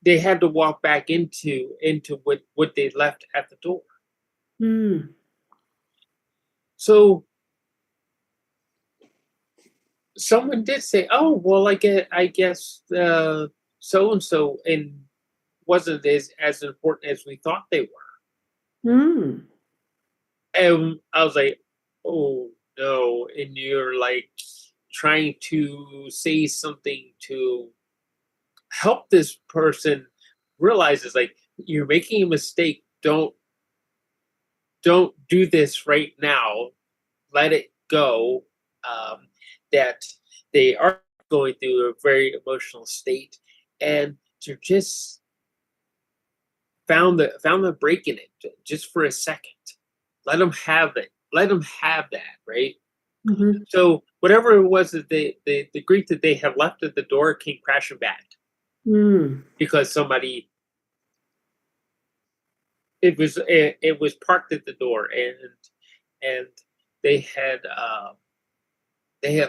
they had to walk back into what they left at the door. Mm. So someone did say, "Oh, well, I guess so and so, and wasn't as important as we thought they were." Mm. And I was like, "Oh no!" And you're like trying to say something to help this person realize it's like you're making a mistake. Don't do this right now. Let it go. That they are going through a very emotional state, and to just found the break in it just for a second. Let them have it. Let them have that, right? Mhm. So whatever it was that the grief that they had left at the door came crashing back Mm. because somebody it was parked at the door, and they had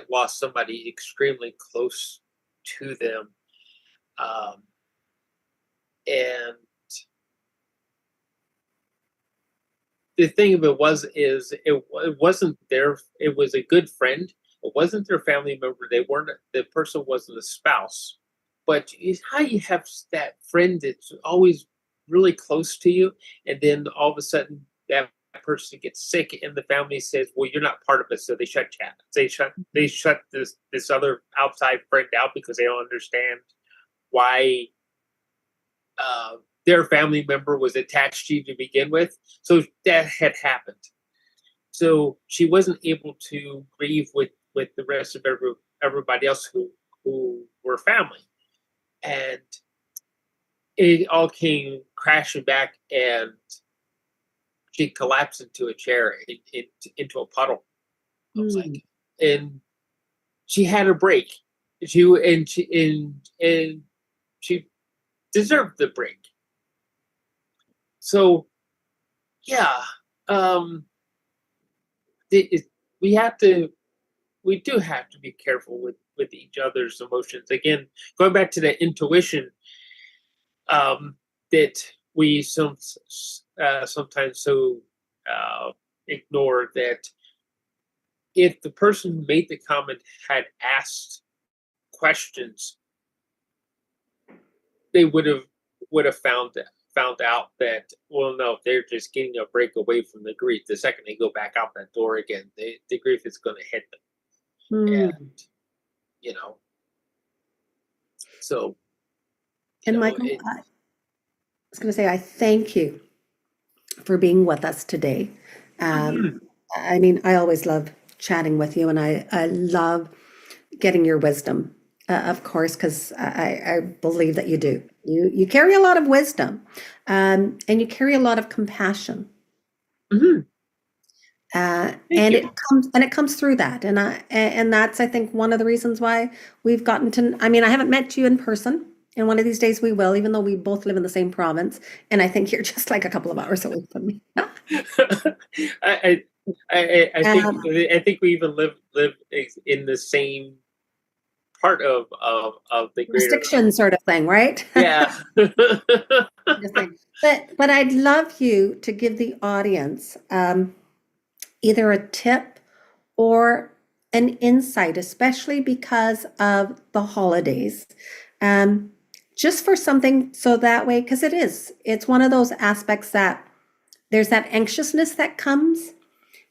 lost somebody extremely close to them, um, and the thing of it it wasn't their, it was a good friend. It wasn't their family member. They weren't, the person wasn't a spouse, but it's how you have that friend that's always really close to you, and then all of a sudden that person gets sick, and the family says, "Well, you're not part of it," so they shut chat. They shut this other outside friend out because they don't understand why uh, their family member was attached to you to begin with. So that had happened. So she wasn't able to grieve with the rest of everybody else who were family, and it all came crashing back, and she collapsed into a chair, into a puddle of Mm. like, and she had a break. And she deserved the break. So yeah, um, it, we have to, we do have to be careful with each other's emotions. Again, going back to that intuition, um, that we sometimes so ignore, that if the person who made the comment had asked questions, they would have found out that, well, no, they're just getting a break away from the grief. The second they go back out that door again, the grief is going to hit them, Mm. and you know, so And Michael, I was going to say, I thank you for being with us today. Mhm. I mean, I always love chatting with you, and I love getting your wisdom, of course, because I believe that you do. You carry a lot of wisdom, and you carry a lot of compassion, Mhm. and Thank you. it comes through that, and that's, I think, one of the reasons why we've gotten to. I mean, I haven't met you in person, and one of these days we will, even though we both live in the same province, and I think you're just like a couple of hours away from me. I, think Um, I think we even live in the same part of the greater. Jurisdiction sort of thing, right? Yeah. Just like- but I'd love you to give the audience either a tip or an insight, especially because of the holidays. Um, just for something so that way, because it's one of those aspects that there's that anxiousness that comes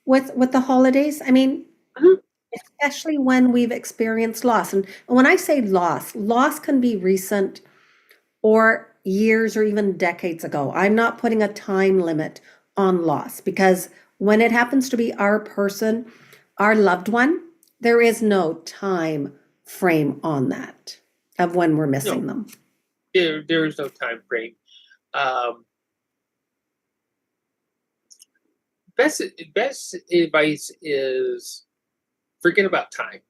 with the holidays. I mean, Mhm. especially when we've experienced loss. And when I say loss can be recent or years or even decades ago. I'm not putting a time limit on loss because when it happens to be our person, our loved one, there is no time frame on that of when we're No, missing them. there is no time frame. Um, best advice is forget about time,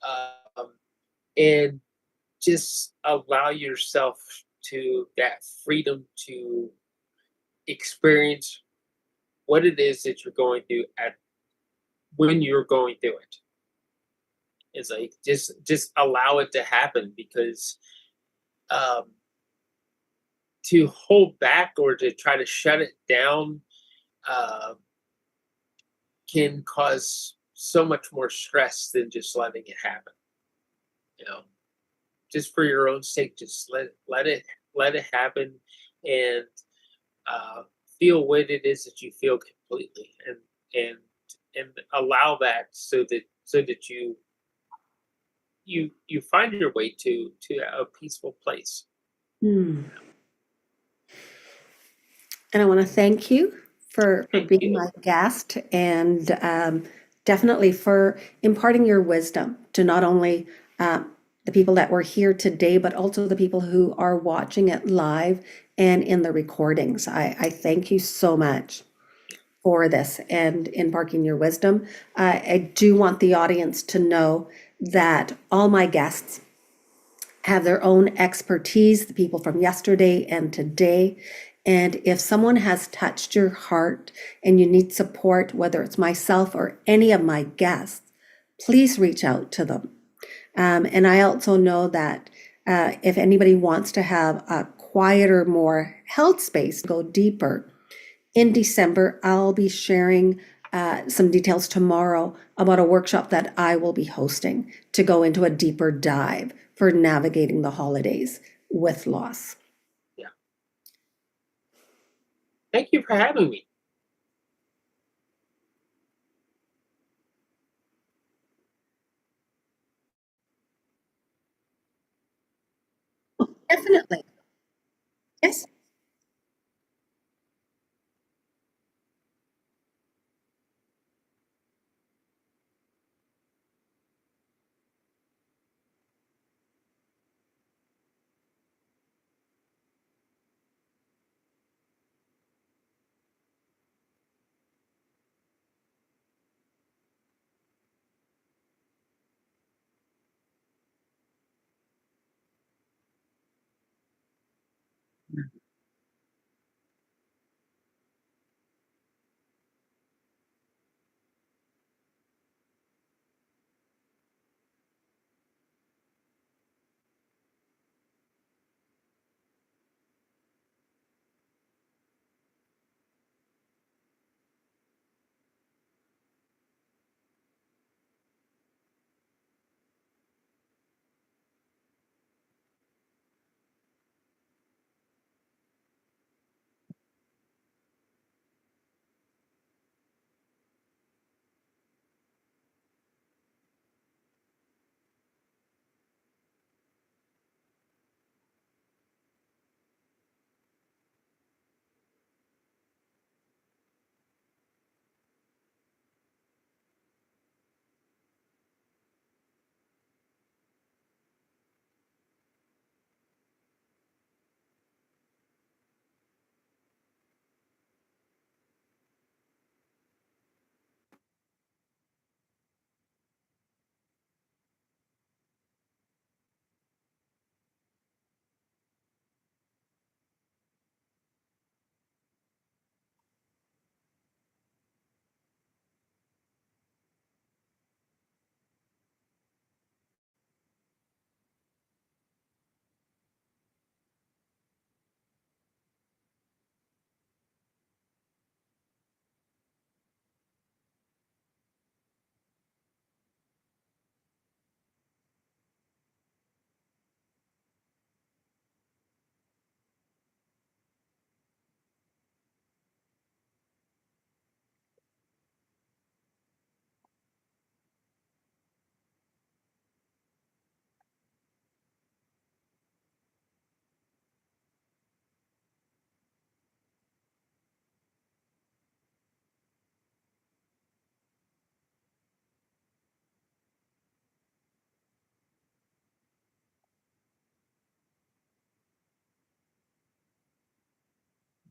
um, and just allow yourself to that freedom to experience what it is that you're going through at when you're going through it. It's like just allow it to happen, because um, to hold back or to try to shut it down uh, can cause so much more stress than just letting it happen. You know, just for your own sake, just let it happen, and uh, feel what it is that you feel completely, and and allow that, so that you find your way to a peaceful place. Hmm. And I want to thank you for Thank being you. my guest, and definitely for imparting your wisdom to not only the people that were here today, but also the people who are watching it live and in the recordings. I thank you so much for this and imparting your wisdom. I do want the audience to know that all my guests have their own expertise, the people from yesterday and today. And if someone has touched your heart and you need support, whether it's myself or any of my guests, please reach out to them. And I also know that if anybody wants to have a quieter, more held space, go deeper, in December, I'll be sharing some details tomorrow about a workshop that I will be hosting to go into a deeper dive for navigating the holidays with loss. Yeah. Thank you for having me. Definitely. Yes.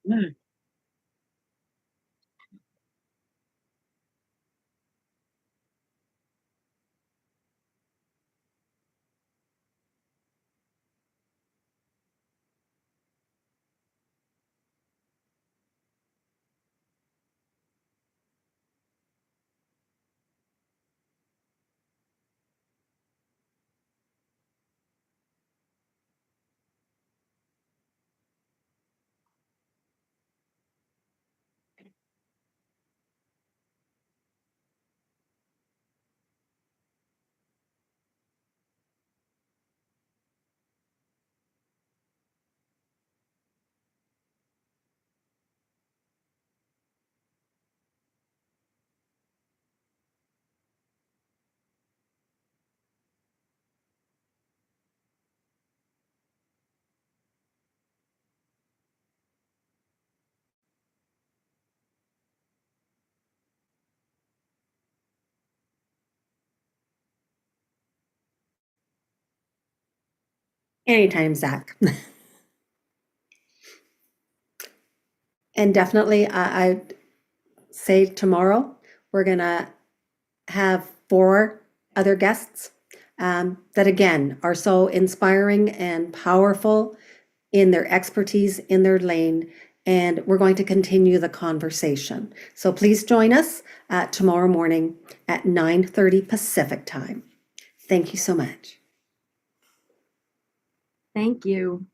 Mm. Anytime, Zach. And definitely, I say tomorrow, we're gonna have 4 other guests that again are so inspiring and powerful in their expertise, in their lane, and we're going to continue the conversation. So please join us tomorrow morning at 9:30 Pacific time. Thank you so much. Thank you.